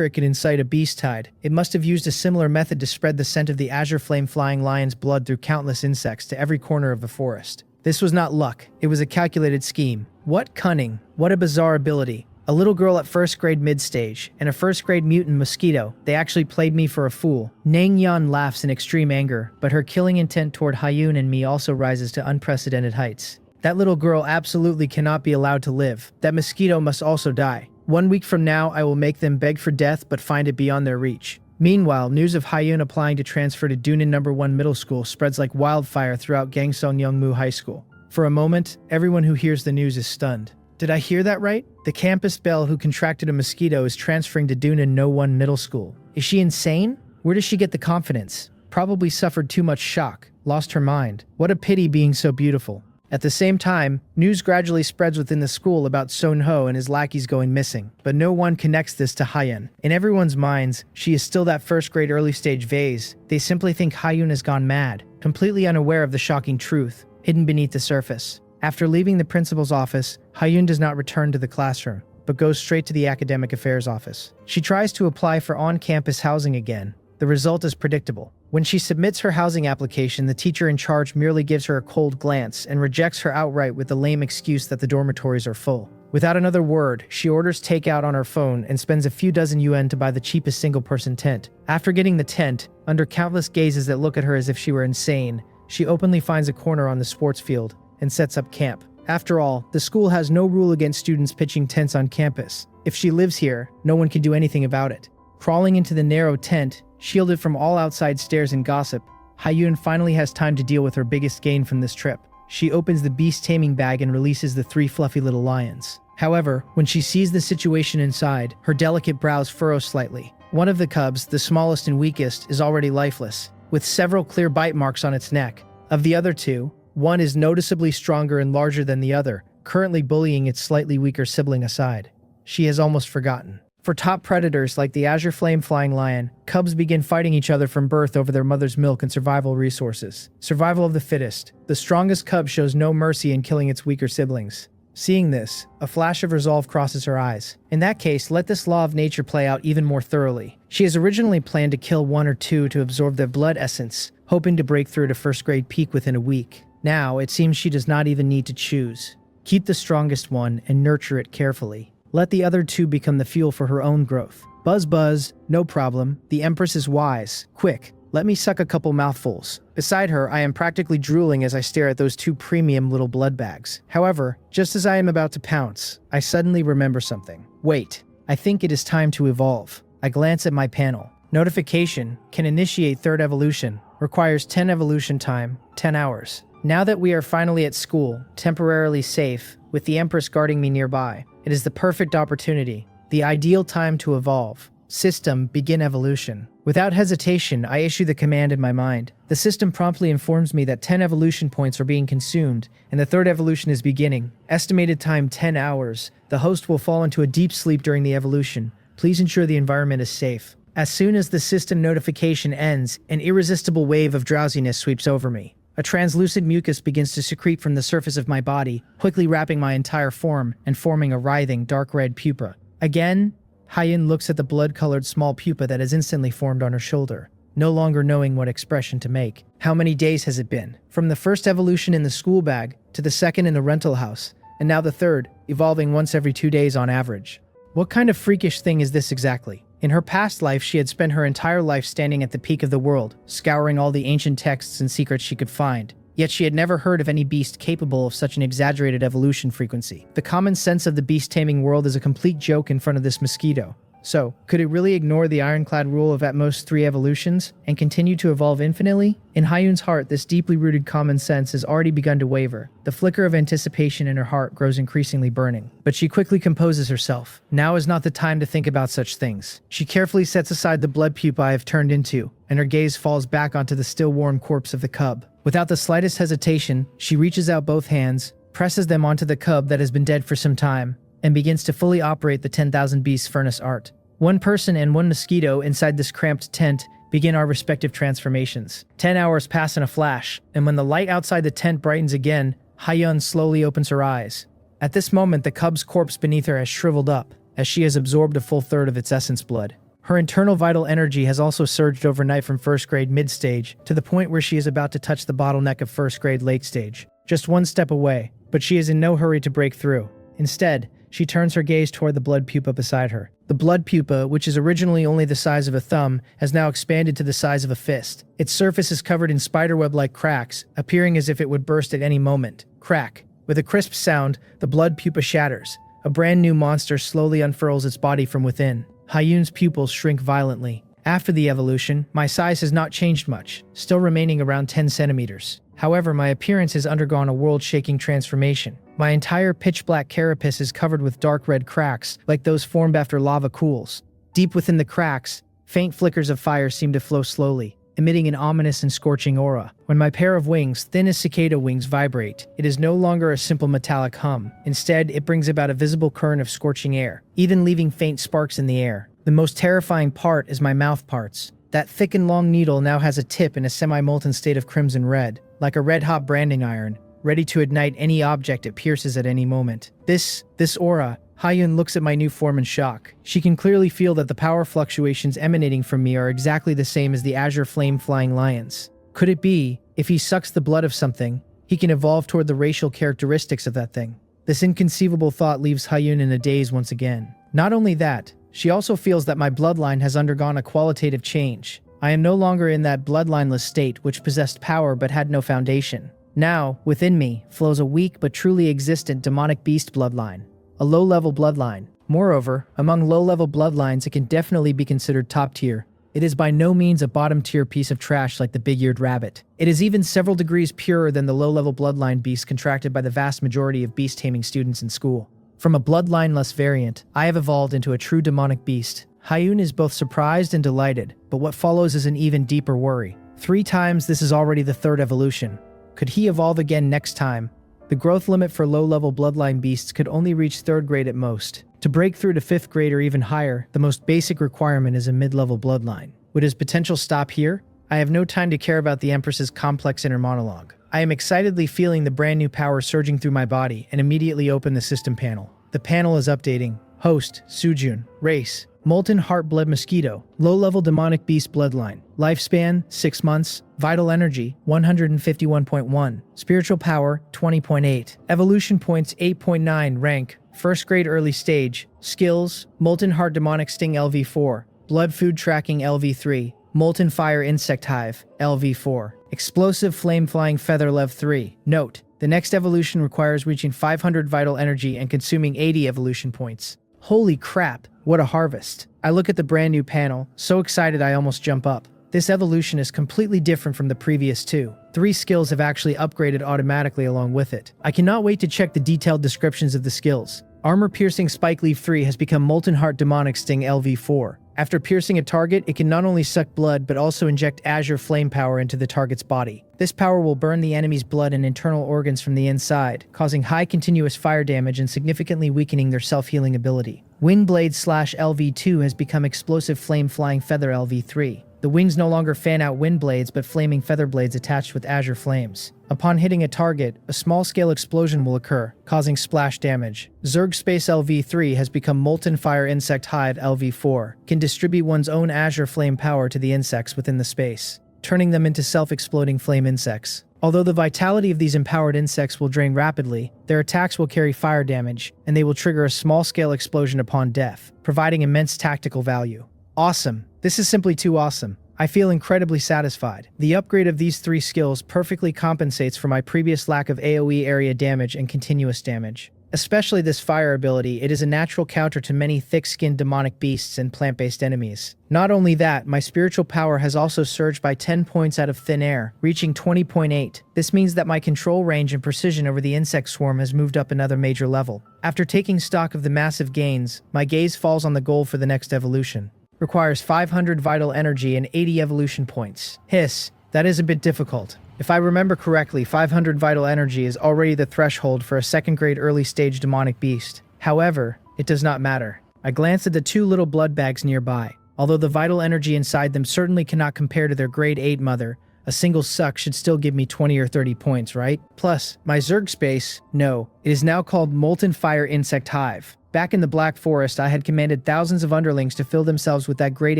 [SPEAKER 1] it could incite a beast tide. It must have used a similar method to spread the scent of the azure flame flying lion's blood through countless insects to every corner of the forest. This was not luck. It was a calculated scheme. What cunning. What a bizarre ability. A little girl at 1st grade mid-stage, and a 1st grade mutant mosquito. They actually played me for a fool. Nang Yan laughs in extreme anger, but her killing intent toward Hayun and me also rises to unprecedented heights. That little girl absolutely cannot be allowed to live. That mosquito must also die. 1 week from now, I will make them beg for death but find it beyond their reach. Meanwhile, news of Hayun applying to transfer to Dunan No. 1 Middle School spreads like wildfire throughout Gangsong Youngmu High School. For a moment, everyone who hears the news is stunned. Did I hear that right? The campus belle who contracted a mosquito is transferring to Dunan No. 1 Middle School. Is she insane? Where does she get the confidence? Probably suffered too much shock, lost her mind. What a pity being so beautiful. At the same time, news gradually spreads within the school about Son Ho and his lackeys going missing, but no one connects this to Hyun. In everyone's minds, she is still that 1st grade early stage vase. They simply think Hyun has gone mad, completely unaware of the shocking truth, hidden beneath the surface. After leaving the principal's office, Hyun does not return to the classroom, but goes straight to the academic affairs office. She tries to apply for on-campus housing again. The result is predictable. When she submits her housing application, the teacher in charge merely gives her a cold glance and rejects her outright with the lame excuse that the dormitories are full. Without another word, she orders takeout on her phone and spends a few dozen yuan to buy the cheapest single-person tent. After getting the tent, under countless gazes that look at her as if she were insane, she openly finds a corner on the sports field and sets up camp. After all, the school has no rule against students pitching tents on campus. If she lives here, no one can do anything about it. Crawling into the narrow tent, shielded from all outside stares and gossip, Hayun finally has time to deal with her biggest gain from this trip. She opens the beast-taming bag and releases the 3 fluffy little lions. However, when she sees the situation inside, her delicate brows furrow slightly. One of the cubs, the smallest and weakest, is already lifeless, with several clear bite marks on its neck. Of the other 2, one is noticeably stronger and larger than the other, currently bullying its slightly weaker sibling aside. She has almost forgotten. For top predators like the azure flame flying lion, cubs begin fighting each other from birth over their mother's milk and survival resources. Survival of the fittest. The strongest cub shows no mercy in killing its weaker siblings. Seeing this, a flash of resolve crosses her eyes. In that case, let this law of nature play out even more thoroughly. She has originally planned to kill 1 or 2 to absorb their blood essence, hoping to break through to 1st grade peak within a week. Now, it seems she does not even need to choose. Keep the strongest one and nurture it carefully. Let the other 2 become the fuel for her own growth. Buzz buzz, no problem. The Empress is wise. Quick, let me suck a couple mouthfuls. Beside her, I am practically drooling as I stare at those 2 premium little blood bags. However, just as I am about to pounce, I suddenly remember something. Wait, I think it is time to evolve. I glance at my panel. Notification can initiate third evolution. Requires 10 evolution time, 10 hours. Now that we are finally at school, temporarily safe, with the Empress guarding me nearby, it is the perfect opportunity, the ideal time to evolve. System, begin evolution. Without hesitation, I issue the command in my mind. The system promptly informs me that 10 evolution points are being consumed, and the third evolution is beginning. Estimated time 10 hours. The host will fall into a deep sleep during the evolution. Please ensure the environment is safe. As soon as the system notification ends, an irresistible wave of drowsiness sweeps over me. A translucent mucus begins to secrete from the surface of my body, quickly wrapping my entire form and forming a writhing, dark red pupa. Again, Hyun looks at the blood-colored small pupa that has instantly formed on her shoulder, no longer knowing what expression to make. How many days has it been? From the first evolution in the school bag, to the second in the rental house, and now the third, evolving once every 2 days on average. What kind of freakish thing is this exactly? In her past life, she had spent her entire life standing at the peak of the world, scouring all the ancient texts and secrets she could find. Yet she had never heard of any beast capable of such an exaggerated evolution frequency. The common sense of the beast-taming world is a complete joke in front of this mosquito. So, could it really ignore the ironclad rule of at most 3 evolutions and continue to evolve infinitely? In Hyun's heart, this deeply rooted common sense has already begun to waver. The flicker of anticipation in her heart grows increasingly burning. But she quickly composes herself. Now is not the time to think about such things. She carefully sets aside the blood pupa I have turned into, and her gaze falls back onto the still warm corpse of the cub. Without the slightest hesitation, she reaches out both hands, presses them onto the cub that has been dead for some time, and begins to fully operate the 10,000 Beasts Furnace art. One person and one mosquito inside this cramped tent begin our respective transformations. 10 hours pass in a flash, and when the light outside the tent brightens again, Hyun slowly opens her eyes. At this moment, the cub's corpse beneath her has shriveled up, as she has absorbed a full third of its essence blood. Her internal vital energy has also surged overnight from first grade mid-stage to the point where she is about to touch the bottleneck of first grade late stage. Just one step away, but she is in no hurry to break through. Instead, she turns her gaze toward the blood pupa beside her. The blood pupa, which is originally only the size of a thumb, has now expanded to the size of a fist. Its surface is covered in spiderweb-like cracks, appearing as if it would burst at any moment. Crack. With a crisp sound, the blood pupa shatters. A brand new monster slowly unfurls its body from within. Hyun's pupils shrink violently. After the evolution, my size has not changed much, still remaining around 10 centimeters. However, my appearance has undergone a world-shaking transformation. My entire pitch-black carapace is covered with dark red cracks, like those formed after lava cools. Deep within the cracks, faint flickers of fire seem to flow slowly, emitting an ominous and scorching aura. When my pair of wings, thin as cicada wings, vibrate, it is no longer a simple metallic hum. Instead, it brings about a visible current of scorching air, even leaving faint sparks in the air. The most terrifying part is my mouth parts. That thick and long needle now has a tip in a semi-molten state of crimson red, like a red-hot branding iron, ready to ignite any object it pierces at any moment. This aura, Hyun looks at my new form in shock. She can clearly feel that the power fluctuations emanating from me are exactly the same as the azure flame-flying lions. Could it be, if he sucks the blood of something, he can evolve toward the racial characteristics of that thing? This inconceivable thought leaves Hyun in a daze once again. Not only that, she also feels that my bloodline has undergone a qualitative change. I am no longer in that bloodlineless state which possessed power but had no foundation. Now, within me, flows a weak but truly existent demonic beast bloodline. A low-level bloodline. Moreover, among low-level bloodlines it can definitely be considered top tier. It is by no means a bottom-tier piece of trash like the big-eared rabbit. It is even several degrees purer than the low-level bloodline beasts contracted by the vast majority of beast-taming students in school. From a bloodlineless variant, I have evolved into a true demonic beast. Hyun is both surprised and delighted, but what follows is an even deeper worry. 3 times this is already the 3rd evolution. Could he evolve again next time? The growth limit for low-level bloodline beasts could only reach 3rd grade at most. To break through to 5th grade or even higher, the most basic requirement is a mid-level bloodline. Would his potential stop here? I have no time to care about the Empress's complex inner monologue. I am excitedly feeling the brand new power surging through my body and immediately open the system panel. The panel is updating. Host, Sujun. Race, Molten Heart Blood Mosquito. Low-level demonic beast bloodline. Lifespan, 6 months. Vital energy, 151.1. Spiritual power, 20.8. Evolution points, 8.9. Rank, 1st grade early stage. Skills, Molten Heart Demonic Sting LV4. Blood Food Tracking LV3. Molten Fire Insect Hive, LV4. Explosive Flame Flying Feather Lev 3. Note, the next evolution requires reaching 500 vital energy and consuming 80 evolution points. Holy crap, what a harvest. I look at the brand new panel, so excited I almost jump up. This evolution is completely different from the previous two. 3 skills have actually upgraded automatically along with it. I cannot wait to check the detailed descriptions of the skills. Armor Piercing Spike Leaf 3 has become Molten Heart Demonic Sting LV4. After piercing a target, it can not only suck blood but also inject Azure Flame power into the target's body. This power will burn the enemy's blood and internal organs from the inside, causing high continuous fire damage and significantly weakening their self-healing ability. Wingblade /LV2 has become Explosive Flame Flying Feather LV3. The wings no longer fan out wind blades but flaming feather blades attached with azure flames. Upon hitting a target, a small-scale explosion will occur, causing splash damage. Zerg Space LV3 has become Molten Fire Insect Hive LV4, can distribute one's own azure flame power to the insects within the space, turning them into self-exploding flame insects. Although the vitality of these empowered insects will drain rapidly, their attacks will carry fire damage, and they will trigger a small-scale explosion upon death, providing immense tactical value. Awesome. This is simply too awesome. I feel incredibly satisfied. The upgrade of these 3 skills perfectly compensates for my previous lack of AoE area damage and continuous damage. Especially this fire ability, it is a natural counter to many thick-skinned demonic beasts and plant-based enemies. Not only that, my spiritual power has also surged by 10 points out of thin air, reaching 20.8. This means that my control range and precision over the insect swarm has moved up another major level. After taking stock of the massive gains, my gaze falls on the goal for the next evolution. Requires 500 vital energy and 80 evolution points. Hiss, that is a bit difficult. If I remember correctly, 500 vital energy is already the threshold for a 2nd grade early stage demonic beast. However, it does not matter. I glance at the 2 little blood bags nearby. Although the vital energy inside them certainly cannot compare to their grade 8 mother, a single suck should still give me 20 or 30 points, right? Plus, my Zerg space, no, it is now called Molten Fire Insect Hive. Back in the Black Forest, I had commanded thousands of underlings to fill themselves with that grade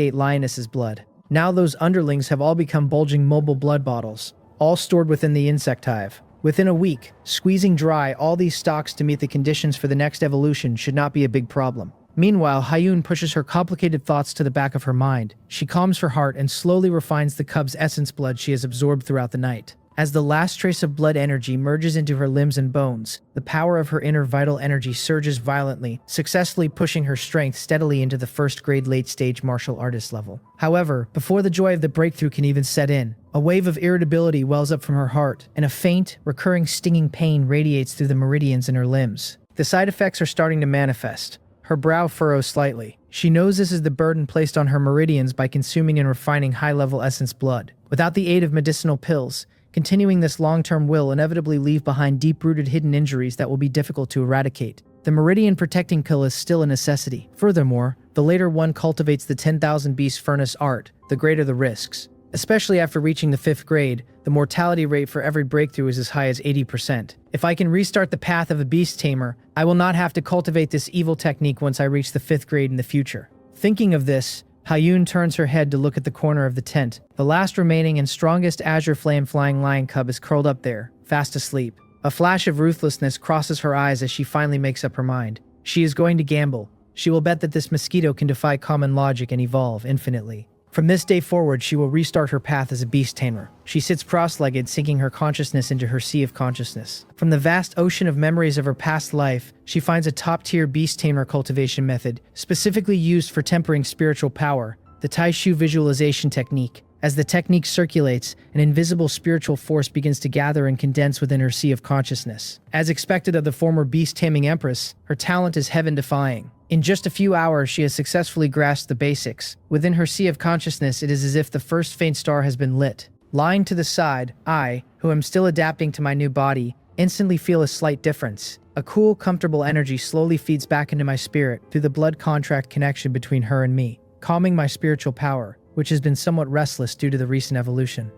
[SPEAKER 1] 8 lioness's blood. Now those underlings have all become bulging mobile blood bottles, all stored within the insect hive. Within a week, squeezing dry all these stocks to meet the conditions for the next evolution should not be a big problem. Meanwhile, Hyun pushes her complicated thoughts to the back of her mind. She calms her heart and slowly refines the cub's essence blood she has absorbed throughout the night. As the last trace of blood energy merges into her limbs and bones, the power of her inner vital energy surges violently, successfully pushing her strength steadily into the 1st grade late-stage martial artist level. However, before the joy of the breakthrough can even set in, a wave of irritability wells up from her heart, and a faint, recurring stinging pain radiates through the meridians in her limbs. The side effects are starting to manifest. Her brow furrows slightly. She knows this is the burden placed on her meridians by consuming and refining high-level essence blood. Without the aid of medicinal pills, continuing this long-term will inevitably leave behind deep-rooted hidden injuries that will be difficult to eradicate. The meridian protecting pill is still a necessity. Furthermore, the later one cultivates the 10,000 beast furnace art, the greater the risks. Especially after reaching the 5th grade, the mortality rate for every breakthrough is as high as 80%. If I can restart the path of a beast tamer, I will not have to cultivate this evil technique once I reach the 5th grade in the future. Thinking of this, Hyun turns her head to look at the corner of the tent. The last remaining and strongest azure flame flying lion cub is curled up there, fast asleep. A flash of ruthlessness crosses her eyes as she finally makes up her mind. She is going to gamble. She will bet that this mosquito can defy common logic and evolve infinitely. From this day forward, she will restart her path as a beast tamer. She sits cross-legged, sinking her consciousness into her sea of consciousness. From the vast ocean of memories of her past life, she finds a top-tier beast tamer cultivation method, specifically used for tempering spiritual power, the Taishu visualization technique. As the technique circulates, an invisible spiritual force begins to gather and condense within her sea of consciousness. As expected of the former Beast-Taming Empress, her talent is heaven-defying. In just a few hours, she has successfully grasped the basics. Within her sea of consciousness, it is as if the first faint star has been lit. Lying to the side, I, who am still adapting to my new body, instantly feel a slight difference. A cool, comfortable energy slowly feeds back into my spirit through the blood contract connection between her and me, calming my spiritual power, which has been somewhat restless due to the recent evolution.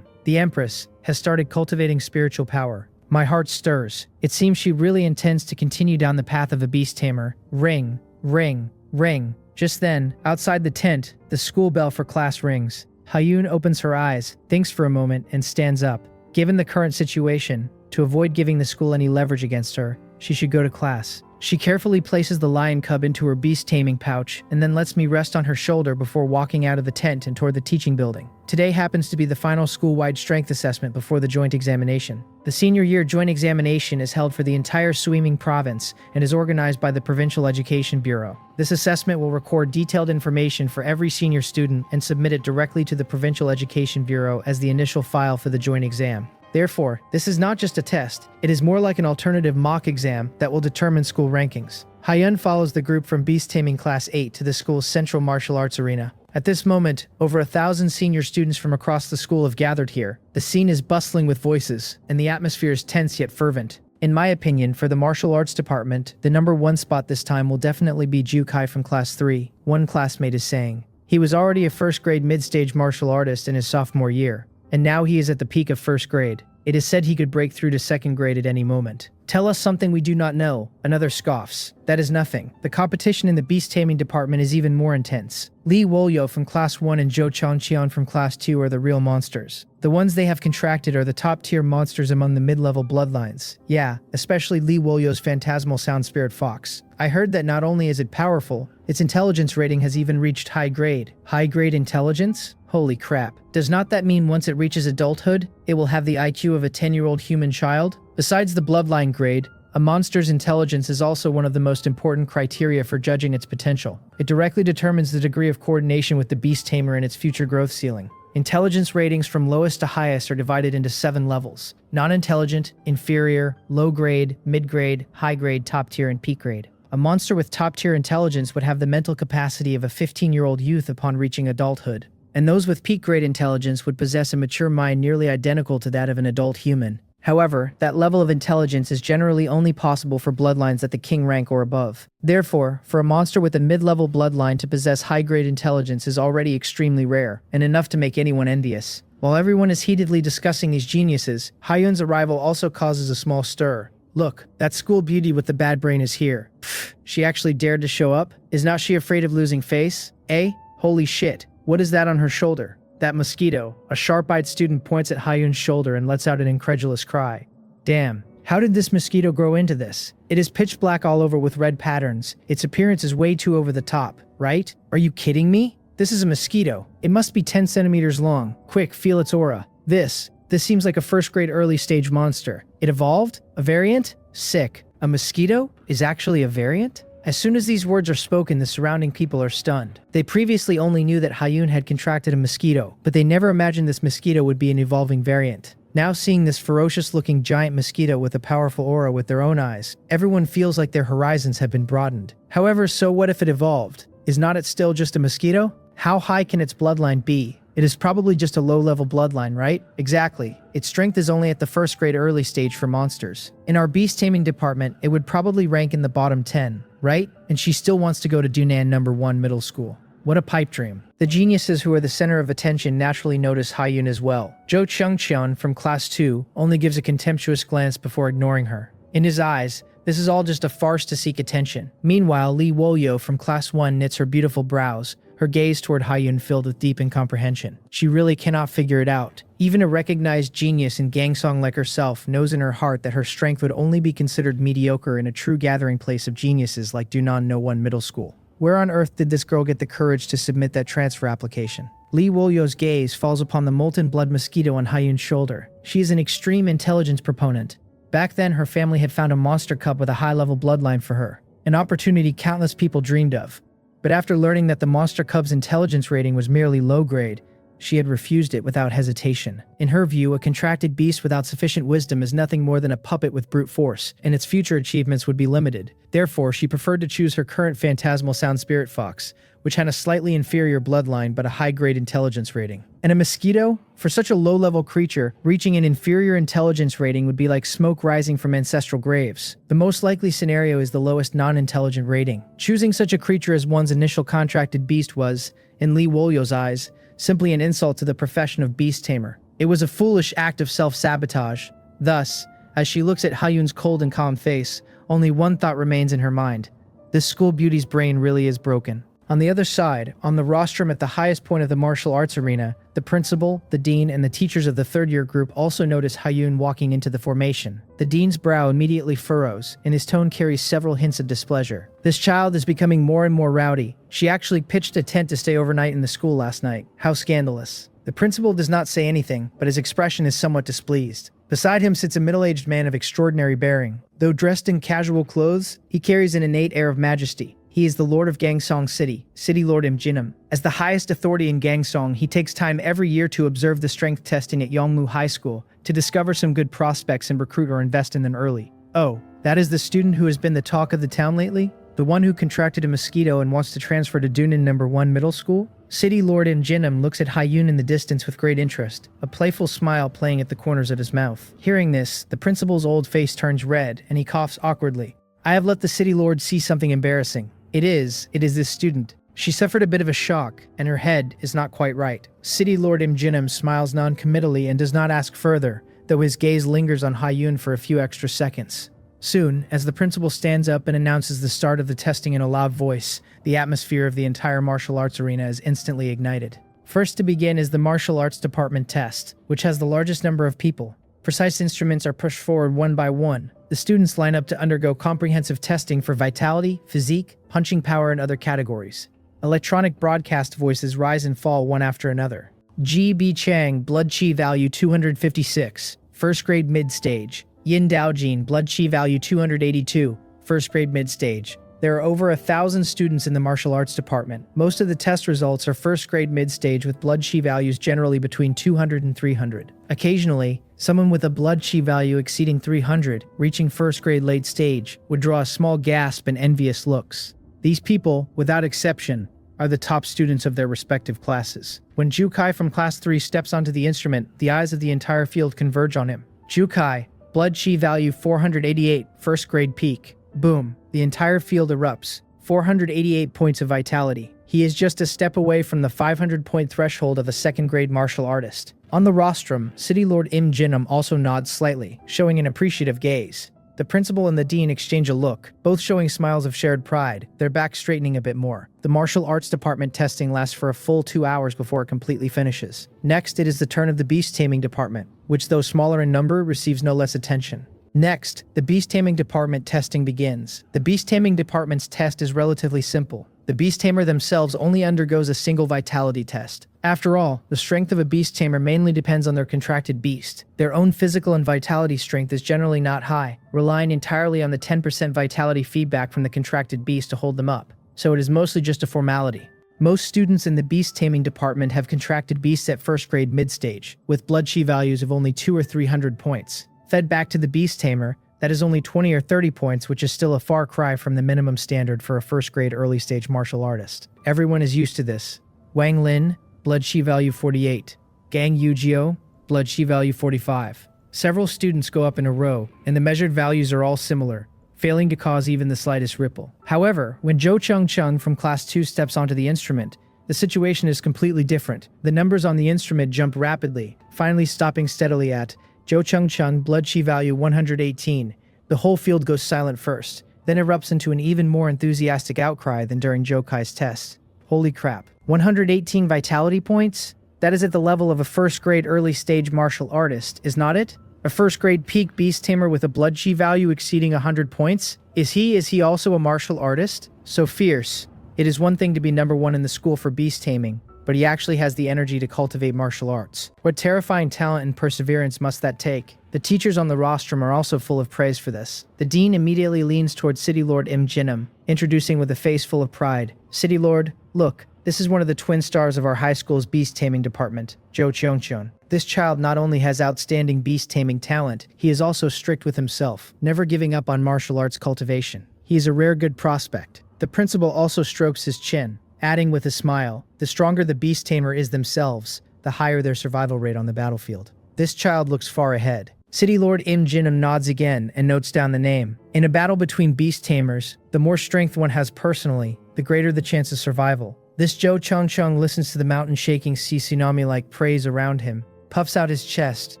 [SPEAKER 1] The Empress has started cultivating spiritual power. My heart stirs. It seems she really intends to continue down the path of a beast tamer. Ring, ring, ring. Just then, outside the tent, the school bell for class rings. Hyun opens her eyes, thinks for a moment, and stands up. Given the current situation, to avoid giving the school any leverage against her, she should go to class. She carefully places the lion cub into her beast-taming pouch and then lets me rest on her shoulder before walking out of the tent and toward the teaching building. Today happens to be the final school-wide strength assessment before the joint examination. The senior year joint examination is held for the entire Suiming province and is organized by the Provincial Education Bureau. This assessment will record detailed information for every senior student and submit it directly to the Provincial Education Bureau as the initial file for the joint exam. Therefore, this is not just a test, it is more like an alternative mock exam that will determine school rankings. Hyun follows the group from Beast-Taming Class 8 to the school's central martial arts arena. At this moment, over 1,000 senior students from across the school have gathered here. The scene is bustling with voices, and the atmosphere is tense yet fervent. In my opinion, for the martial arts department, the number one spot this time will definitely be Ju Kai from Class 3, one classmate is saying. He was already a first-grade mid-stage martial artist in his sophomore year, and now he is at the peak of first grade. It is said he could break through to second grade at any moment. Tell us something we do not know, another scoffs. That is nothing. The competition in the beast-taming department is even more intense. Lee Wolyo from Class 1 and Jo Changcheon from Class 2 are the real monsters. The ones they have contracted are the top-tier monsters among the mid-level bloodlines. Yeah, especially Lee Wolyo's phantasmal sound spirit fox. I heard that not only is it powerful, its intelligence rating has even reached high grade. High grade intelligence? Holy crap. Does not that mean once it reaches adulthood, it will have the IQ of a 10-year-old human child? Besides the bloodline grade, a monster's intelligence is also one of the most important criteria for judging its potential. It directly determines the degree of coordination with the beast tamer and its future growth ceiling. Intelligence ratings from lowest to highest are divided into 7 levels: non-intelligent, inferior, low grade, mid-grade, high grade, top tier, and peak grade. A monster with top-tier intelligence would have the mental capacity of a 15-year-old youth upon reaching adulthood. And those with peak-grade intelligence would possess a mature mind nearly identical to that of an adult human. However, that level of intelligence is generally only possible for bloodlines at the king rank or above. Therefore, for a monster with a mid-level bloodline to possess high-grade intelligence is already extremely rare, and enough to make anyone envious. While everyone is heatedly discussing these geniuses, Hyun's arrival also causes a small stir. Look, that school beauty with the bad brain is here. Pfft, she actually dared to show up? Is not she afraid of losing face? Eh? Holy shit. What is that on her shoulder? That mosquito. A sharp-eyed student points at Hyun's shoulder and lets out an incredulous cry. Damn. How did this mosquito grow into this? It is pitch black all over with red patterns. Its appearance is way too over the top, right? Are you kidding me? This is a mosquito. It must be 10 centimeters long. Quick, feel its aura. This seems like a first-grade early-stage monster. It evolved? A variant? Sick. A mosquito is actually a variant? As soon as these words are spoken, the surrounding people are stunned. They previously only knew that Hyun had contracted a mosquito, but they never imagined this mosquito would be an evolving variant. Now seeing this ferocious-looking giant mosquito with a powerful aura with their own eyes, everyone feels like their horizons have been broadened. However, so what if it evolved? Is not it still just a mosquito? How high can its bloodline be? It is probably just a low-level bloodline, right? Exactly. Its strength is only at the first-grade early stage for monsters. In our beast-taming department, it would probably rank in the bottom 10, right? And she still wants to go to Dunan number 1 middle school. What a pipe dream. The geniuses who are the center of attention naturally notice Hyun as well. Jo Changcheon from Class 2 only gives a contemptuous glance before ignoring her. In his eyes, this is all just a farce to seek attention. Meanwhile, Lee Wolyo from Class 1 knits her beautiful brows, her gaze toward Hyun filled with deep incomprehension. She really cannot figure it out. Even a recognized genius in gangsong like herself knows in her heart that her strength would only be considered mediocre in a true gathering place of geniuses like Dunan No 1 Middle School. Where on earth did this girl get the courage to submit that transfer application? Lee Wolyo's gaze falls upon the molten blood mosquito on Hyun's shoulder. She is an extreme intelligence proponent. Back then, her family had found a monster cub with a high-level bloodline for her, an opportunity countless people dreamed of. But after learning that the monster cub's intelligence rating was merely low grade, she had refused it without hesitation. In her view, a contracted beast without sufficient wisdom is nothing more than a puppet with brute force, and its future achievements would be limited. Therefore, she preferred to choose her current phantasmal sound spirit fox, which had a slightly inferior bloodline but a high-grade intelligence rating. And a mosquito? For such a low-level creature, reaching an inferior intelligence rating would be like smoke rising from ancestral graves. The most likely scenario is the lowest non-intelligent rating. Choosing such a creature as one's initial contracted beast was, in Lee Wolyo's eyes, simply an insult to the profession of beast tamer. It was a foolish act of self-sabotage. Thus, as she looks at Hyun's cold and calm face, only one thought remains in her mind. This school beauty's brain really is broken. On the other side, on the rostrum at the highest point of the martial arts arena, the principal, the dean, and the teachers of the third-year group also notice Hyun walking into the formation. The dean's brow immediately furrows, and his tone carries several hints of displeasure. This child is becoming more and more rowdy. She actually pitched a tent to stay overnight in the school last night. How scandalous. The principal does not say anything, but his expression is somewhat displeased. Beside him sits a middle-aged man of extraordinary bearing. Though dressed in casual clothes, he carries an innate air of majesty. He is the Lord of Gangsong City, City Lord Im Jinam. As the highest authority in Gangsong, he takes time every year to observe the strength testing at Yongmu High School to discover some good prospects and recruit or invest in them early. Oh, that is the student who has been the talk of the town lately? The one who contracted a mosquito and wants to transfer to Dunan No. 1 Middle School? City Lord Im Jinam looks at Hyun in the distance with great interest, a playful smile playing at the corners of his mouth. Hearing this, the principal's old face turns red, and he coughs awkwardly. I have let the City Lord see something embarrassing. It is this student. She suffered a bit of a shock, and her head is not quite right. City Lord Im Jinam smiles non-committally and does not ask further, though his gaze lingers on Hyun for a few extra seconds. Soon, as the principal stands up and announces the start of the testing in a loud voice, the atmosphere of the entire martial arts arena is instantly ignited. First to begin is the martial arts department test, which has the largest number of people. Precise instruments are pushed forward one by one. The students line up to undergo comprehensive testing for vitality, physique, punching power, and other categories. Electronic broadcast voices rise and fall one after another. G.B. Chang, blood chi value 256, first grade mid-stage. Yin Daojin, blood chi value 282, first grade mid-stage. There are over 1,000 students in the martial arts department. Most of the test results are first grade mid-stage with blood chi values generally between 200 and 300. Occasionally, someone with a blood chi value exceeding 300, reaching first grade late stage, would draw a small gasp and envious looks. These people, without exception, are the top students of their respective classes. When Jukai from class 3 steps onto the instrument, the eyes of the entire field converge on him. Jukai, blood chi value 488, first grade peak. Boom. The entire field erupts. 488 points of vitality. He is just a step away from the 500-point threshold of a second-grade martial artist. On the rostrum, City Lord Im Jinam also nods slightly, showing an appreciative gaze. The principal and the dean exchange a look, both showing smiles of shared pride, their backs straightening a bit more. The martial arts department testing lasts for a full 2 hours before it completely finishes. Next, it is the turn of the Beast-Taming department, which, though smaller in number, receives no less attention. Next, the Beast-Taming department testing begins. The Beast-Taming department's test is relatively simple. The Beast-Tamer themselves only undergoes a single vitality test. After all, the strength of a Beast-Tamer mainly depends on their contracted beast. Their own physical and vitality strength is generally not high, relying entirely on the 10% vitality feedback from the contracted beast to hold them up. So it is mostly just a formality. Most students in the Beast-Taming department have contracted beasts at first grade mid-stage, with blood chi values of only 200 or 300 points. Fed back to the Beast-Tamer, that is only 20 or 30 points, which is still a far cry from the minimum standard for a first-grade early-stage martial artist. Everyone is used to this. Wang Lin, blood chi value 48. Gang Yujio, blood chi value 45. Several students go up in a row, and the measured values are all similar, failing to cause even the slightest ripple. However, when Zhou Chung from Class 2 steps onto the instrument, the situation is completely different. The numbers on the instrument jump rapidly, finally stopping steadily at Zhou Chung, blood chi value 118. The whole field goes silent first, then erupts into an even more enthusiastic outcry than during Jokai's test. Holy crap. 118 vitality points? That is at the level of a first-grade early-stage martial artist, is not it? A first-grade peak Beast-Tamer with a blood chi value exceeding 100 points? Is he also a martial artist? So fierce. It is one thing to be number 1 in the school for Beast-Taming, but he actually has the energy to cultivate martial arts. What terrifying talent and perseverance must that take? The teachers on the rostrum are also full of praise for this. The dean immediately leans towards City Lord Im Jinam, introducing with a face full of pride. City Lord, look, this is one of the twin stars of our high school's beast-taming department, Zhou Chungchun. This child not only has outstanding beast-taming talent, he is also strict with himself, never giving up on martial arts cultivation. He is a rare good prospect. The principal also strokes his chin, adding with a smile, the stronger the Beast-Tamer is themselves, the higher their survival rate on the battlefield. This child looks far ahead. City Lord Im Jinam nods again and notes down the name. In a battle between Beast-Tamers, the more strength one has personally, the greater the chance of survival. This Zhou Chung listens to the mountain-shaking sea tsunami-like praise around him, puffs out his chest,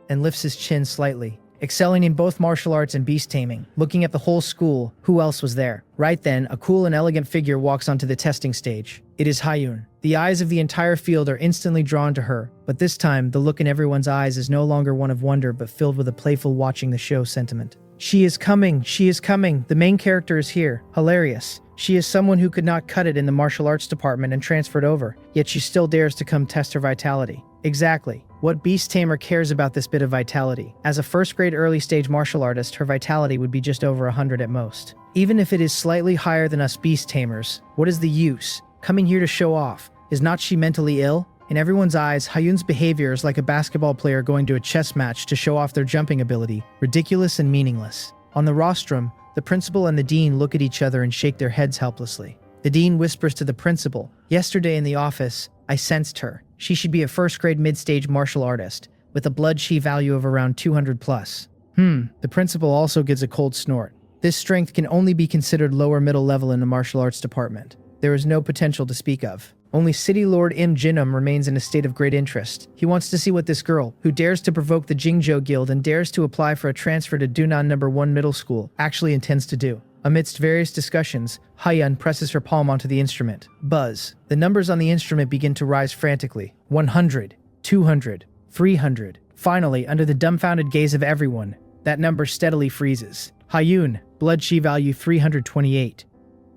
[SPEAKER 1] and lifts his chin slightly. excelling in both martial arts and beast taming. Looking at the whole school, who else was there? Right then, a cool and elegant figure walks onto the testing stage. It is Hyun. The eyes of the entire field are instantly drawn to her, but this time, the look in everyone's eyes is no longer one of wonder but filled with a playful watching the show sentiment. She is coming, the main character is here. Hilarious. She is someone who could not cut it in the martial arts department and transferred over, yet she still dares to come test her vitality. Exactly. What Beast Tamer cares about this bit of vitality? As a first grade early stage martial artist, her vitality would be just over 100 at most. Even if it is slightly higher than us Beast Tamers, what is the use? Coming here to show off. Is not she mentally ill? In everyone's eyes, Hyun's behavior is like a basketball player going to a chess match to show off their jumping ability, ridiculous and meaningless. On the rostrum, the principal and the dean look at each other and shake their heads helplessly. The dean whispers to the principal, "Yesterday in the office, I sensed her. She should be a first-grade mid-stage martial artist, with a blood chi value of around 200 plus." The principal also gives a cold snort. This strength can only be considered lower middle level in the martial arts department. There is no potential to speak of. Only City Lord Im Jinum remains in a state of great interest. He wants to see what this girl, who dares to provoke the Jingzhou Guild and dares to apply for a transfer to Dunan No. 1 Middle School, actually intends to do. Amidst various discussions, Hyun presses her palm onto the instrument. Buzz. The numbers on the instrument begin to rise frantically. 100, 200, 300. Finally, under the dumbfounded gaze of everyone, that number steadily freezes. Hyun, blood chi value 328.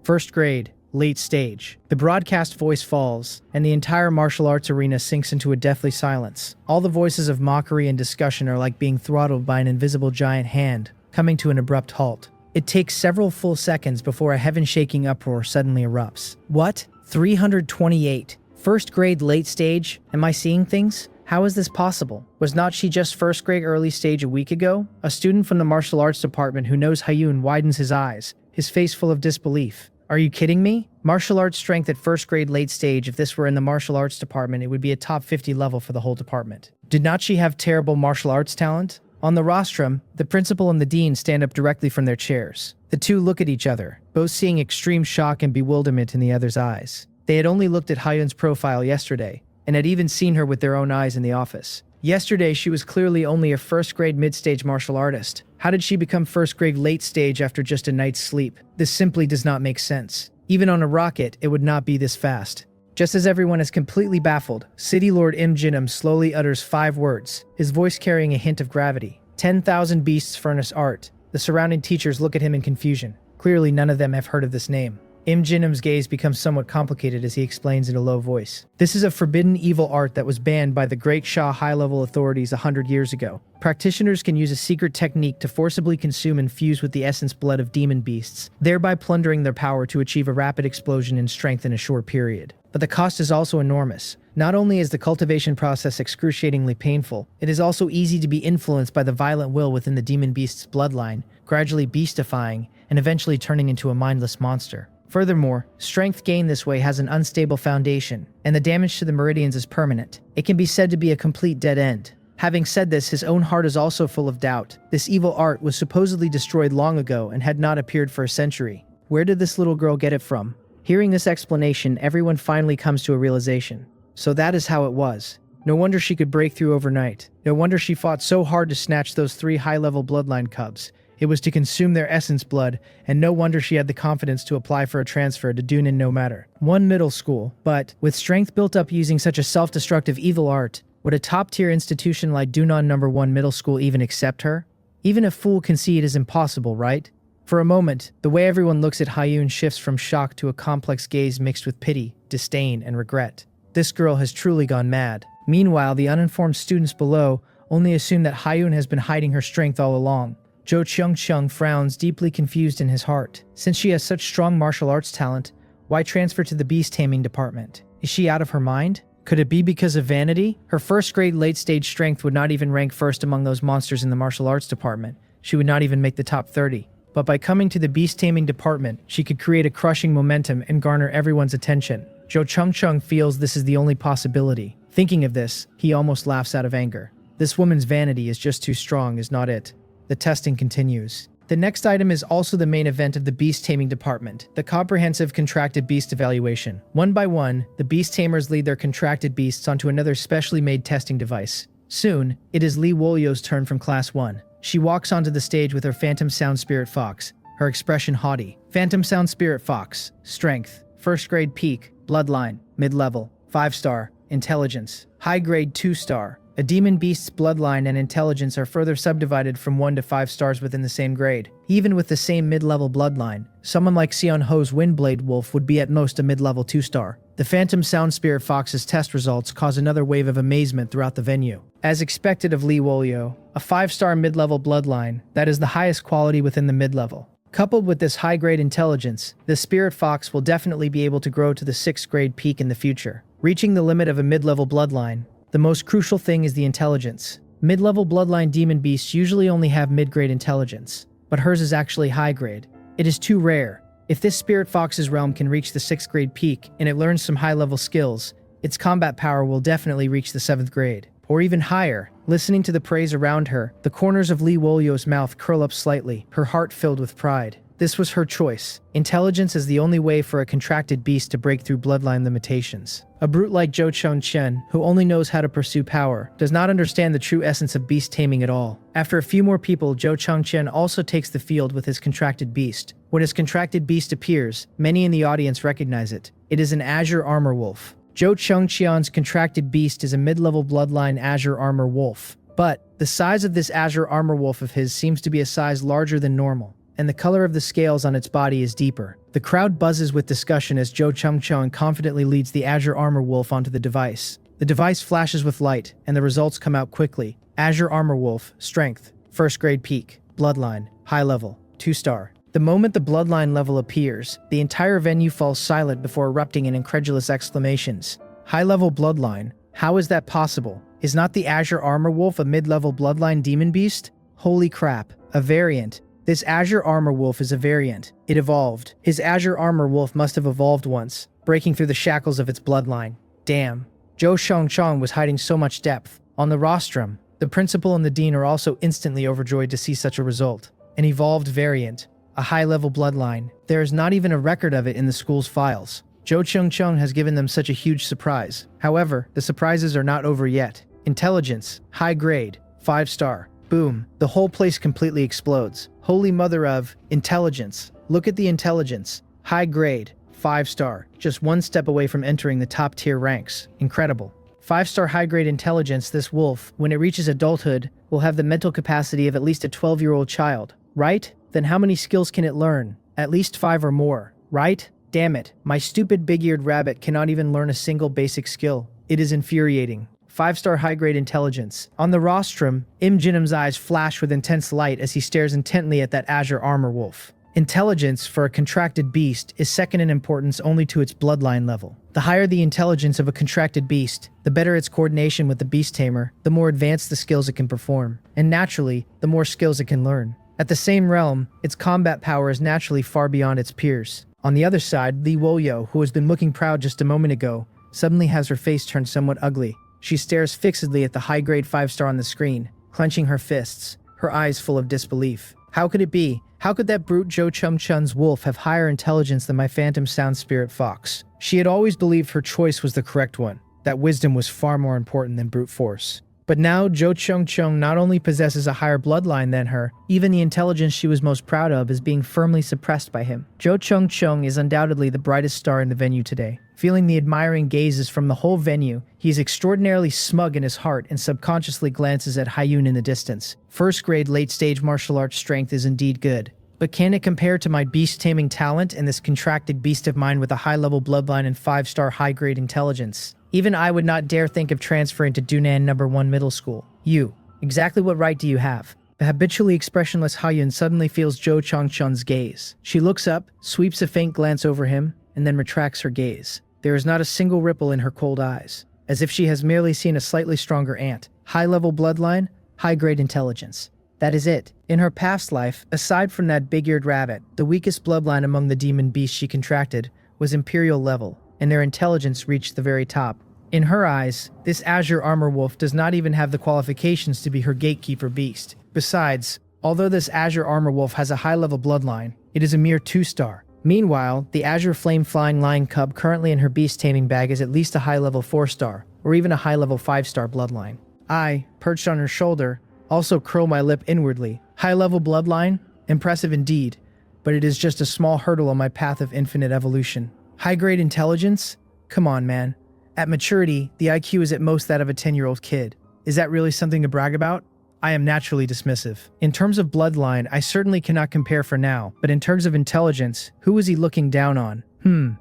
[SPEAKER 1] First grade. Late stage. The broadcast voice falls, and the entire martial arts arena sinks into a deathly silence. All the voices of mockery and discussion are like being throttled by an invisible giant hand, coming to an abrupt halt. It takes several full seconds before a heaven-shaking uproar suddenly erupts. What? 328? First grade late stage? Am I seeing things? How is this possible? Was not she just first grade early stage a week ago? A student from the martial arts department who knows Hyun widens his eyes, his face full of disbelief. Are you kidding me? Martial arts strength at first grade late stage. If this were in the martial arts department, it would be a top 50 level for the whole department. Did not she have terrible martial arts talent? On the rostrum, the principal and the dean stand up directly from their chairs. The two look at each other, both seeing extreme shock and bewilderment in the other's eyes. They had only looked at Hyun's profile yesterday, and had even seen her with their own eyes in the office. Yesterday, she was clearly only a first grade mid-stage martial artist. How did she become first grade late stage after just a night's sleep? This simply does not make sense. Even on a rocket, it would not be this fast. Just as everyone is completely baffled, City Lord Im Jinum slowly utters 5 words, his voice carrying a hint of gravity. 10,000 beasts furnace art. The surrounding teachers look at him in confusion. Clearly none of them have heard of this name. Im Jinum's gaze becomes somewhat complicated as he explains in a low voice. This is a forbidden evil art that was banned by the Great Shah high-level authorities 100 years ago. Practitioners can use a secret technique to forcibly consume and fuse with the essence blood of demon beasts, thereby plundering their power to achieve a rapid explosion in strength in a short period. But the cost is also enormous. Not only is the cultivation process excruciatingly painful, it is also easy to be influenced by the violent will within the demon beast's bloodline, gradually beastifying and eventually turning into a mindless monster. Furthermore, strength gained this way has an unstable foundation, and the damage to the meridians is permanent. It can be said to be a complete dead end. Having said this, his own heart is also full of doubt. This evil art was supposedly destroyed long ago and had not appeared for a century. Where did this little girl get it from? Hearing this explanation, everyone finally comes to a realization. So that is how it was. No wonder she could break through overnight. No wonder she fought so hard to snatch those 3 high-level bloodline cubs. It was to consume their essence blood, and no wonder she had the confidence to apply for a transfer to Dunan No. 1 Middle School. But, with strength built up using such a self-destructive evil art, would a top-tier institution like Dunan No. 1 Middle School even accept her? Even a fool can see it is impossible, right? For a moment, the way everyone looks at Hyun shifts from shock to a complex gaze mixed with pity, disdain, and regret. This girl has truly gone mad. Meanwhile, the uninformed students below only assume that Hyun has been hiding her strength all along. Jo Chung frowns, deeply confused in his heart. Since she has such strong martial arts talent, why transfer to the beast-taming department? Is she out of her mind? Could it be because of vanity? Her first-grade late-stage strength would not even rank first among those monsters in the martial arts department. She would not even make the top 30. But by coming to the beast-taming department, she could create a crushing momentum and garner everyone's attention. Jo Chung feels this is the only possibility. Thinking of this, he almost laughs out of anger. This woman's vanity is just too strong, is not it? The testing continues. The next item is also the main event of the beast-taming department, the comprehensive contracted beast evaluation. One by one, the beast tamers lead their contracted beasts onto another specially made testing device. Soon, it is Lee Wolyo's turn from Class 1. She walks onto the stage with her Phantom Sound Spirit Fox, her expression haughty. Phantom Sound Spirit Fox. Strength. First grade peak. Bloodline. Mid-level. 5-star. Intelligence. High grade 2-star. A demon beast's bloodline and intelligence are further subdivided from 1 to 5 stars within the same grade. Even with the same mid-level bloodline, someone like Sion Ho's Windblade Wolf would be at most a mid-level 2-star. The Phantom Sound Spirit Fox's test results cause another wave of amazement throughout the venue. As expected of Lee Wolyo, a 5-star mid-level bloodline, that is the highest quality within the mid-level. Coupled with this high-grade intelligence, the Spirit Fox will definitely be able to grow to the 6th grade peak in the future. Reaching the limit of a mid-level bloodline, the most crucial thing is the intelligence. Mid-level bloodline demon beasts usually only have mid-grade intelligence, but hers is actually high-grade. It is too rare. If this Spirit Fox's realm can reach the 6th grade peak and it learns some high-level skills, its combat power will definitely reach the 7th grade, or even higher. Listening to the praise around her, the corners of Lee Wolyo's mouth curl up slightly, her heart filled with pride. This was her choice. Intelligence is the only way for a contracted beast to break through bloodline limitations. A brute like Zhou Chengchen, who only knows how to pursue power, does not understand the true essence of beast taming at all. After a few more people, Zhou Chengchen also takes the field with his contracted beast. When his contracted beast appears, many in the audience recognize it. It is an Azure Armor Wolf. Zhou Chengqian's contracted beast is a mid-level bloodline Azure Armor Wolf. But the size of this Azure Armor Wolf of his seems to be a size larger than normal, and the color of the scales on its body is deeper. The crowd buzzes with discussion as Zhou Chengqian confidently leads the Azure Armor Wolf onto the device. The device flashes with light, and the results come out quickly. Azure Armor Wolf. Strength. First grade peak. Bloodline. High level. 2-star. The moment the bloodline level appears, the entire venue falls silent before erupting in incredulous exclamations. High-level bloodline? How is that possible? Is not the Azure Armor Wolf a mid-level bloodline demon beast? Holy crap. A variant. This Azure Armor Wolf is a variant. It evolved. His Azure Armor Wolf must have evolved once, breaking through the shackles of its bloodline. Damn. Zhou Chengqian was hiding so much depth. On the rostrum, the principal and the dean are also instantly overjoyed to see such a result. An evolved variant. A high-level bloodline. There is not even a record of it in the school's files. Zhou Chengqian has given them such a huge surprise. However, the surprises are not over yet. Intelligence. High grade. 5-star. Boom. The whole place completely explodes. Holy mother of intelligence. Look at the intelligence. High grade. 5-star. Just one step away from entering the top tier ranks. Incredible. 5-star high grade intelligence. This wolf, when it reaches adulthood, will have the mental capacity of at least a 12-year-old child. Right? Then how many skills can it learn? At least 5 or more. Right? Damn it. My stupid big-eared rabbit cannot even learn a single basic skill. It is infuriating. 5-star high-grade intelligence. On the rostrum, Im Jinim's eyes flash with intense light as he stares intently at that Azure Armor Wolf. Intelligence, for a contracted beast, is second in importance only to its bloodline level. The higher the intelligence of a contracted beast, the better its coordination with the beast tamer, the more advanced the skills it can perform, and naturally, the more skills it can learn. At the same realm, its combat power is naturally far beyond its peers. On the other side, Lee Wolyo, who has been looking proud just a moment ago, suddenly has her face turned somewhat ugly. She stares fixedly at the high-grade 5-star on the screen, clenching her fists, her eyes full of disbelief. How could it be? How could that brute Zhou Chengqian's wolf have higher intelligence than my Phantom Sound Spirit Fox? She had always believed her choice was the correct one, that wisdom was far more important than brute force. But now Zhou Chengqian not only possesses a higher bloodline than her, even the intelligence she was most proud of is being firmly suppressed by him. Zhou Chengqian is undoubtedly the brightest star in the venue today. Feeling the admiring gazes from the whole venue, he is extraordinarily smug in his heart and subconsciously glances at Haiyun in the distance. First grade late-stage martial arts strength is indeed good. But can it compare to my beast-taming talent and this contracted beast of mine with a high-level bloodline and 5-star high-grade intelligence? Even I would not dare think of transferring to Dunan No. 1 Middle School. You. Exactly what right do you have? The habitually expressionless Haiyun suddenly feels Zhou Chengqian's gaze. She looks up, sweeps a faint glance over him, and then retracts her gaze. There is not a single ripple in her cold eyes, as if she has merely seen a slightly stronger ant. High-level bloodline, high-grade intelligence. That is it. In her past life, aside from that big-eared rabbit, the weakest bloodline among the demon beasts she contracted was Imperial level, and their intelligence reached the very top. In her eyes, this Azure Armor Wolf does not even have the qualifications to be her gatekeeper beast. Besides, although this Azure Armor Wolf has a high-level bloodline, it is a mere 2-star. Meanwhile, the Azure Flame-Flying Lion Cub currently in her beast-taming bag is at least a high-level 4-star, or even a high-level 5-star bloodline. I, perched on her shoulder, also curl my lip inwardly. High-level bloodline? Impressive indeed, but it is just a small hurdle on my path of infinite evolution. High-grade intelligence? Come on, man. At maturity, the IQ is at most that of a 10-year-old kid. Is that really something to brag about? I am naturally dismissive. In terms of bloodline, I certainly cannot compare for now, but in terms of intelligence, who is he looking down on?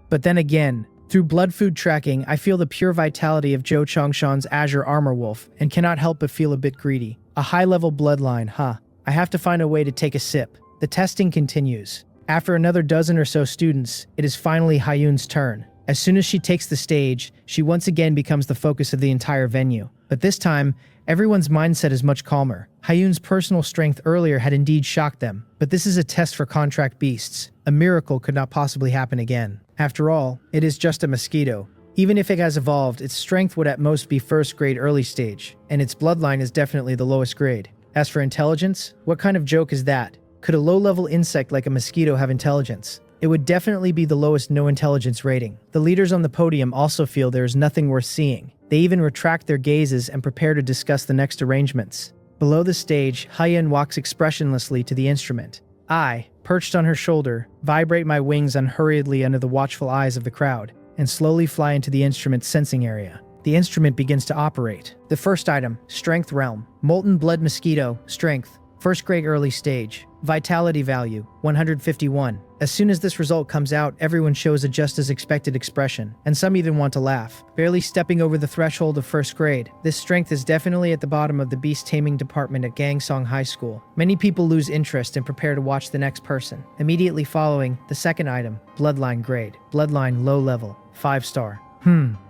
[SPEAKER 1] But then again, through blood food tracking, I feel the pure vitality of Zhou Chongshan's Azure Armor Wolf, and cannot help but feel a bit greedy. A high-level bloodline, huh? I have to find a way to take a sip. The testing continues. After another dozen or so students, it is finally Hyun's turn. As soon as she takes the stage, she once again becomes the focus of the entire venue. But this time, everyone's mindset is much calmer. Hyun's personal strength earlier had indeed shocked them, but this is a test for contract beasts. A miracle could not possibly happen again. After all, it is just a mosquito. Even if it has evolved, its strength would at most be first grade early stage, and its bloodline is definitely the lowest grade. As for intelligence, what kind of joke is that? Could a low-level insect like a mosquito have intelligence? It would definitely be the lowest no intelligence rating. The leaders on the podium also feel there is nothing worth seeing. They even retract their gazes and prepare to discuss the next arrangements. Below the stage, Hyun walks expressionlessly to the instrument. I, perched on her shoulder, vibrate my wings unhurriedly under the watchful eyes of the crowd, and slowly fly into the instrument's sensing area. The instrument begins to operate. The first item, Strength Realm. Molten Blood Mosquito, Strength. First grade early stage. Vitality value, 151. As soon as this result comes out, everyone shows a just as expected expression, and some even want to laugh. Barely stepping over the threshold of first grade, this strength is definitely at the bottom of the beast-taming department at Gangsong High School. Many people lose interest and prepare to watch the next person. Immediately following, the second item, Bloodline grade. Bloodline low level, 5-star.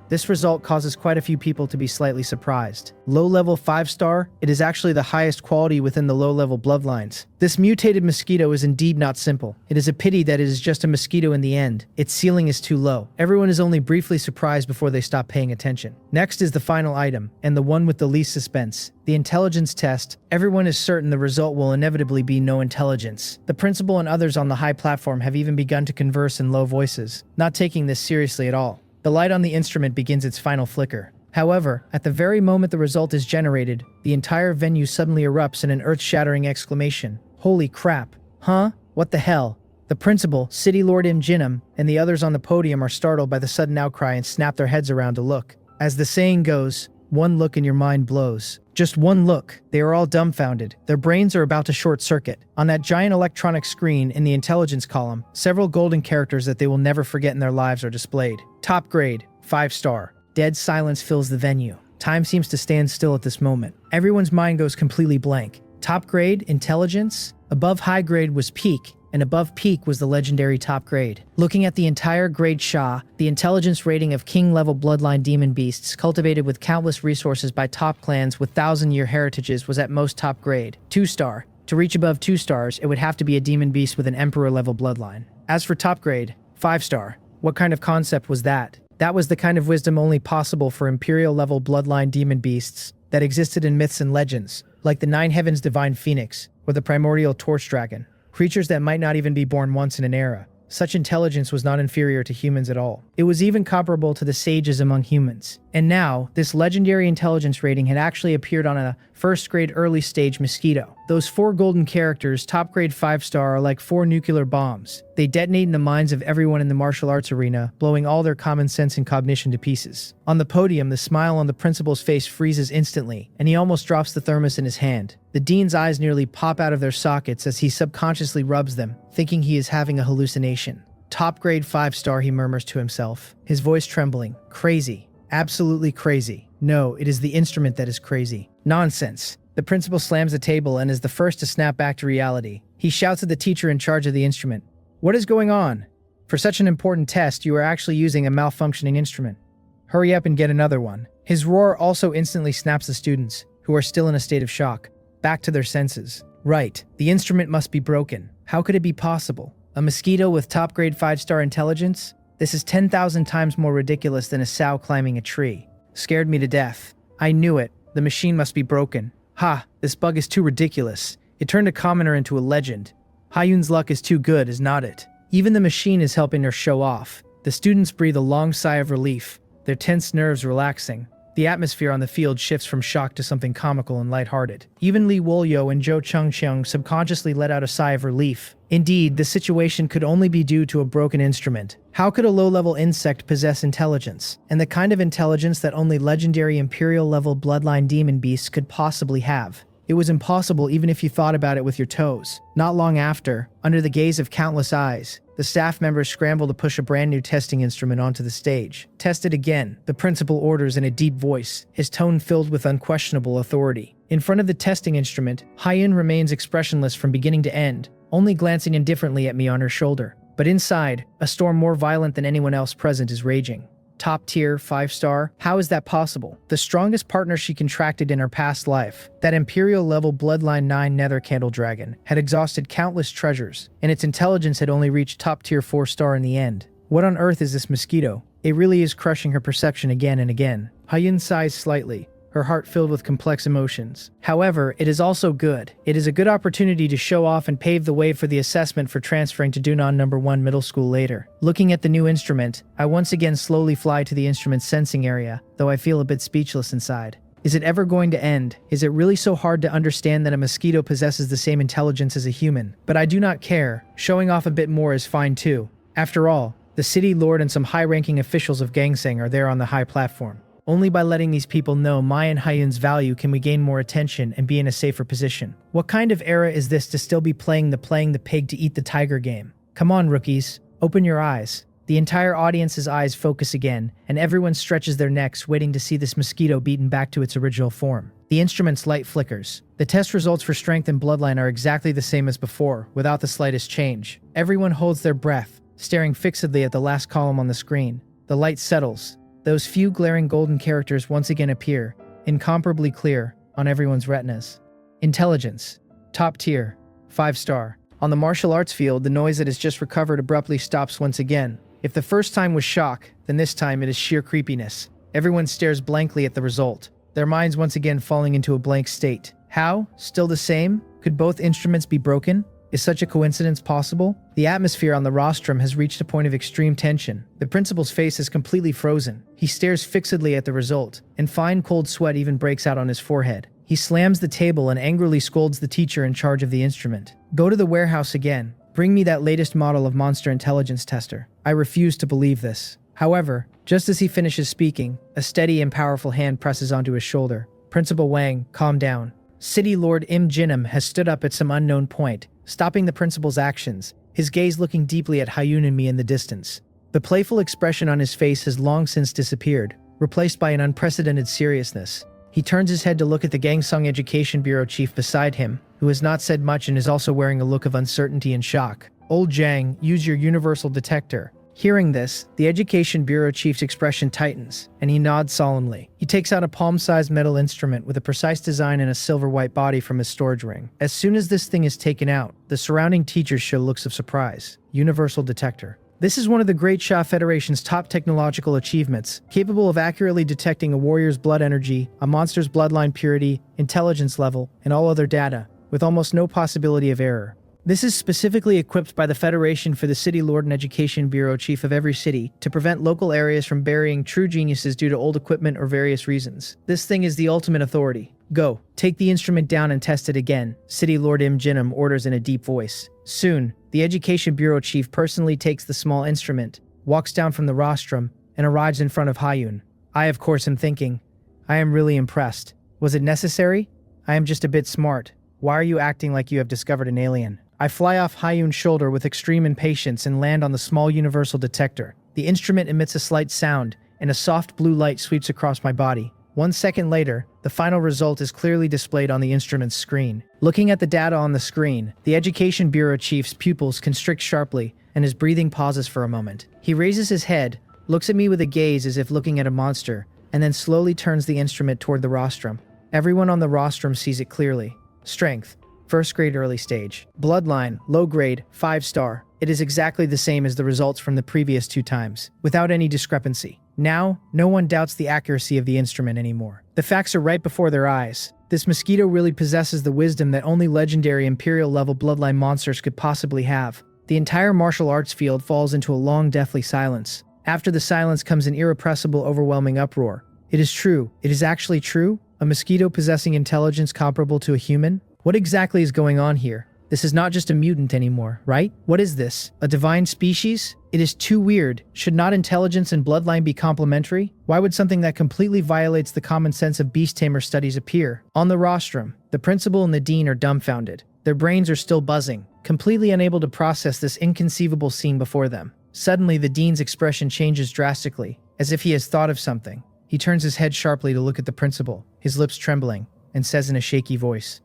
[SPEAKER 1] This result causes quite a few people to be slightly surprised. Low-level 5-star, it is actually the highest quality within the low-level bloodlines. This mutated mosquito is indeed not simple. It is a pity that it is just a mosquito in the end. Its ceiling is too low. Everyone is only briefly surprised before they stop paying attention. Next is the final item, and the one with the least suspense. The intelligence test. Everyone is certain the result will inevitably be no intelligence. The principal and others on the high platform have even begun to converse in low voices, not taking this seriously at all. The light on the instrument begins its final flicker. However, at the very moment the result is generated, the entire venue suddenly erupts in an earth-shattering exclamation. Holy crap. Huh? What the hell? The principal, City Lord Im Jinam, and the others on the podium are startled by the sudden outcry and snap their heads around to look. As the saying goes, one look and your mind blows. Just one look. They are all dumbfounded. Their brains are about to short-circuit. On that giant electronic screen in the intelligence column, several golden characters that they will never forget in their lives are displayed. Top grade, 5-star. Dead silence fills the venue. Time seems to stand still at this moment. Everyone's mind goes completely blank. Top grade, intelligence. Above high grade was peak, and above peak was the legendary top grade. Looking at the entire grade Sha, the intelligence rating of king-level bloodline demon beasts cultivated with countless resources by top clans with 1,000-year heritages was at most top grade, 2-star. To reach above 2 stars, it would have to be a demon beast with an emperor-level bloodline. As for top grade, 5-star. What kind of concept was that? That was the kind of wisdom only possible for imperial-level bloodline demon beasts that existed in myths and legends, like the Nine Heavens Divine Phoenix or the primordial Torch Dragon. Creatures that might not even be born once in an era. Such intelligence was not inferior to humans at all. It was even comparable to the sages among humans. And now, this legendary intelligence rating had actually appeared on a first-grade early-stage mosquito. Those 4 golden characters, top-grade 5-star, are like 4 nuclear bombs. They detonate in the minds of everyone in the martial arts arena, blowing all their common sense and cognition to pieces. On the podium, the smile on the principal's face freezes instantly, and he almost drops the thermos in his hand. The dean's eyes nearly pop out of their sockets as he subconsciously rubs them, thinking he is having a hallucination. Top grade 5-star, he murmurs to himself, his voice trembling. Crazy. Absolutely crazy. No, it is the instrument that is crazy. Nonsense. The principal slams the table and is the first to snap back to reality. He shouts at the teacher in charge of the instrument. What is going on? For such an important test, you are actually using a malfunctioning instrument. Hurry up and get another one. His roar also instantly snaps the students, who are still in a state of shock, back to their senses. Right, the instrument must be broken. How could it be possible? A mosquito with top grade 5-star intelligence? This is 10,000 times more ridiculous than a sow climbing a tree. Scared me to death. I knew it. The machine must be broken. Ha, this bug is too ridiculous. It turned a commoner into a legend. Hyun's luck is too good, is not it? Even the machine is helping her show off. The students breathe a long sigh of relief, their tense nerves relaxing. The atmosphere on the field shifts from shock to something comical and lighthearted. Even Li Wolyo and Zhou Chengqiang subconsciously let out a sigh of relief. Indeed, the situation could only be due to a broken instrument. How could a low-level insect possess intelligence? And the kind of intelligence that only legendary Imperial-level bloodline demon beasts could possibly have. It was impossible even if you thought about it with your toes. Not long after, under the gaze of countless eyes, the staff members scramble to push a brand new testing instrument onto the stage. Test it again, the principal orders in a deep voice, his tone filled with unquestionable authority. In front of the testing instrument, Hyun remains expressionless from beginning to end, only glancing indifferently at me on her shoulder. But inside, a storm more violent than anyone else present is raging. Top tier, 5-star, how is that possible? The strongest partner she contracted in her past life, that Imperial-level Bloodline 9 Nether Candle Dragon, had exhausted countless treasures, and its intelligence had only reached top tier 4-star in the end. What on earth is this Mosquito? It really is crushing her perception again and again. Hyun sighs slightly, her heart filled with complex emotions. However, it is also good. It is a good opportunity to show off and pave the way for the assessment for transferring to Dunan No. 1 Middle School later. Looking at the new instrument, I once again slowly fly to the instrument's sensing area, though I feel a bit speechless inside. Is it ever going to end? Is it really so hard to understand that a mosquito possesses the same intelligence as a human? But I do not care. Showing off a bit more is fine too. After all, the city lord and some high-ranking officials of Gangsang are there on the high platform. Only by letting these people know my and Hyun's value can we gain more attention and be in a safer position. What kind of era is this to still be playing the pig to eat the tiger game? Come on, rookies. Open your eyes. The entire audience's eyes focus again, and everyone stretches their necks waiting to see this mosquito beaten back to its original form. The instrument's light flickers. The test results for strength and bloodline are exactly the same as before, without the slightest change. Everyone holds their breath, staring fixedly at the last column on the screen. The light settles. Those few glaring golden characters once again appear, incomparably clear, on everyone's retinas. Intelligence. Top tier. 5-star. On the martial arts field, the noise that has just recovered abruptly stops once again. If the first time was shock, then this time it is sheer creepiness. Everyone stares blankly at the result, their minds once again falling into a blank state. How? Still the same? Could both instruments be broken? Is such a coincidence possible? The atmosphere on the rostrum has reached a point of extreme tension. The principal's face is completely frozen. He stares fixedly at the result, and fine cold sweat even breaks out on his forehead. He slams the table and angrily scolds the teacher in charge of the instrument. Go to the warehouse again. Bring me that latest model of monster intelligence tester. I refuse to believe this. However, just as he finishes speaking, a steady and powerful hand presses onto his shoulder. Principal Wang, calm down. City Lord Im Jinim has stood up at some unknown point, stopping the principal's actions, his gaze looking deeply at Hyun and me in the distance. The playful expression on his face has long since disappeared, replaced by an unprecedented seriousness. He turns his head to look at the Gangsung Education Bureau chief beside him, who has not said much and is also wearing a look of uncertainty and shock. Old Jang, use your universal detector. Hearing this, the Education Bureau chief's expression tightens, and he nods solemnly. He takes out a palm-sized metal instrument with a precise design and a silver-white body from his storage ring. As soon as this thing is taken out, the surrounding teachers show looks of surprise. Universal detector. This is one of the Great Sha Federation's top technological achievements, capable of accurately detecting a warrior's blood energy, a monster's bloodline purity, intelligence level, and all other data, with almost no possibility of error. This is specifically equipped by the Federation for the City Lord and Education Bureau Chief of every city to prevent local areas from burying true geniuses due to old equipment or various reasons. This thing is the ultimate authority. Go, take the instrument down and test it again, City Lord Im Jinim orders in a deep voice. Soon, the Education Bureau Chief personally takes the small instrument, walks down from the rostrum, and arrives in front of Hyun. I, of course, am thinking, I am really impressed. Was it necessary? I am just a bit smart. Why are you acting like you have discovered an alien? I fly off Hyun's shoulder with extreme impatience and land on the small universal detector. The instrument emits a slight sound, and a soft blue light sweeps across my body. 1 second later, the final result is clearly displayed on the instrument's screen. Looking at the data on the screen, the Education Bureau Chief's pupils constrict sharply, and his breathing pauses for a moment. He raises his head, looks at me with a gaze as if looking at a monster, and then slowly turns the instrument toward the rostrum. Everyone on the rostrum sees it clearly. Strength. 1st grade early stage. Bloodline, low grade, 5-star. It is exactly the same as the results from the previous 2 times, without any discrepancy. Now, no one doubts the accuracy of the instrument anymore. The facts are right before their eyes. This mosquito really possesses the wisdom that only legendary Imperial-level bloodline monsters could possibly have. The entire martial arts field falls into a long, deathly silence. After the silence comes an irrepressible, overwhelming uproar. It is true. It is actually true? A mosquito possessing intelligence comparable to a human? What exactly is going on here? This is not just a mutant anymore, right? What is this? A divine species? It is too weird. Should not intelligence and bloodline be complementary? Why would something that completely violates the common sense of beast-tamer studies appear? On the rostrum, the principal and the dean are dumbfounded. Their brains are still buzzing, completely unable to process this inconceivable scene before them. Suddenly, the dean's expression changes drastically, as if he has thought of something. He turns his head sharply to look at the principal, his lips trembling, and says in a shaky voice,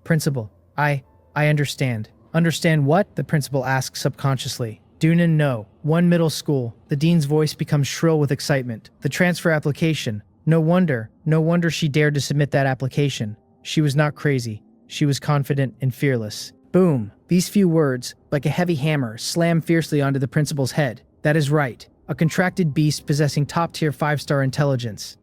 [SPEAKER 1] Principal, I understand. Understand what? The principal asks subconsciously. Dunan, no. One middle school. The dean's voice becomes shrill with excitement. The transfer application. No wonder she dared to submit that application. She was not crazy. She was confident and fearless. Boom. These few words, like a heavy hammer, slam fiercely onto the principal's head. That is right. A contracted beast possessing top-tier 5-star intelligence.